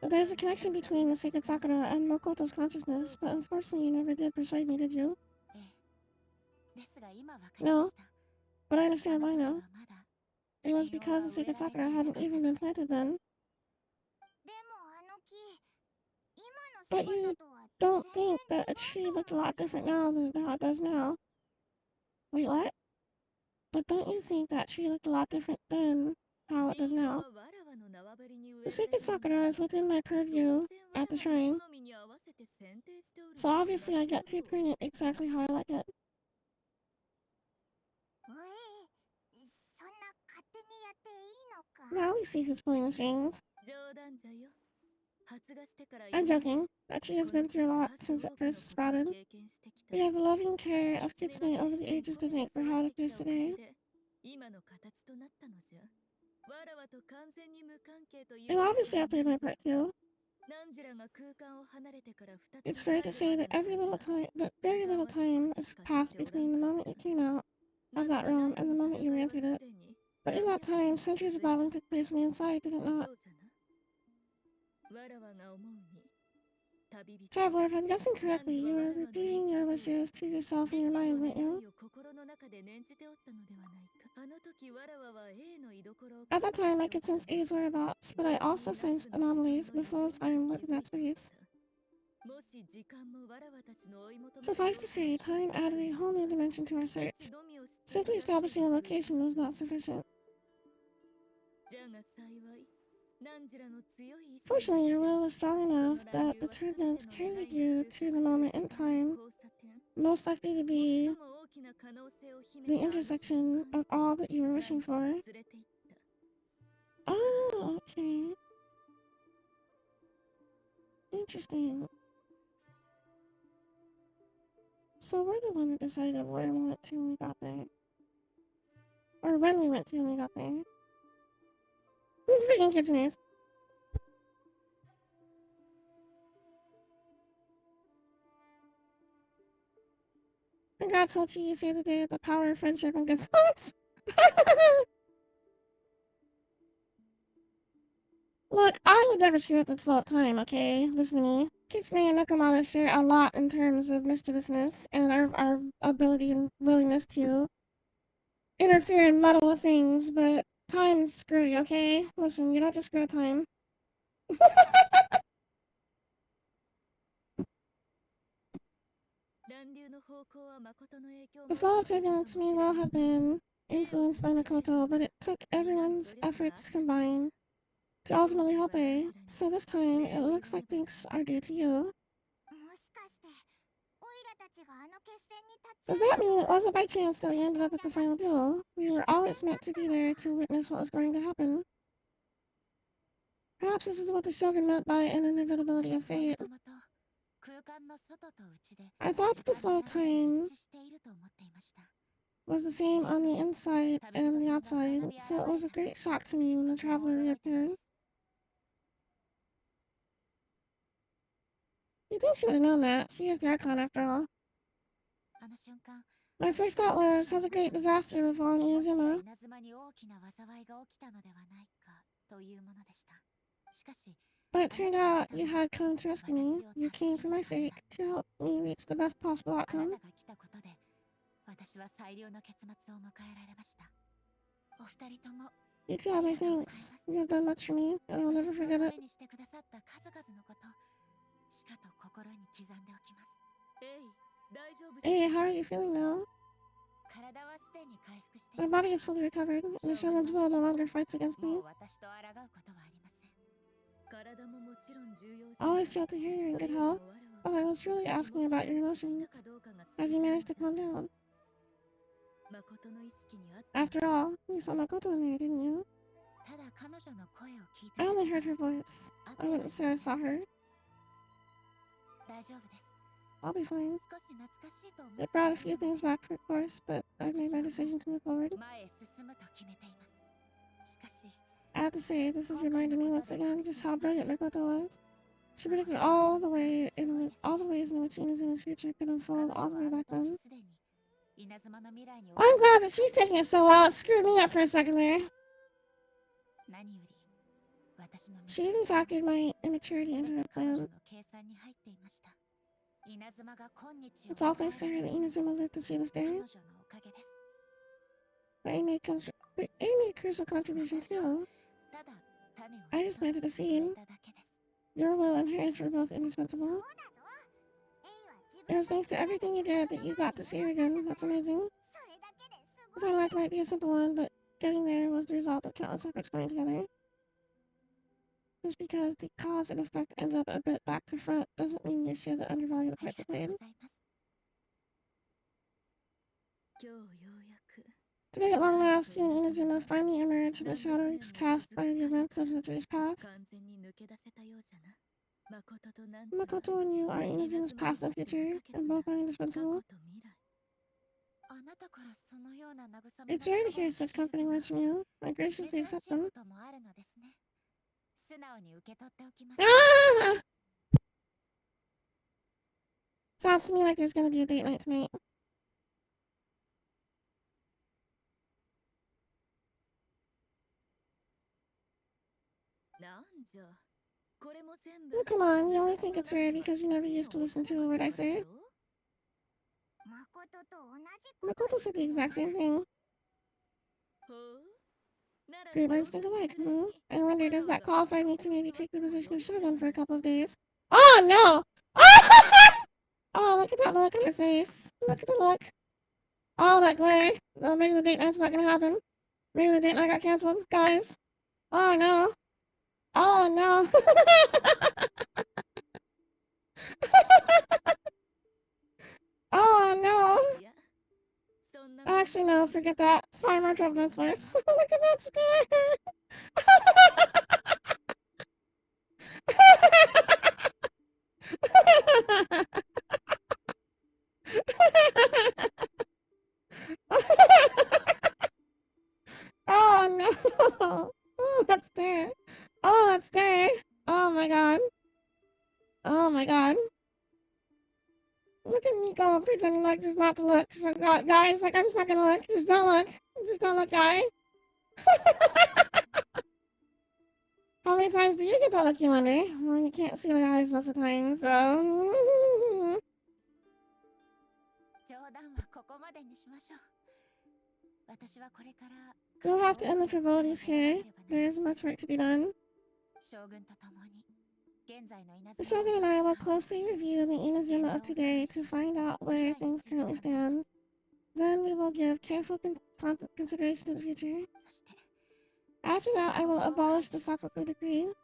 Speaker 1: that there's a connection between the sacred Sakura and Mokoto's consciousness, but unfortunately you never did persuade me, did you? No, but I understand why now. It was because the sacred Sakura hadn't even been planted then. But you don't think that a tree looked a lot different now than how it does now. Wait, what? But don't you think that tree looked a lot different than how it does now? The sacred Sakura is within my purview at the shrine, so obviously I get to prune it exactly how I like it. Now we see who's pulling the strings. I'm joking. That tree has been through a lot since it first sprouted. We have the loving care of Kitsune over the ages to thank for how it appears today. And obviously I played my part too. It's fair to say that very little time has passed between the moment you came out of that realm and the moment you re-entered it. But in that time, centuries of battling took place on the inside, did it not? Traveler, if I'm guessing correctly, you were repeating your wishes to yourself in your mind, weren't you? At that time, I could sense A's whereabouts, but I also sensed anomalies in the flow of time within that space. Suffice to say, time added a whole new dimension to our search. Simply establishing a location was not sufficient. Fortunately, your will was strong enough that the turbulence carried you to the moment in time, most likely to be the intersection of all that you were wishing for. Oh, okay. Interesting. So we're the one that decided where we went to when we got there. Or when we went to when we got there. Who freaking kitchen is? Congrats, Hochi, you saved the day with the power of friendship and good thoughts. Look, I would never screw up the flow of time, okay? Listen to me. Kitsune and Nekomata share a lot in terms of mischievousness and our ability and willingness to interfere and muddle with things, but time's screwy, okay? Listen, you don't just screw up time. The flow of turbulence may well have been influenced by Makoto, but it took everyone's efforts combined to ultimately help A. So this time, it looks like thanks are due to you. Does that mean it wasn't by chance that we ended up at the final duel? We were always meant to be there to witness what was going to happen. Perhaps this is what the Shogun meant by an inevitability of fate. I thought the flow of time was the same on the inside and the outside, so it was a great shock to me when the traveler reappeared. You think she would have known that? She is the Archon after all. My first thought was, has a great disaster befallen Inazuma? But it turned out you had come to rescue me. You came for my sake, to help me reach the best possible outcome. You two have my thanks. You have done much for me, and I will never forget it. Hey, how are you feeling now? My body is fully recovered, and the Shogun's will no longer fights against me. I always feel to hear you're in good health, but I was really asking about your emotions. Have you managed to calm down?
Speaker 4: 誠の意識にあったの
Speaker 1: After
Speaker 4: じゃ
Speaker 1: all, you saw Makoto in there, didn't you?
Speaker 2: ただ彼女の声を聞い
Speaker 1: I
Speaker 2: ただ
Speaker 1: only
Speaker 2: け
Speaker 1: heard
Speaker 2: で
Speaker 1: her voice.
Speaker 2: 合って
Speaker 1: I
Speaker 2: る
Speaker 1: wouldn't say I saw her.
Speaker 2: 大丈夫です。
Speaker 1: I'll be fine.
Speaker 2: 少し懐かしいと思っ
Speaker 1: It
Speaker 2: て
Speaker 1: brought a
Speaker 2: い
Speaker 1: few
Speaker 2: るの
Speaker 1: things
Speaker 2: で
Speaker 1: back, of course, but I've made my decision to move forward.
Speaker 2: 前へ進むと決めています。しかし
Speaker 1: I have to say, this has reminded me once again just how brilliant Makoto was. She predicted all the ways in which Inazuma's future could
Speaker 2: 彼
Speaker 1: unfold
Speaker 2: 女
Speaker 1: all the
Speaker 2: は
Speaker 1: way
Speaker 2: あの
Speaker 1: back
Speaker 2: 時
Speaker 1: then.
Speaker 2: すでに稲妻の未来に
Speaker 1: I'm glad that she's taking it so well. It screwed me up for a second there.
Speaker 2: 何より私の
Speaker 1: She even factored my immaturity
Speaker 2: 全
Speaker 1: into
Speaker 2: て
Speaker 1: her
Speaker 2: 彼女
Speaker 1: plan.
Speaker 2: の計算に入っていました。稲妻が今日を
Speaker 1: It's all thanks to her that Inazuma lived to see this
Speaker 2: 彼
Speaker 1: day.
Speaker 2: 女のおかげです。
Speaker 1: But A made crucial contribution too.
Speaker 2: ただ種を
Speaker 1: I just planted a
Speaker 2: 一つ植
Speaker 1: seed.
Speaker 2: えただけです。
Speaker 1: Your will and hers were both
Speaker 3: そう
Speaker 1: indispensable.
Speaker 3: だぞ。エイ
Speaker 1: It
Speaker 3: は
Speaker 1: was
Speaker 3: 自分
Speaker 1: thanks to everything you did that you got to see her again. That's amazing.
Speaker 3: それだけですご
Speaker 1: The
Speaker 3: い
Speaker 1: final act might be a simple one, but getting there was the result of countless efforts coming together. Just because the cause and effect ended up a bit back to front doesn't mean you should undervalue the
Speaker 2: あり
Speaker 1: part you
Speaker 2: がとう
Speaker 1: played.
Speaker 2: ございます。
Speaker 4: 今日ようやく
Speaker 1: Today, at long last, you and Inazuma finally emerged from the shadows cast by the events of centuries past.
Speaker 4: 完全に抜け出せたようじゃな。誠と何
Speaker 1: Makoto and you are Inazuma's past and future, and both are
Speaker 4: 過
Speaker 1: indispensable.
Speaker 4: 去と未来。
Speaker 2: あなたからそのような慰め
Speaker 1: It's rare to hear such comforting words from you. I
Speaker 2: 珍
Speaker 1: graciously
Speaker 2: しい
Speaker 1: accept
Speaker 2: こ
Speaker 1: them.
Speaker 2: ともあるのですね。素直に受け取っておきましょう。
Speaker 1: Ah! Sounds to me like there's gonna be a date night tonight.
Speaker 4: なんじゃ。これも全部
Speaker 1: Oh, come on, you only think it's rare because you never used to listen to a word I say.
Speaker 3: 誠と同じこと
Speaker 1: Makoto said the exact same thing.
Speaker 4: ほうなら
Speaker 1: Great
Speaker 4: 少
Speaker 1: minds
Speaker 4: 数
Speaker 1: think alike,
Speaker 4: ぐらい
Speaker 1: hmm?
Speaker 4: に
Speaker 1: I wonder, does that
Speaker 4: フォローが
Speaker 1: qualify me to maybe
Speaker 4: 欲し
Speaker 1: take the
Speaker 4: くなった
Speaker 1: position of
Speaker 4: のかもよ
Speaker 1: Shogun for a
Speaker 4: う
Speaker 1: couple of
Speaker 4: だな
Speaker 1: days? Oh, no! Oh, look at that look on her face. Look at the look. Oh, that glare. Oh, maybe the date night's not gonna happen. Maybe the date night got canceled. Guys. Oh, no. Oh, no. Oh, no.
Speaker 4: いやそんな
Speaker 1: Actually, no, forget that. Far more trouble than it's worth. Look at that stare. Oh, no. Oh, that stare. Oh, that stare. Oh, my God. Oh, my God. Look at Miko pretending like just not to look. So, guys, like, I'm just not gonna look. Just don't look. Just don't look, guy. How many times do you get to look, you wonder? Well, you can't see my eyes most of the time, so...
Speaker 2: 冗談はここまでにしましょう。私はこれから
Speaker 1: We'll have to end the frivolities here. There is much work to be done.
Speaker 2: 将軍と共に現在の稲
Speaker 1: The
Speaker 2: 妻
Speaker 1: Shogun and I will closely review the Inazuma of today to find out where things currently stand. Then we will give careful consideration to the future.
Speaker 2: そして
Speaker 1: After that, I will abolish the Sakoku decree.
Speaker 3: 本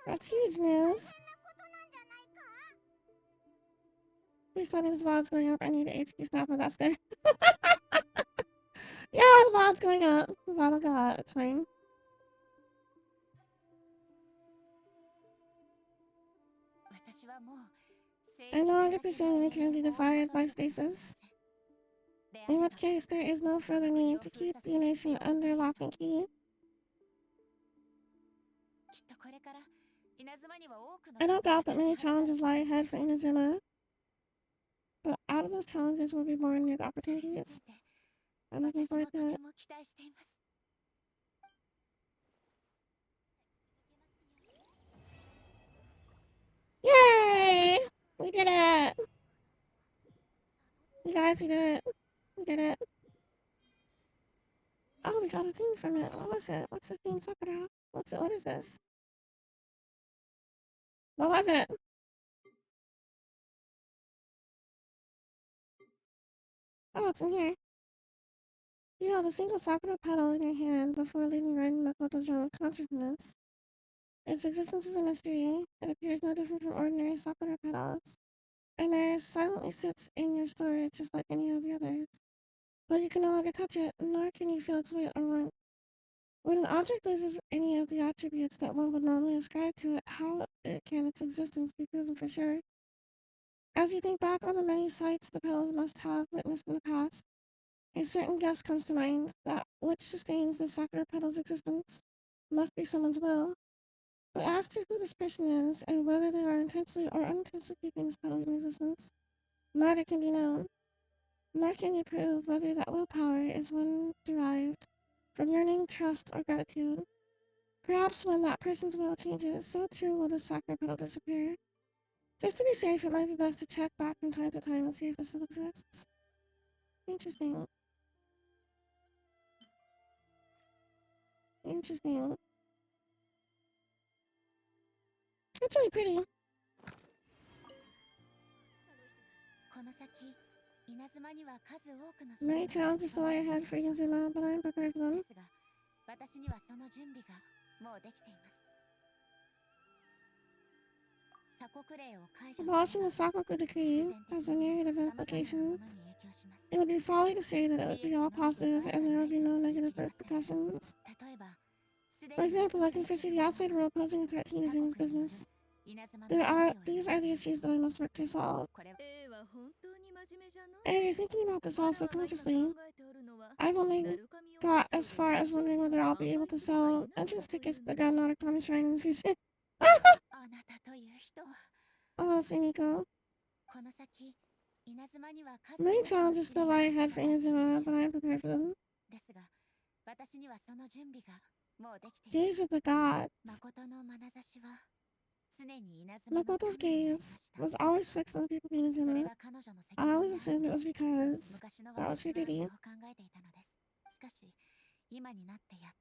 Speaker 3: 当か
Speaker 1: That's huge news.
Speaker 3: そんなことなんじゃないか
Speaker 1: Please tell me this VOD's going up. I need an HQ snap of that stare. Yeah, the VOD's going up. The VOD will go up. It's fine.
Speaker 2: 私はもう
Speaker 1: I'm no longer pursuing an eternity devoured by stasis. In which case, there is no further need to keep the nation under lock and key.
Speaker 2: きっとこれから稲妻には多くの
Speaker 1: I don't doubt that many challenges lie ahead for Inazuma. But out of those challenges will be born new opportunities. I'm looking
Speaker 2: 私も
Speaker 1: forward
Speaker 2: と
Speaker 1: to
Speaker 2: て
Speaker 1: it.
Speaker 2: も期待しています。
Speaker 1: Yay! We did it! You guys, we did it. We did it. Oh, we got a thing from it. What was it? What's this game Sakura? What's it? What is this? What was it? Oh, it's in here. You held a single Sakura petal in your hand before leaving Ren Makoto's realm of consciousness. Its existence is a mystery. It appears no different from ordinary Sakura petals. and there silently sits in your storage just like any of the others. But you can no longer touch it, nor can you feel its weight or warmth. When an object loses any of the attributes that one would normally ascribe to it, how can its existence be proven for sure? As you think back on the many sights the petals must have witnessed in the past, a certain guess comes to mind that which sustains the sakura petal's existence must be someone's will. But as to who this person is, and whether they are intentionally or unintentionally keeping this petal in existence, neither can be known, nor can you prove whether that willpower is one derived from yearning, trust, or gratitude. Perhaps when that person's will changes, so too will the sakura petal disappear. Just to be safe, it might be best to check back from time to time and see if it still exists. Interesting. Interesting. It's really pretty.
Speaker 2: この先稲妻には数多くの
Speaker 1: Many challenges lie ahead for Yuzuma, but I'm prepared for them.
Speaker 2: ですが私にはその準備がもうできています。鎖国令を解除
Speaker 1: Abolishing the Sakoku decree has a myriad of implications. It would be folly to say that it would be all positive and there would be no negative repercussions. For example, I can foresee the outside world posing a threat to Yuzuma's business. These are the issues that I must work to solve. And you're thinking about this all subconsciously. I've only got as far as wondering whether I'll be able to sell entrance tickets to the Grand Narukami Shrine in the future. Oh, say Miko. Many challenges still lie ahead for Inazuma, but I am prepared for them. Gaze of the gods. Makoto's gaze was always fixed on the people of Inazuma. I always assumed it was because that was her duty.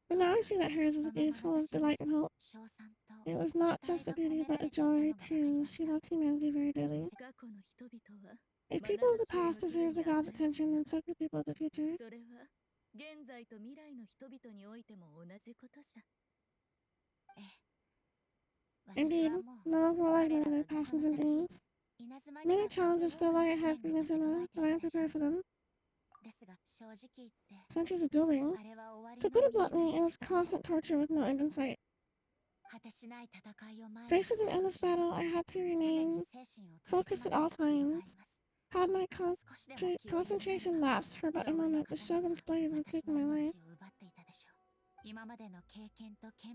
Speaker 1: But now I see that hers was a gaze full of delight and hope. It was not just a duty, but a joy too. She loved humanity very dearly. If people of the past deserve the god's attention, then so do people of the future. Indeed, no longer will I ignore their passions and dreams. Many challenges still lie ahead for Inazuma, but I am prepared for them. Centuries of dueling. To put it bluntly, it was constant torture with no end in sight. Faced with an endless battle, I had to remain focused at all times. Had my concentration lapsed for but a moment, the Shogun's blade would have taken my life.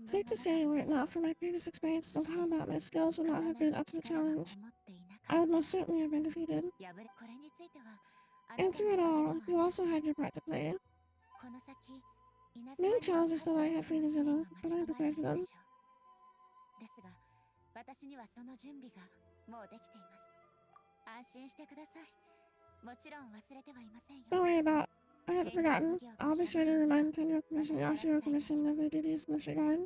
Speaker 1: Safe to say, were it not for my previous experiences in combat, my skills would not have been up to the challenge. I would most certainly have been defeated. And through it all, you also had your part to play. Many challenges still lie ahead for Inazuma, but I am prepared for them. Don't worry about it. I haven't forgotten. I'll be sure to remind the Tenryou Commission, Yashiro Commission of their duties in this regard.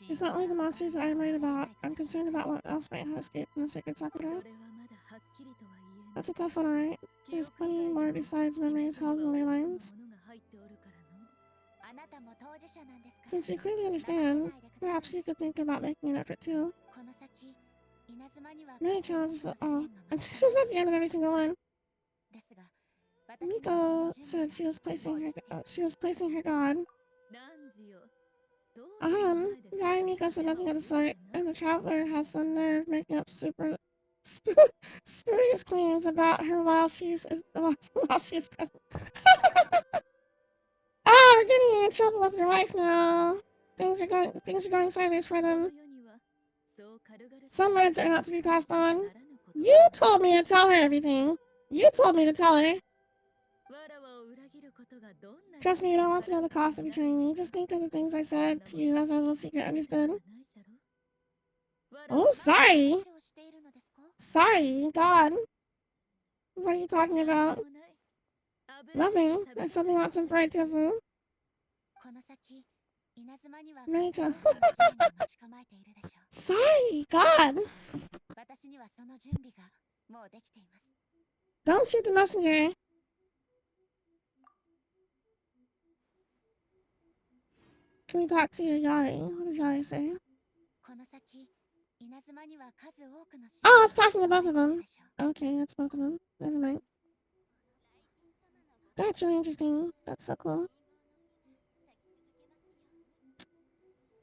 Speaker 1: It's not only the monsters that I am worried about. I'm concerned about what else might have escaped from the sacred Sakura. That's a tough one, alright. There's plenty more besides memories held in the ley lines. Since you clearly understand, perhaps you could think about making an effort too. Many challenges. Oh, and this is at the end of every single one. Miko said she was placing her god. Guy Miko said nothing of the sort, and the traveler has some nerve making up spurious claims about her while she is present. Ah, we're getting in trouble with your wife now. Things are going sideways for them. Some words are not to be passed on. You told me to tell her everything. You told me to tell her. Trust me, you don't want to know the cost of betraying me. Just think of the things I said to you as our little secret, understood? Oh, sorry. Sorry, God. What are you talking about? Nothing. I suddenly want some fried tofu. Rachel. Sorry, God. Don't shoot the messenger. Can we talk to Yari? What does Yari say? Oh, it's talking to both of them. Okay, that's both of them. Never mind. That's really interesting. That's so cool.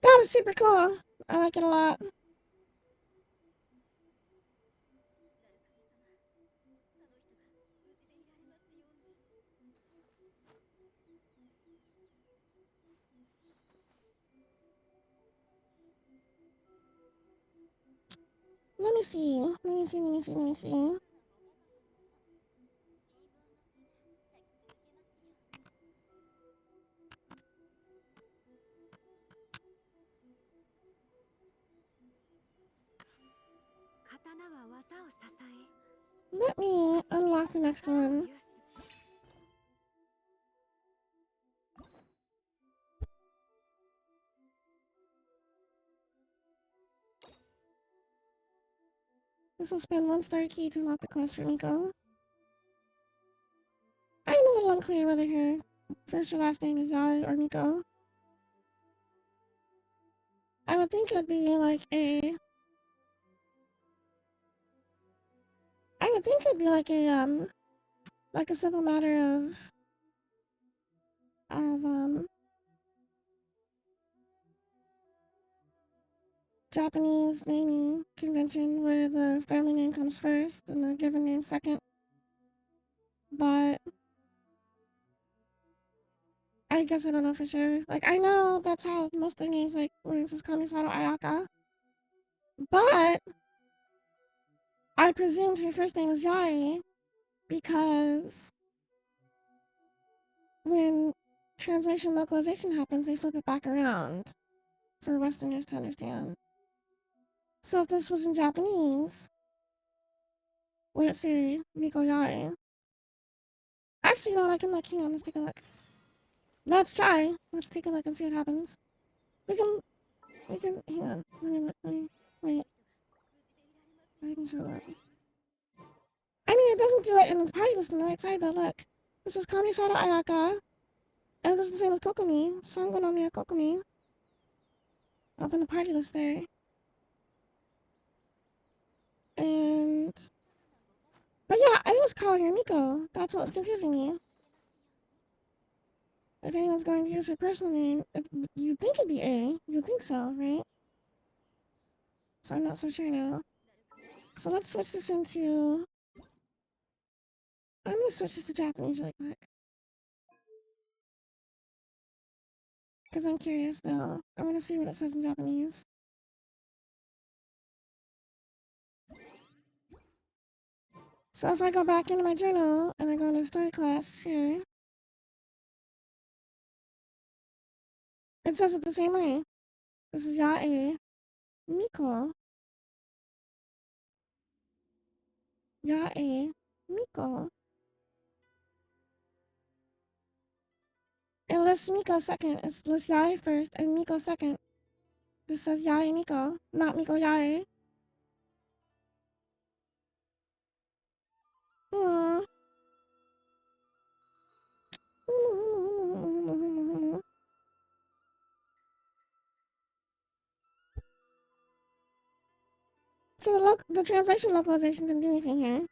Speaker 1: That is super cool. I like it a lot. Let me see. Let me see. Let me unlock the next one. This will spend 1 star key to unlock the quest for Miko. I'm a little unclear whether her first or last name is Yai or Miko. I would think it would be like a... I would think it would be like a simple matter of Japanese naming convention where the family name comes first and the given name second. But I guess I don't know for sure. Like, I know that's how most of their names, like, where this is Kamisato Ayaka. But I presumed her first name was Yai because when translation localization happens, they flip it back around for Westerners to understand. So if this was in Japanese, would it say Miko Yai? Actually, you know what? I can look. Hang on, let's take a look. Let's try. Let's take a look and see what happens. We can, hang on. Let me look. Wait. I can show that. I mean, it doesn't do it in the party list on the right side, though. Look. This is Kamisato Ayaka. And this is the same as Kokomi. Sango no Miya Kokomi. Up in the party list there. And... But yeah, I was calling her Miko. That's what was confusing me. If anyone's going to use her personal name, you'd think it'd be A. You'd think so, right? So I'm not so sure now. So let's switch this into... I'm gonna switch this to Japanese really quick. Because I'm curious now. I want to see what it says in Japanese. So if I go back into my journal and I go into story class here, it says it the same way. This is Yae Miko. Yae Miko. It lists Miko second. It lists Yae first and Miko second. This says Yae Miko, not Miko Yae. Aww. So the translation localization didn't do anything here.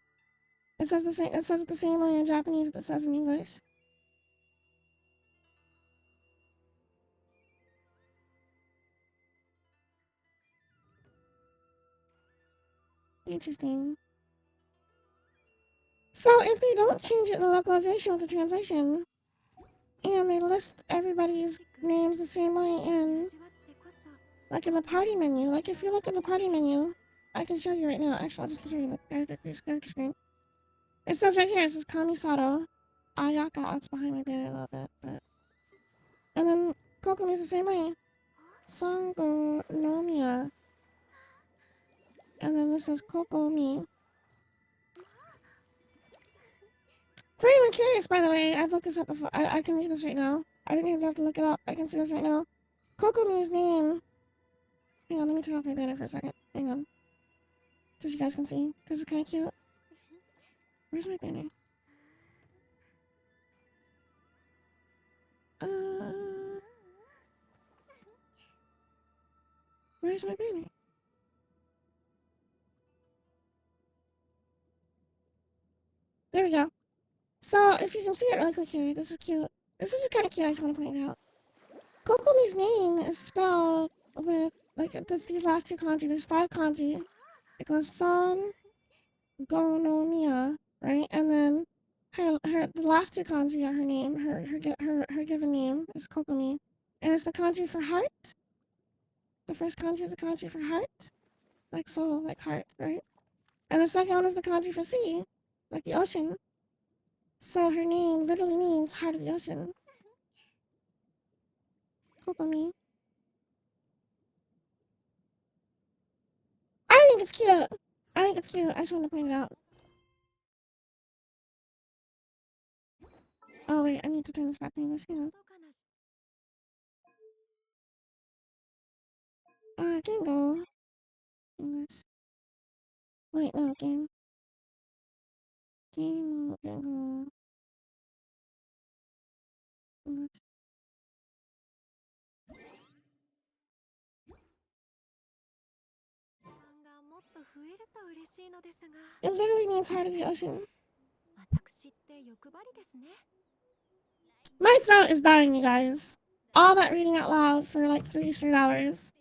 Speaker 1: It says the same. It says it the same way in Japanese as it says in English. Interesting. So if they don't change it in the localization with the translation, and they list everybody's names the same way in, like in the party menu, like if you look at the party menu, I can show you right now. Actually, I'll just show you the character screen. It says right here, it says Kamisato Ayaka. Oh, it's behind my banner a little bit, but... And then Kokomi's the same way. Sango no Miya. And then this says Kokomi. For anyone curious, by the way, I've looked this up before. I can read this right now. I didn't even have to look it up. I can see this right now. Kokomi's name... Hang on, let me turn off my banner for a second. Hang on. So you guys can see. This is kind of cute. Where's my banner? Where's my banner? There we go. So if you can see it really quick here, this is cute. This is kind of cute. I just want to point it out. Kokomi's name is spelled with like these last two kanji. There's 5 kanji. It goes Son, Go no Mia, right? And then the last two kanji are her name. Her given name is Kokomi, and it's the kanji for heart. The first kanji is the kanji for heart, like soul, like heart, right? And the second one is the kanji for sea, like the ocean. So her name literally means heart of the ocean. Kokomi. I think it's cute. I think it's cute. I just wanted to point it out. Oh wait, I need to turn this back to English. Hang on. Game go. English. Wait, no, game. Game go. English. It literally means heart of the ocean. My throat is dying, you guys. All that reading out loud for like 3 straight hours.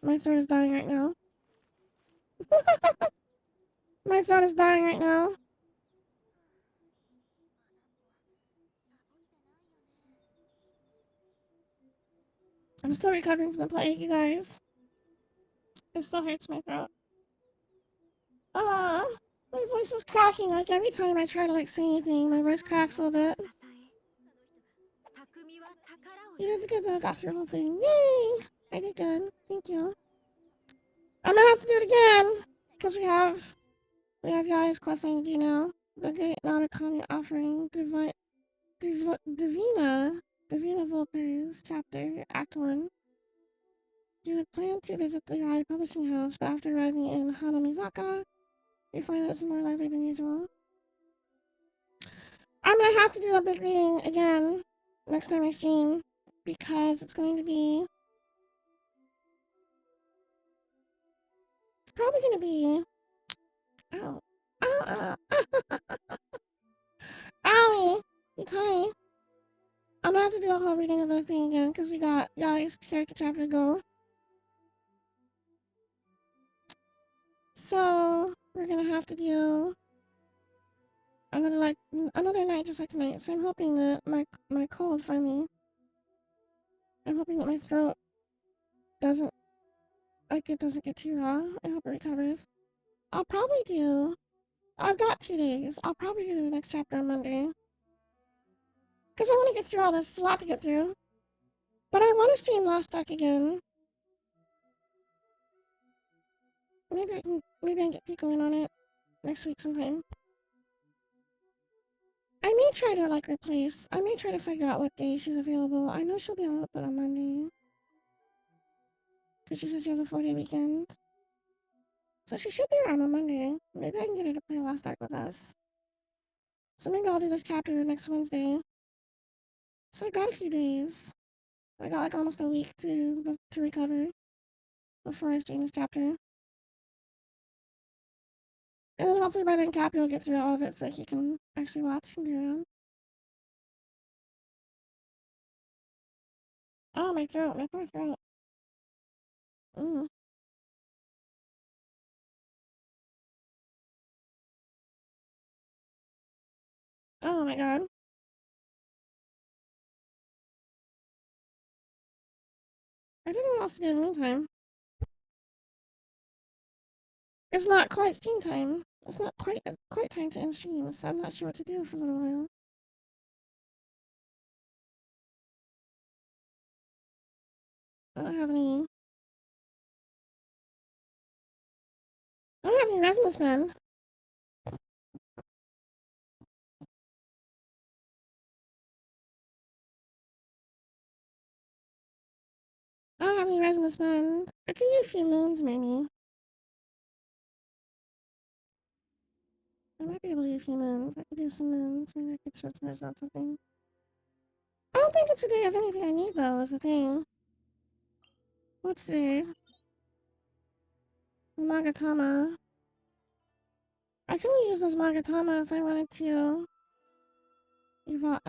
Speaker 1: My throat is dying right now. My throat is dying right now. I'm still recovering from the plague, you guys. It still hurts my throat. My voice is cracking. Like every time I try to like say anything, my voice cracks a little bit. You did good though. Got through the whole thing. Yay! I did good. Thank you. I'm gonna have to do it again because we have Yaya's quest line to do now. The Great Nauticami offering Divina Vulpes Chapter Act 1. You had planned to visit the Yaya publishing house, but after arriving in Hanamizaka, you find that it's more likely than usual. I'm gonna have to do a big reading again next time I stream because it's going to be probably gonna be ow owie okay. I'm gonna have to do a whole reading of everything again because we got Yaya's character chapter to go. So we're gonna have to do another night just like tonight. So I'm hoping that my cold finally. I'm hoping that my throat doesn't doesn't get too raw. I hope it recovers. I'll probably do. I've got 2 days. I'll probably do the next chapter on Monday. Because I want to get through all this. It's a lot to get through. But I want to stream Lost Ark again. Maybe I can get Miko in on it next week sometime. I may try to I may try to figure out what day she's available. I know she'll be able to put on Monday. Because she says she has a 4-day weekend. So she should be around on Monday. Maybe I can get her to play Lost Ark with us. So maybe I'll do this chapter next Wednesday. So I got a few days. I got like almost a week to recover before I stream this chapter. And then hopefully by then Cappy will get through all of it so he can actually watch and be around. Oh, my throat. My poor throat. Mm. Oh my god. I don't know what else to do in the meantime. It's not quite stream time. It's not quite time to end stream, so I'm not sure what to do for a little while. I don't have any... I don't have any resin to spend. I don't have any resin to spend. I could use a few moons, maybe. I might be able to use a few moons. I could do some moons. Maybe I could switch some out something. I don't think it's a day of anything I need, though, is the thing. What's today? Magatama. I can use this Magatama if I wanted to evolve,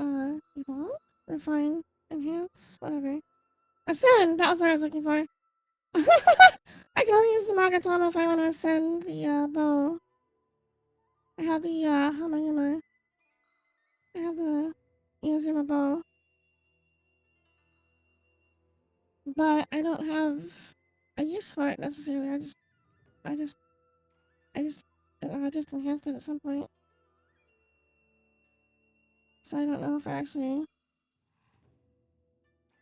Speaker 1: refine, enhance, whatever. Ascend! That was what I was looking for. I can only use the Magatama if I want to ascend the bow. I have the Hamayama. I have the Inazuma bow. But I don't have a use for it necessarily. I just, just enhanced it at some point. So I don't know if I actually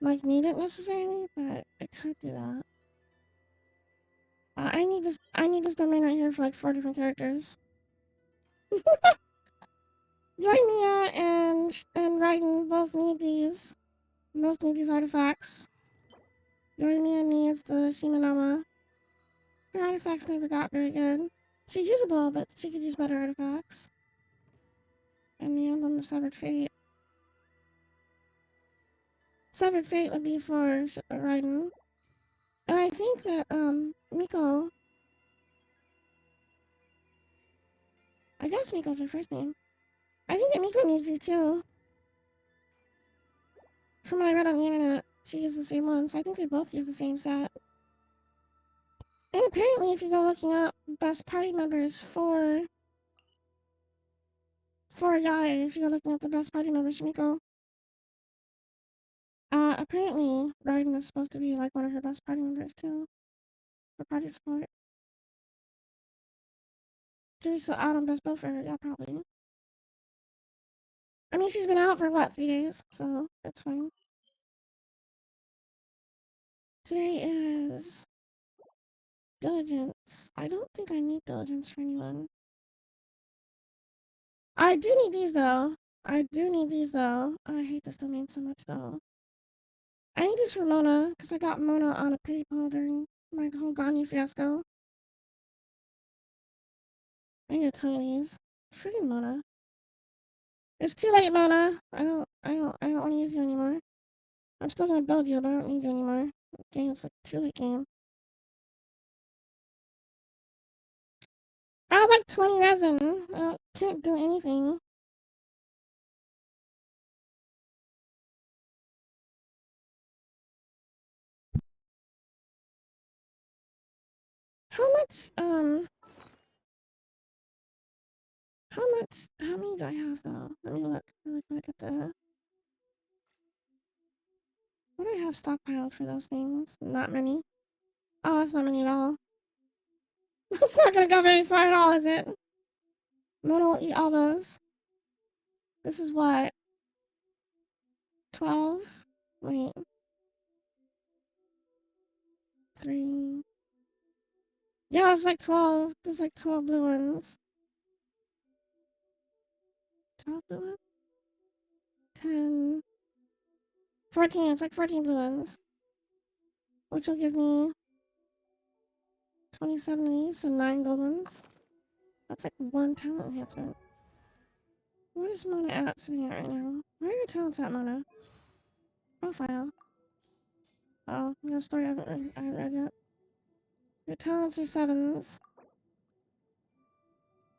Speaker 1: like need it necessarily, but I could do that. I need this. I need this domain right here for like 4 different characters. Yoimiya and Raiden both need these. Both need these artifacts. Yoimiya needs the Shimanama. Her artifacts never got very good. She's usable, but she could use better artifacts. And the Emblem of Severed Fate. Severed Fate would be for Raiden. And I think that, Miko... I guess Miko's her first name. I think that Miko needs these too. From what I read on the internet, she used the same one, so I think they both use the same set. And apparently, if you go looking up best party members for Yae, if you go looking up the best party members for Miko, apparently Raiden is supposed to be like one of her best party members too, for party support. Teresa Autumn best build for her, yeah, probably. I mean, she's been out for what, 3 days, so it's fine. Today is diligence. I don't think I need diligence for anyone. I do need these though. I do need these though. I hate this domain so much though. I need this for Mona, because I got Mona on a pity pool during my whole Ganyu fiasco. I need a ton of these. Friggin' Mona. It's too late, Mona. I don't want to use you anymore. I'm still gonna build you, but I don't need you anymore. Okay, it's like too late game. I have like 20 resin. I can't do anything. How much, how many do I have though? Let me look really quick at the, what do I have stockpiled for those things? Not many. Oh, that's not many at all. That's not gonna go very far at all, is it? Mona will eat all those. This is what? 12? Wait. 3. Yeah, it's like 12. There's like 12 blue ones. 12 blue ones? 10. 14. It's like 14 blue ones. Which will give me 27 of these, so 9 gold ones. That's like 1 talent enhancement. What is Mona at sitting at right now? Where are your talents at, Mona? Profile. Oh, your story I haven't read yet. Your talents are 7s.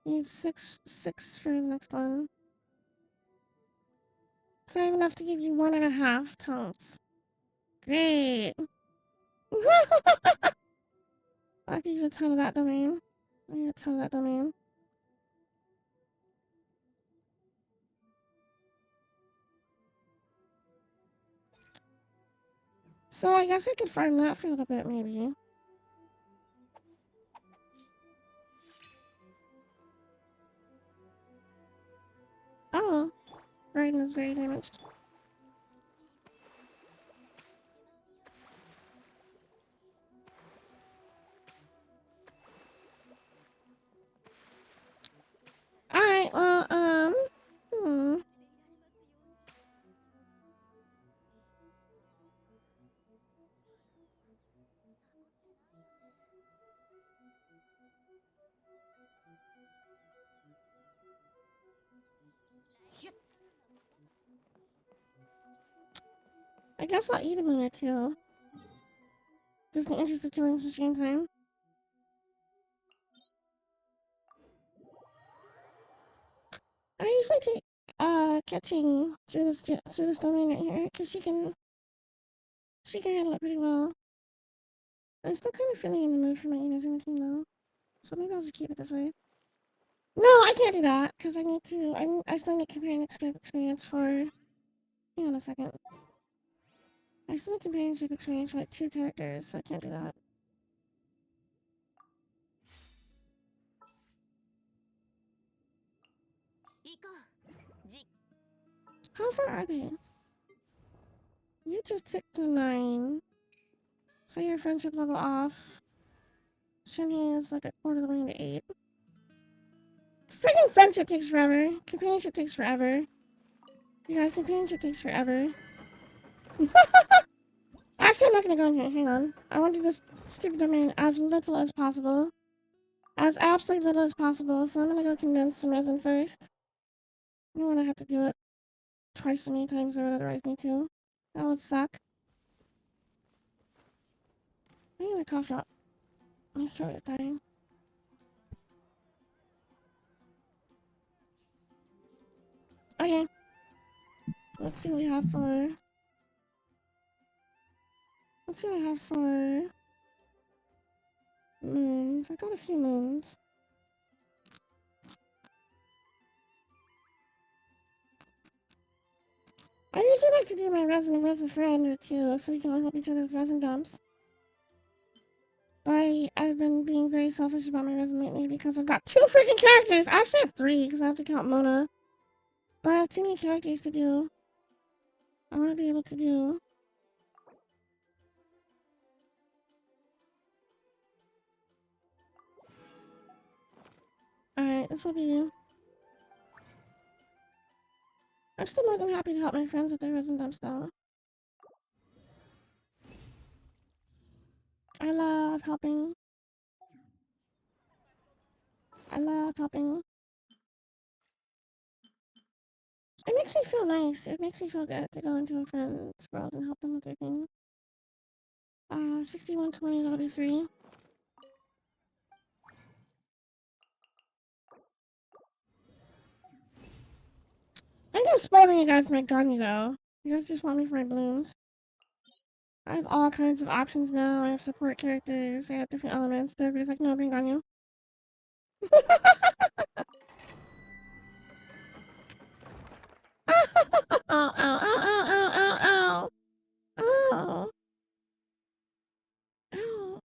Speaker 1: You need 6 for the next one. So I have enough to give you 1.5 talents. Great! I could use a ton of that domain. I need a ton of that domain. So I guess I could farm that for a little bit, maybe. Oh, Raiden is very damaged. Alright, well, I guess I'll eat a moon or two. Just in the interest of killing some stream time. usually take catching through this domain right here because she can handle it pretty well. I'm still kind of feeling in the mood for my Ina's routine though, so maybe I'll just keep it this way. No, I can't do that because I need to. I still need companionship experience for. Hang on a second. I still need companionship experience for like 2 characters, so I can't do that. How far are they? You just ticked to 9. So your friendship level off. Shenhe is like a quarter of the way to 8. Freaking friendship takes forever. Companionship takes forever. You guys, companionship takes forever. Actually, I'm not gonna go in here. Hang on. I want to do this stupid domain as little as possible. As absolutely little as possible. So I'm gonna go condense some resin first. I don't want to have to do it twice as many times as I would otherwise need to. That would suck. I need a cough drop. My throat is dying. Okay. Let's see what we have for... Let's see what I have for... moons. I got a few moons. I usually like to do my resin with a friend or two so we can all help each other with resin dumps. But I've been being very selfish about my resin lately because I've got 2 freaking characters! I actually have 3 because I have to count Mona. But I have too many characters to do. I want to be able to do... Alright, this will be... I'm still more than happy to help my friends with their resin dumps though. I love helping. I love helping. It makes me feel nice. It makes me feel good to go into a friend's world and help them with their thing. 6120, that'll be 3. I think I'm spoiling you guys my gunny though. You guys just want me for my balloons. I have all kinds of options now. I have support characters. I have different elements. Everybody's like, no, bring Ganyu. Ow, ow, ow, ow, ow, ow, ow. Ow. Ow.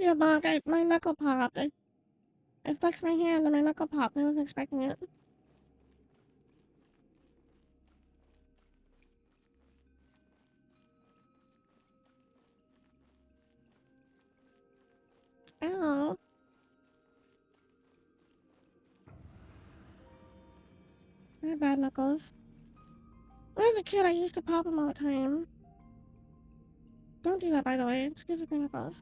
Speaker 1: Yeah, Bonk, my knuckle popped. I flexed my hand and my knuckle popped. I wasn't expecting it. Ow. I have bad knuckles. When I was a kid, I used to pop them all the time. Don't do that, by the way. Excuse me, knuckles.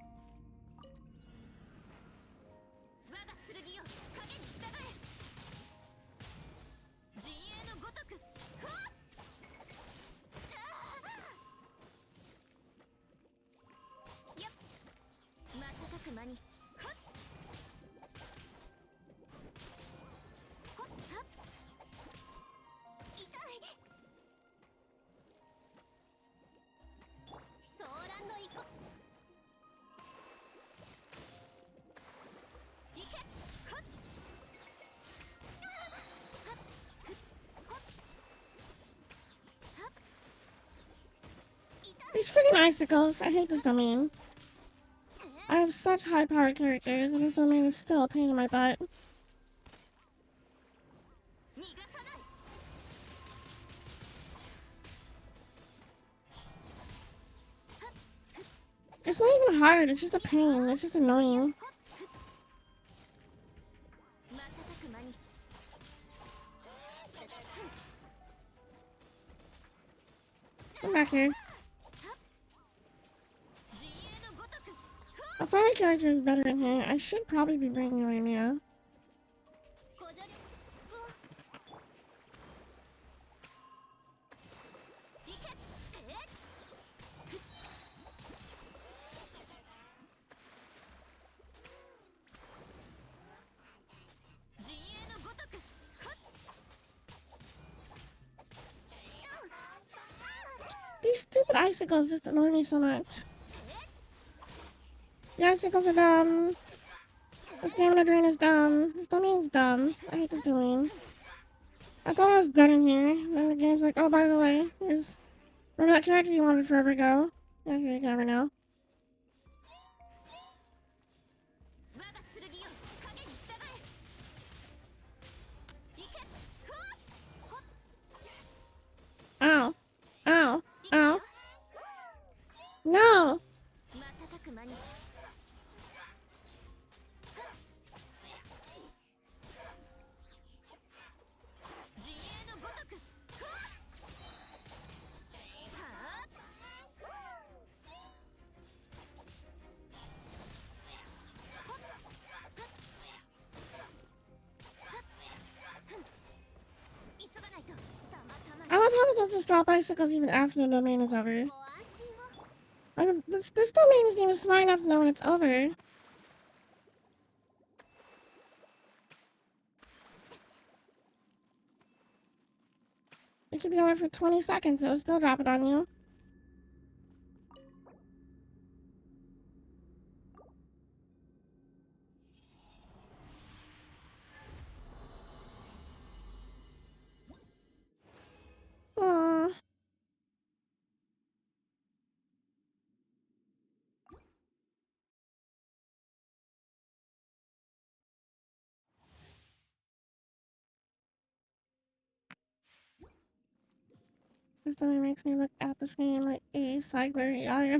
Speaker 1: These freaking icicles. I hate this domain. I have such high-powered characters, and this domain is still a pain in my butt. It's not even hard, it's just a pain. It's just annoying. Come back here. A fire character is better in here. I should probably be bringing Divinia.
Speaker 3: ご助力をいけ陣営のごとく
Speaker 1: These stupid icicles just annoy me so much. The icicles are dumb. The stamina drain is dumb. This domain's dumb. I hate this domain. I thought I was done in here. Then the game's like, oh, by the way, here's... Remember that character you wanted forever ago? Yeah, okay, you can never know.
Speaker 3: 我が剣よ影に従えいけふわっ
Speaker 1: Ow. Ow. Ow. No!
Speaker 3: 瞬く間に陣営のごとくふわっはっ急がないとたまたま
Speaker 1: I love how they'll just drop icicles even after the domain is over.
Speaker 3: ご安心を
Speaker 1: Like, this domain isn't even smart enough to know when it's over. It could be over for 20 seconds, it'll still drop it on you. Aww. This domain makes me look at the screen like a cycler. Yeah.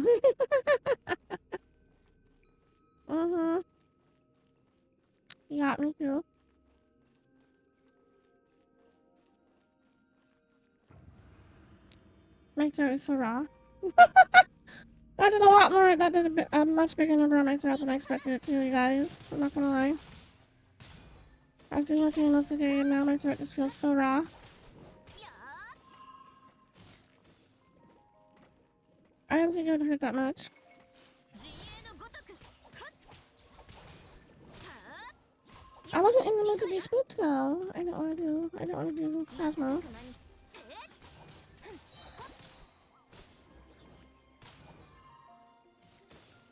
Speaker 1: Mm-hmm. Yeah, me too. My throat is so raw. That did a lot more. That did a much bigger number on my throat than I expected it to, you guys. I'm not gonna lie. I was doing okay most of the day, and now my throat just feels so raw. I didn't think it would hurt that much.
Speaker 3: 陣営のごとくふっは
Speaker 1: I wasn't in the mood to be spooked though. I didn't want to do Cosmo.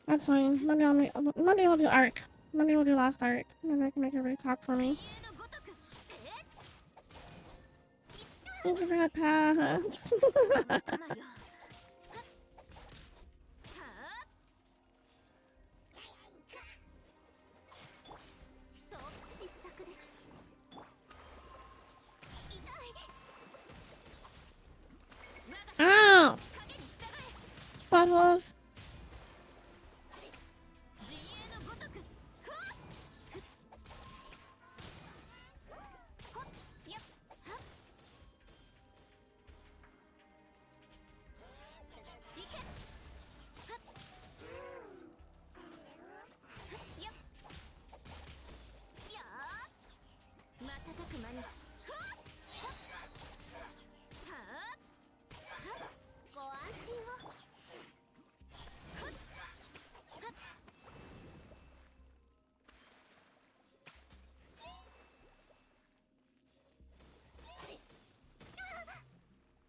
Speaker 1: That's fine. Monday we'll do Arc. Monday we'll do Last Arc. And then I can make everybody talk for me.
Speaker 3: のごとく
Speaker 1: Thank you for that pass.
Speaker 3: たまよそう失策です痛い
Speaker 1: Ow!
Speaker 3: 影に従え
Speaker 1: Buttholes.
Speaker 3: 陣営のごとくふわっほっやっはっいけはっやっやー瞬く間にふわっはっはっご安心を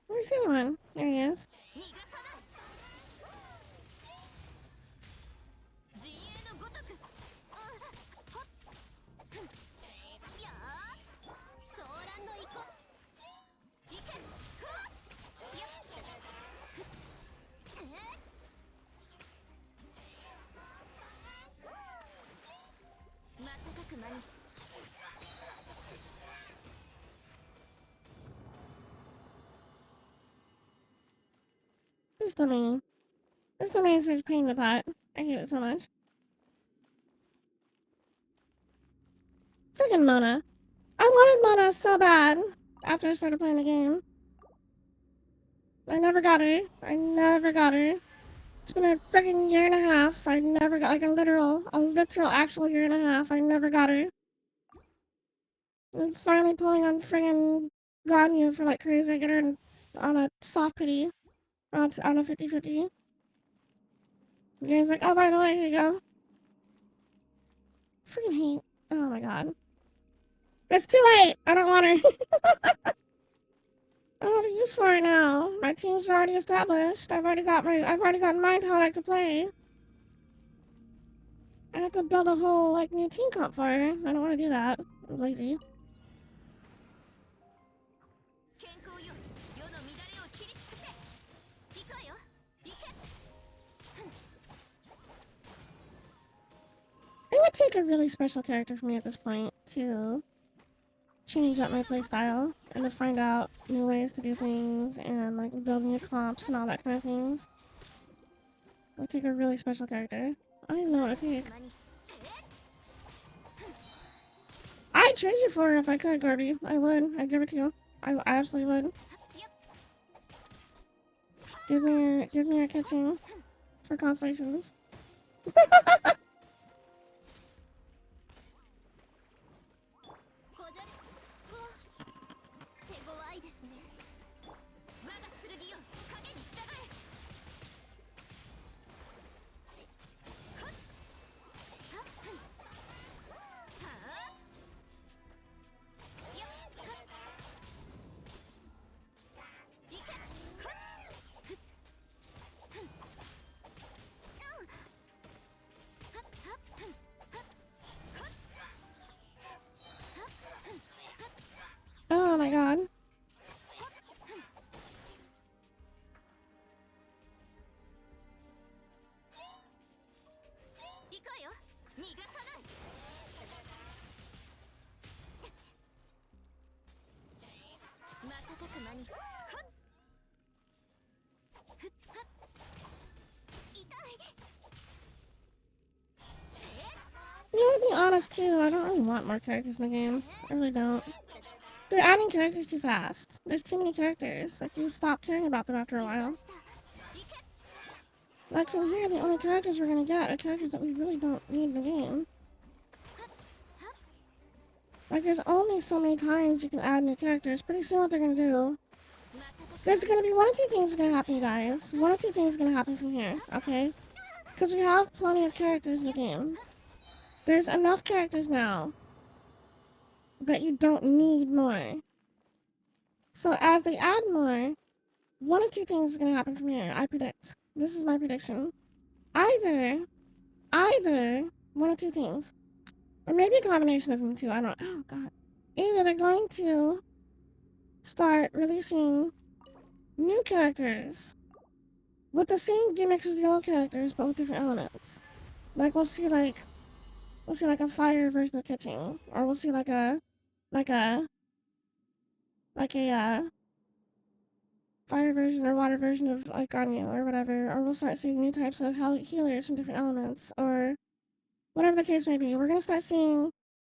Speaker 1: Where's the other one? There he is.
Speaker 3: 逃がさない陣営のごとくほっふんやーソーランの行こいけふわっやっ瞬く間に
Speaker 1: This domain. This domain is such a pain in the butt. I hate it so much. Friggin' Mona. I wanted Mona so bad after I started playing the game. I never got her. It's been a freaking year and a half. I never got like a literal actual year and a half. I never got her. And finally pulling on friggin' Ganyu for like crazy. I get her on a soft pity. On a 50-50. The game's like, oh, by the way, here you go. Freaking hate. Oh my god. It's too late! I don't want her. I don't have a use for it now. My team's already established. I've already gotten my product to play. I have to build a whole like new team comp for her. I don't want to do that. I'm lazy.
Speaker 3: 健康よ世の乱れを切り尽くせ行くわよ行け
Speaker 1: It would take a really special character for me at this point to change up my playstyle and to find out new ways to do things and like build new comps and all that kind of things. It would take a really special character. I don't even know what it would take. I'd trade you for it if I could, Garby. I would. I'd give it to you. I absolutely would. Give me your kitchen for constellations.
Speaker 3: ごじゃれうわ手強いですね我が剣よ影に従えはっはっはあやっはっいけはっふっふんうんはっはっふんはっはっ
Speaker 1: Oh my god. You gotta be honest too, I don't really want more characters in the game. I really don't. They're adding characters too fast. There's too many characters. Like, you stop caring about them after a while. Like, from here, the only characters we're gonna get are characters that we really don't need in the game. Like, there's only so many times you can add new characters. Pretty soon what they're gonna do... There's gonna be one or two things gonna happen, you guys. One or two things gonna happen from here, okay? Because we have plenty of characters in the game. There's enough characters now that you don't need more. So as they add more, one or two things is gonna happen from here, I predict. This is my prediction. Either one or two things. Or maybe a combination of them too, I don't know. Oh god. Either they're going to start releasing new characters with the same gimmicks as the old characters, but with different elements. Like we'll see like a fire version of Kitching, or we'll see like a fire version or water version of like Ganyu or whatever, or we'll start seeing new types of healers from different elements, or whatever the case may be. We're gonna start seeing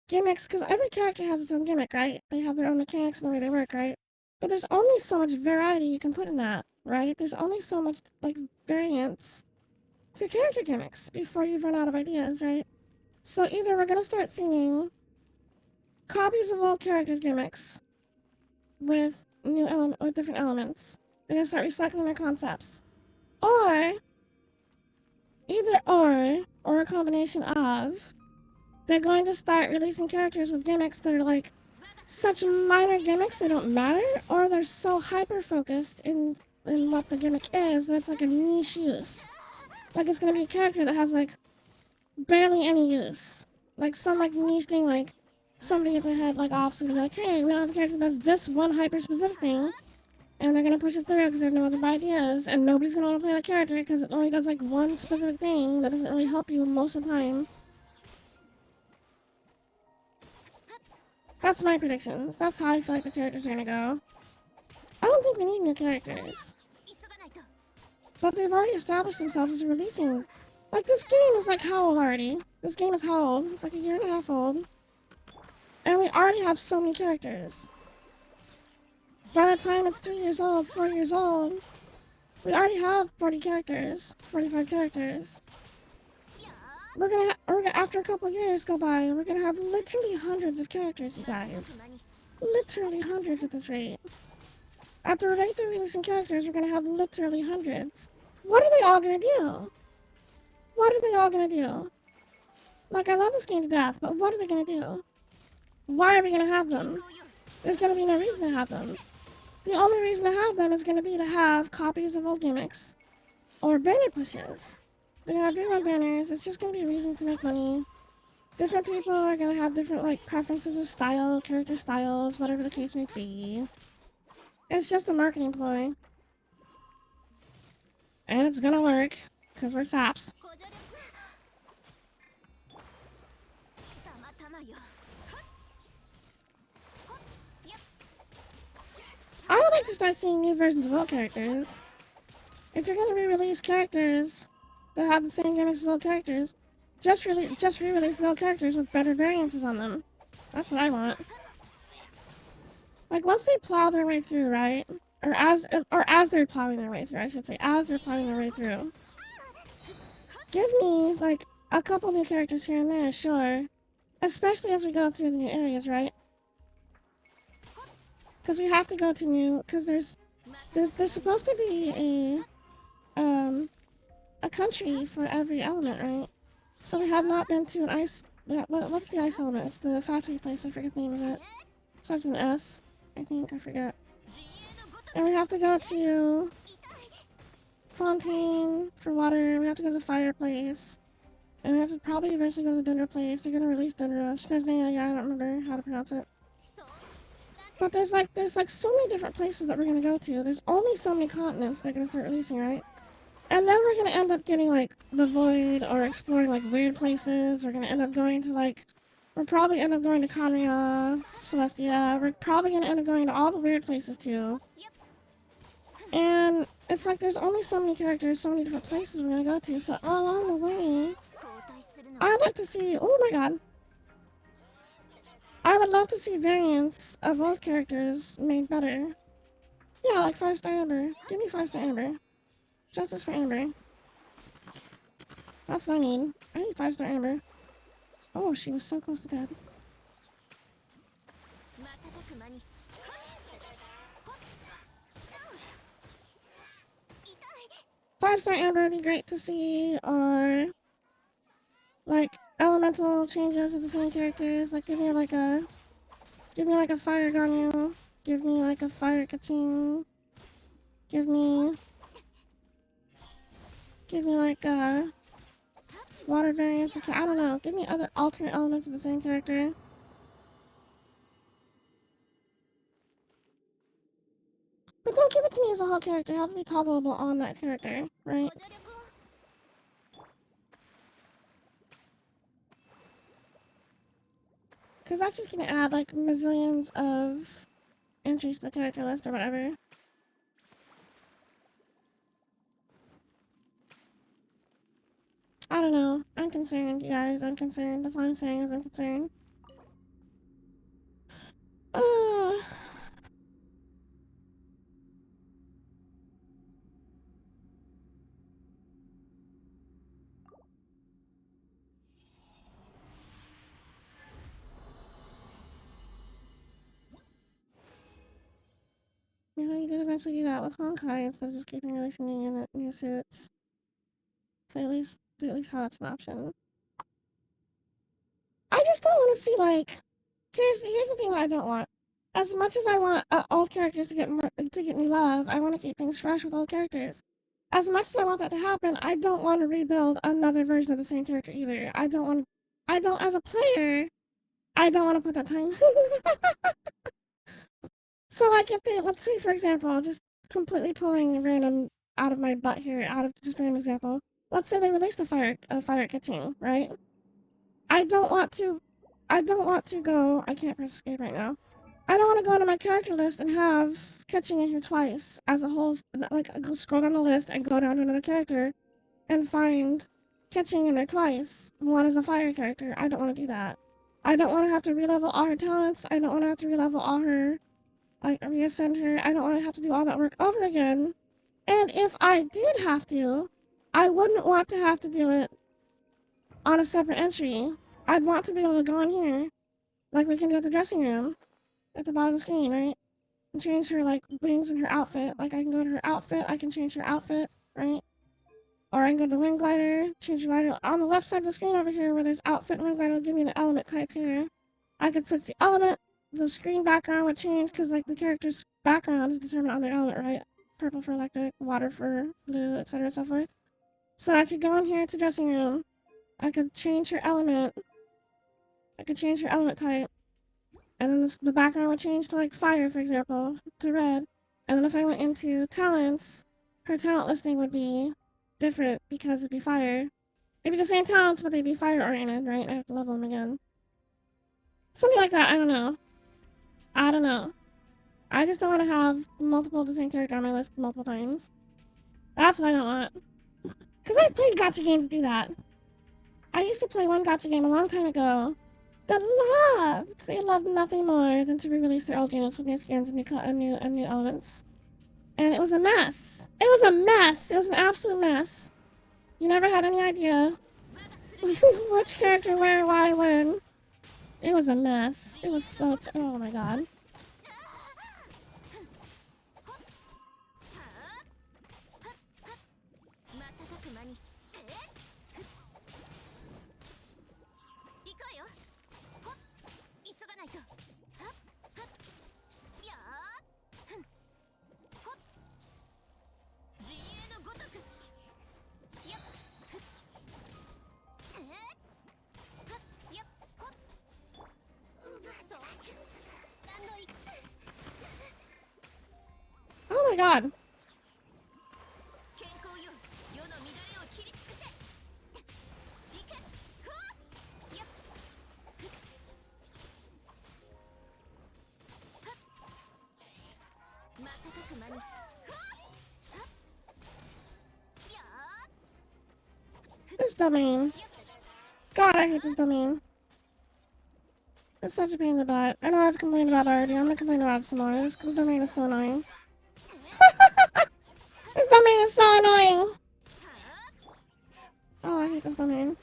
Speaker 1: gimmicks, because every character has its own gimmick, right? They have their own mechanics and the way they work, right? But there's only so much variety you can put in that, right? There's only so much like variance to character gimmicks before you run out of ideas, right? So either we're gonna start seeing copies of old characters' gimmicks with different elements. They're gonna start recycling their concepts. Or or a combination of, they're going to start releasing characters with gimmicks that are like such minor gimmicks they don't matter, or they're so hyper focused in what the gimmick is that it's like a niche use. Like it's gonna be a character that has like barely any use. Like some like niche thing, like somebody at the head like office and be like, hey, we don't have a character that does this one hyper specific thing, and they're gonna push it through because they have no other ideas, and nobody's gonna want to play that character because it only does like one specific thing that doesn't really help you most of the time. That's my predictions. That's how I feel like the characters are gonna go. I don't think we need new characters. But they've already established themselves as releasing. Like, this game is like how old already? This game is how old? It's like a year and a half old. And we already have so many characters. By the time it's 3 years old, 4 years old, We already have 40 characters, 45 characters. After a couple years go by, we're gonna have literally hundreds of characters, you guys. Literally hundreds at this rate. At the rate they're releasing characters, we're gonna have literally hundreds. What are they all gonna do? What are they all gonna do? Like, I love this game to death, but what are they gonna do? Why are we gonna have them? There's gonna be no reason to have them. The only reason to have them is gonna be to have copies of old gimmicks. Or banner pushes. They're gonna have rerun banners, it's just gonna be a reason to make money. Different people are gonna have different, like, preferences of style, character styles, whatever the case may be. It's just a marketing ploy. And it's gonna work, because we're saps. I would like to start seeing new versions of old characters. If you're gonna re-release characters that have the same gimmicks as old characters, just re-release the old characters with better variances on them. That's what I want. Like, once they plow their way through, right? Or as they're plowing their way through, I should say. As they're plowing their way through. Give me, like, a couple new characters here and there, sure. Especially as we go through the new areas, right? Because we have to go to new... Because there's supposed to be a country for every element, right? So we have not been to an ice... What's the ice element? It's the factory place, I forget the name of it. Starts with an S, I think, I forget. And we have to go to Fontaine for water, we have to go to the fireplace. And we have to probably eventually go to the Dendro place. They're gonna release Dendro. Yeah, I don't remember how to pronounce it. But there's like so many different places that we're gonna go to. There's only so many continents they're gonna start releasing, right? And then we're gonna end up getting like the Void or exploring like weird places. We're gonna end up going to like, we'll probably end up going to Conria, Celestia. We're probably gonna end up going to all the weird places too. And it's like there's only so many characters, so many different places we're gonna go to. So along the way, I'd like to see. Oh my god. I would love to see variants of both characters made better. Yeah, like 5-star Amber. Give me 5-star Amber. Justice for Amber. That's what I need. I need 5-star Amber. Oh, she was so close to death. 5-star Amber would be great to see, or like elemental changes of the same characters. Like give me like a fire Ganyu. Give me like a fire Kaching. Give me like a water variants. Okay, I don't know. Give me other alternate elements of the same character. But don't give it to me as a whole character. Have it be toggleable on that character, right? Because that's just gonna add like mazillions of entries to the character list or whatever. I don't know. I'm concerned, you guys. I'm concerned. That's all I'm saying is I'm concerned. You know, you did eventually do that with Honkai instead of just keeping releasing new suits. So at least have that's an option. I just don't want to see like. Here's the thing that I don't want. As much as I want old characters to get new love, I want to keep things fresh with old characters. As much as I want that to happen, I don't want to rebuild another version of the same character either. As a player, I don't want to put that time. So like if they, let's say for example, just completely pulling random out of my butt here, out of just random example. Let's say they released a fire catching, right? I don't want to go, I can't press escape right now. I don't want to go into my character list and have catching in here twice as a whole, like go scroll down the list and go down to another character and find catching in there twice. One is a fire character. I don't want to do that. I don't want to have to relevel all her talents. I don't want to have to relevel all her, like reascend her. I don't want to have to do all that work over again And if I did have to, I wouldn't want to have to do it on a separate entry. I'd want to be able to go in here, like we can do at the dressing room, at the bottom of the screen, right? And change her, like, wings and her outfit. Like, I can go to her outfit, I can change her outfit, right? Or I can go to the ring glider, change the glider. On the left side of the screen over here, where there's outfit and ring glider, it'll give me the element type here. I could switch the element, the screen background would change, because, like, the character's background is determined on their element, right? Purple for electric, water for blue, etc. and so forth. So I could go in here to dressing room. I could change her element. I could change her element type. And then the background would change to like fire, for example, to red. And then if I went into talents, her talent listing would be different because it'd be fire. It'd be the same talents, but they'd be fire oriented, right? I have to level them again. Something like that. I don't know. I don't know. I just don't want to have multiple of the same character on my list multiple times. That's what I don't want. Because I played gacha games to do that. I used to play one gacha game a long time ago that they loved nothing more than to re-release their old units with new skins and new elements. And it was a mess. It was a mess. It was an absolute mess. You never had any idea which character, where, why, when. It was a mess. It was so. Oh my god. Oh my god. This domain. God, I hate this domain. It's such a pain in the butt. I know I've complained about it already. I'm gonna complain about it some more. This domain is so annoying. This domain is so annoying! Oh, I hate this domain.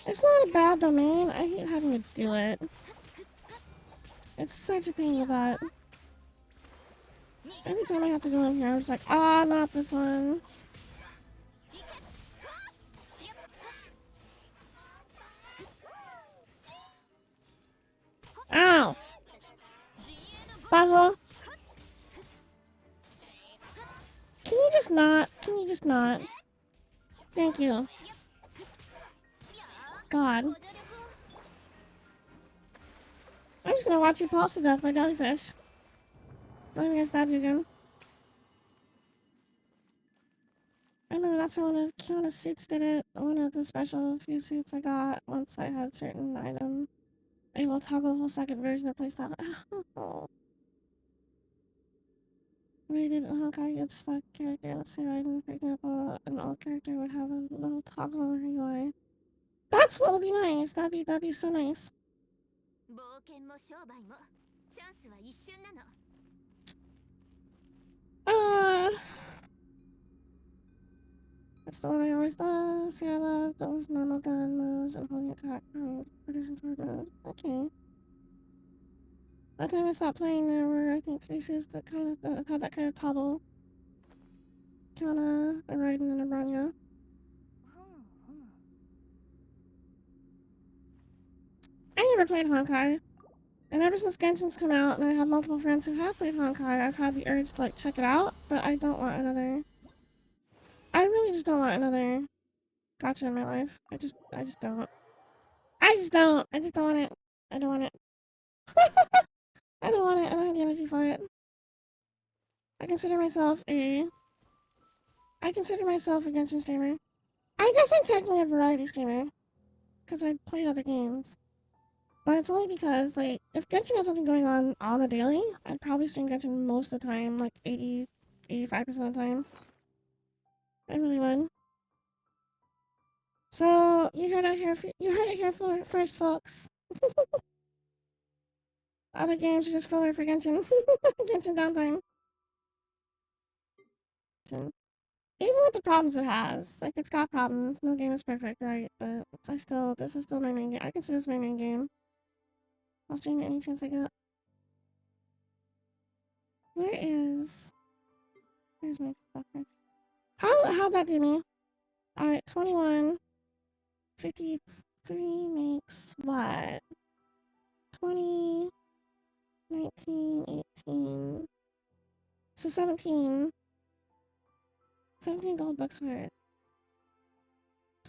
Speaker 1: It's not a bad domain. I hate having to do it. It's such a pain in the butt. Every time I have to go in here, I'm just like, ah, not this one. Ow! Butthole! Can you just not? Can you just not? Thank you. God. I'm just gonna watch you pulse to death by jellyfish. I'm gonna stab you again. I remember that's how one of Kiona's suits did it. One of the special few suits I got once I had certain item. I will toggle the whole second version of playstyle. Oh. We did it in Honkai, it's the character. Let's say Raiden, for example, an old character would have a little toggle on her UI. That's what would be nice. That'd be so nice. That's the one I always love. See, I love those normal gun moves and holding attack mode, producing sword mode. Okay. By the time I stopped playing, there were, I think, 3 suits that kind of had that kind of toggle. Kiana, a Raiden, and a Bronya. I never played Honkai. And ever since Genshin's come out, and I have multiple friends who have played Honkai, I've had the urge to, like, check it out, but I don't want another... I really just don't want another gacha in my life. I just don't. I just don't want it. I don't want it. I don't want it. I don't have the energy for it. I consider myself a Genshin streamer. I guess I'm technically a variety streamer, because I play other games. But it's only because, like, if Genshin had something going on the daily, I'd probably stream Genshin most of the time, like 85% of the time. I really would. So, you heard it here first, folks. Other games are just filler for Genshin. Genshin downtime. Even with the problems it has, like it's got problems. No game is perfect, right? But this is still my main game. I consider this my main game. I'll stream it any chance I get. Where's my buffer? How'd that do me? Alright, 21. 53 makes what? 20, 19, 18. So 17. 17 gold bucks worth.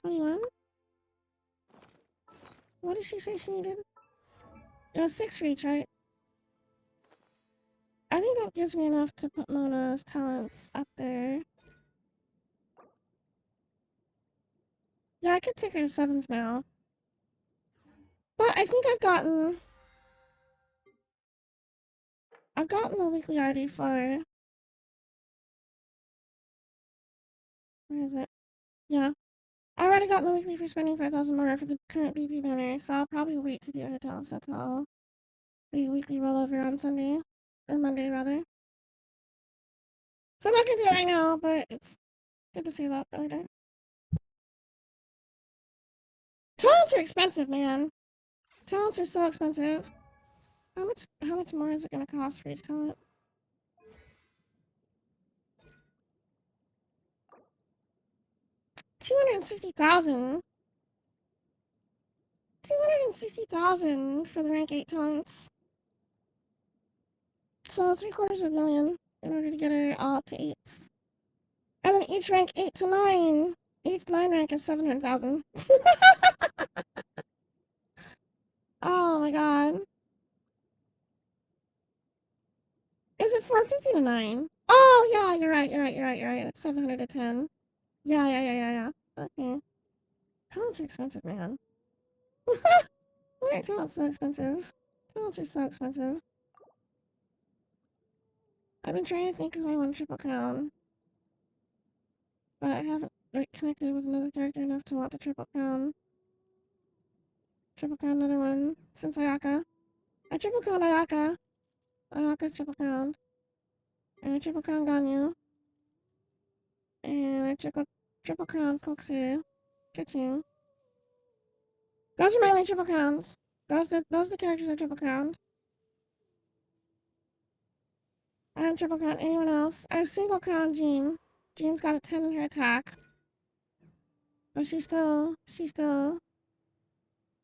Speaker 1: 21? What did she say she needed? It was 6 for each, right? I think that gives me enough to put Mona's talents up there. Yeah, I could take her to 7s now. But I think I've gotten the weekly already for... Where is it? Yeah. I already got the weekly for spending 5,000 more for the current BP banner, so I'll probably wait to do her talents until the weekly rollover on Sunday. Or Monday, rather. So I'm not gonna do it right now, but it's good to save up for later. Talents are expensive, man. Talents are so expensive. How much more is it gonna cost for each talent? 260,000. 260,000 for the rank 8 talents. So 750,000 in order to get her all up to 8s. And then each rank 8 to 9. Each 9 rank is 700,000. Oh my god. Is it 450 to 9? Oh yeah, you're right. It's 700 to 10. Yeah. Okay. Talents are expensive, man. Why are talents so expensive? Talents are so expensive. I've been trying to think if I want triple crown, but I haven't like connected with another character enough to want the triple crown. Triple crown another one since Ayaka. I triple crown Ayaka. Ayaka's triple crowned. And I triple crown Ganyu. And I triple crown Koksu. Kitching. Those are my only triple crowns. Those are the characters I triple crowned. I haven't triple crowned anyone else. I have single crowned Jean. Jean's got a 10 in her attack. But she's still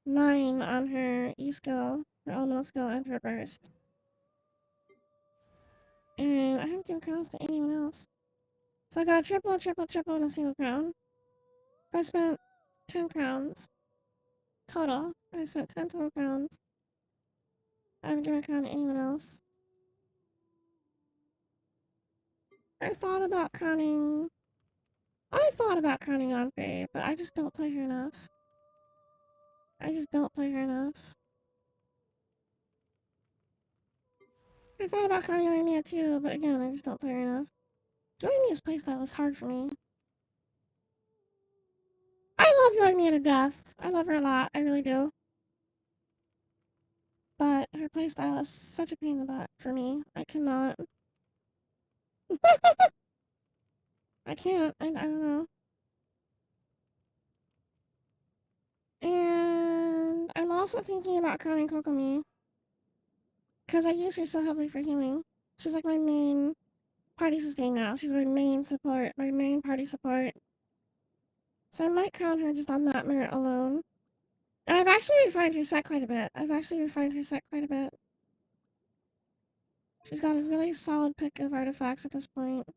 Speaker 1: 9 on her E skill, her elemental skill, and her burst. And I haven't given crowns to anyone else. So I got a triple, and a single crown. I spent 10 crowns total. I spent 10 total crowns. I haven't given a crown to anyone else. I thought about crowning on Faye, but I just don't play her enough. I thought about crowning Yoimiya too, but again, I just don't play her enough. Yoimiya's playstyle is hard for me. I love Yoimiya to death. I love her a lot. I really do. But her playstyle is such a pain in the butt for me. I cannot. I can't. I don't know. And I'm also thinking about crowning Kokomi. Because I use her so heavily for healing. She's like my main party sustain now. She's my main support. My main party support. So I might crown her just on that merit alone. And I've actually refined her set quite a bit. She's got a really solid pick of artifacts at this point.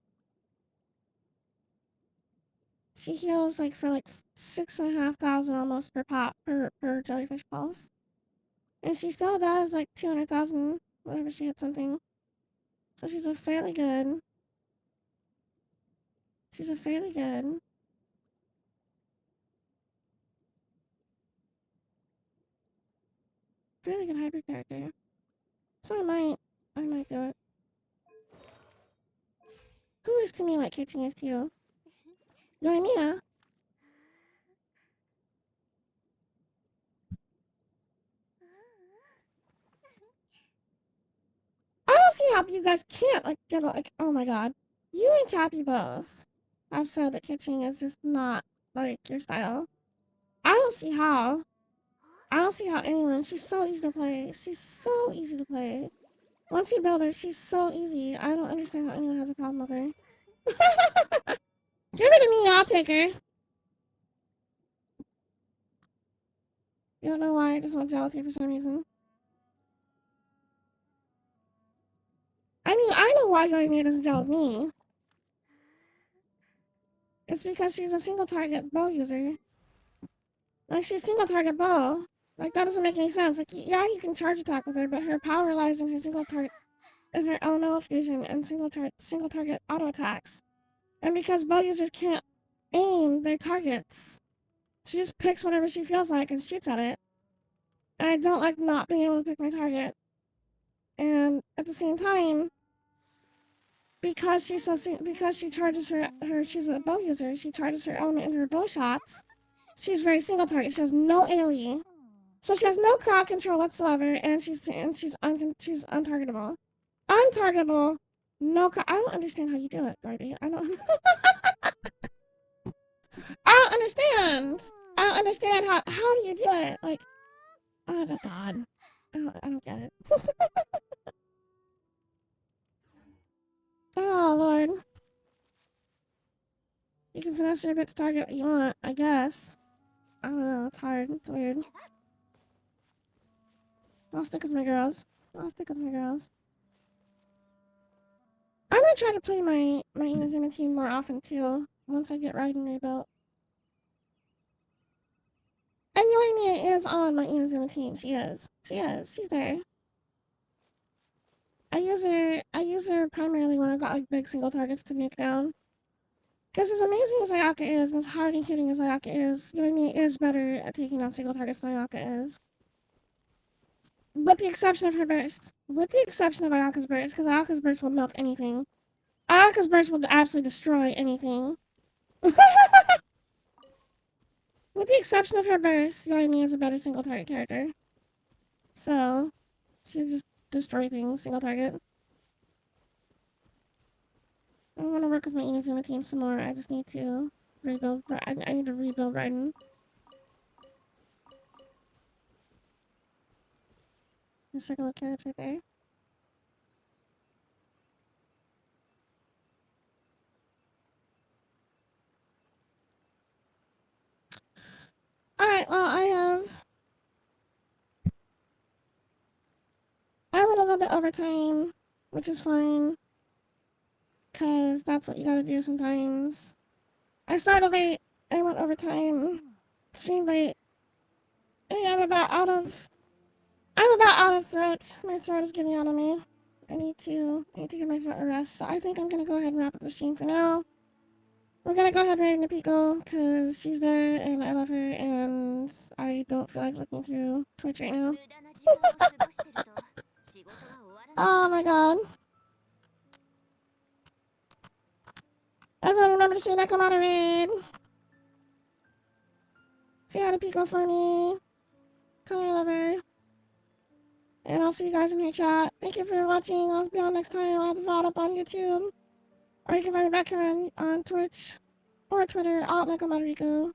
Speaker 1: She heals like for like 6,500 almost per pop per jellyfish pulse. And she still does like 200,000 whenever she hits something. So she's a fairly good hybrid character. So I might do it. Who is to me like kitchen is to you? Yoimiya. Cap, you guys can't like get like, oh my god. You and Cappy both have said that kitchen is just not like your style. I don't see how. I don't see how anyone. She's so easy to play. She's so easy to play. Once you build her, she's so easy. I don't understand how anyone has a problem with her. Give her to me, I'll take her. You don't know why, I just want gel with you for some reason. I mean, I know why Yoimiya doesn't gel with me. It's because she's a single target bow user. Like, she's single target bow. Like, that doesn't make any sense. Like, yeah, you can charge attack with her, but her power lies in her single target, in her elemental fusion and single target auto attacks. And because bow users can't aim their targets, she just picks whatever she feels like and shoots at it. And I don't like not being able to pick my target. And at the same time, because she charges she's a bow user, she charges her element in her bow shots. She's very single target. She has no AoE, so she has no crowd control whatsoever, and she's untargetable. Untargetable. No, I don't understand how you do it, Garby. I don't. I don't understand. I don't understand how do you do it? Like, oh my god, I don't get it. Oh lord. You can finesse your bit to target what you want, I guess. I don't know, it's hard, it's weird. I'll stick with my girls. I'm gonna try to play my Inazuma team more often too, once I get Raiden rebuilt. And Yoimiya is on my Inazuma team, she is, she's there. I use her primarily when I've got like big single targets to nuke down. Because as amazing as Ayaka is, and as hard and hitting as Ayaka is, Yoimiya is better at taking down single targets than Ayaka is. With the exception of her burst. With the exception of Ayaka's burst, because Ayaka's burst will melt anything. Ayaka's burst will absolutely destroy anything. With the exception of her burst, Yoimiya is a better single target character. So, she'll just destroy things, single target. I want to work with my Inazuma team some more. I just need to rebuild. I need to rebuild Raiden. The circle of carrots right there. Alright, well, I went a little bit overtime, which is fine. Because that's what you gotta do sometimes. I started late, I went overtime, streamed late, and I'm about out of throat. My throat is giving out on me. I need to give my throat a rest. So I think I'm gonna go ahead and wrap up the stream for now. We're gonna go ahead and raid Miko because she's there and I love her and I don't feel like looking through Twitch right now. Oh my god. Everyone remember to say Nekomata raid. Say hi to Pico for me. Tell her I love her. And I'll see you guys in her chat. Thank you for watching. I'll be on next time. I'll have the VOD up on YouTube. Or you can find me back here on Twitch or Twitter, all at Nekomata Riku.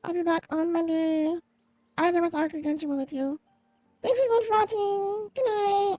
Speaker 1: I'll be back on Monday, either with Arc or Genshin, one of the two. Thanks everyone for watching. Good night.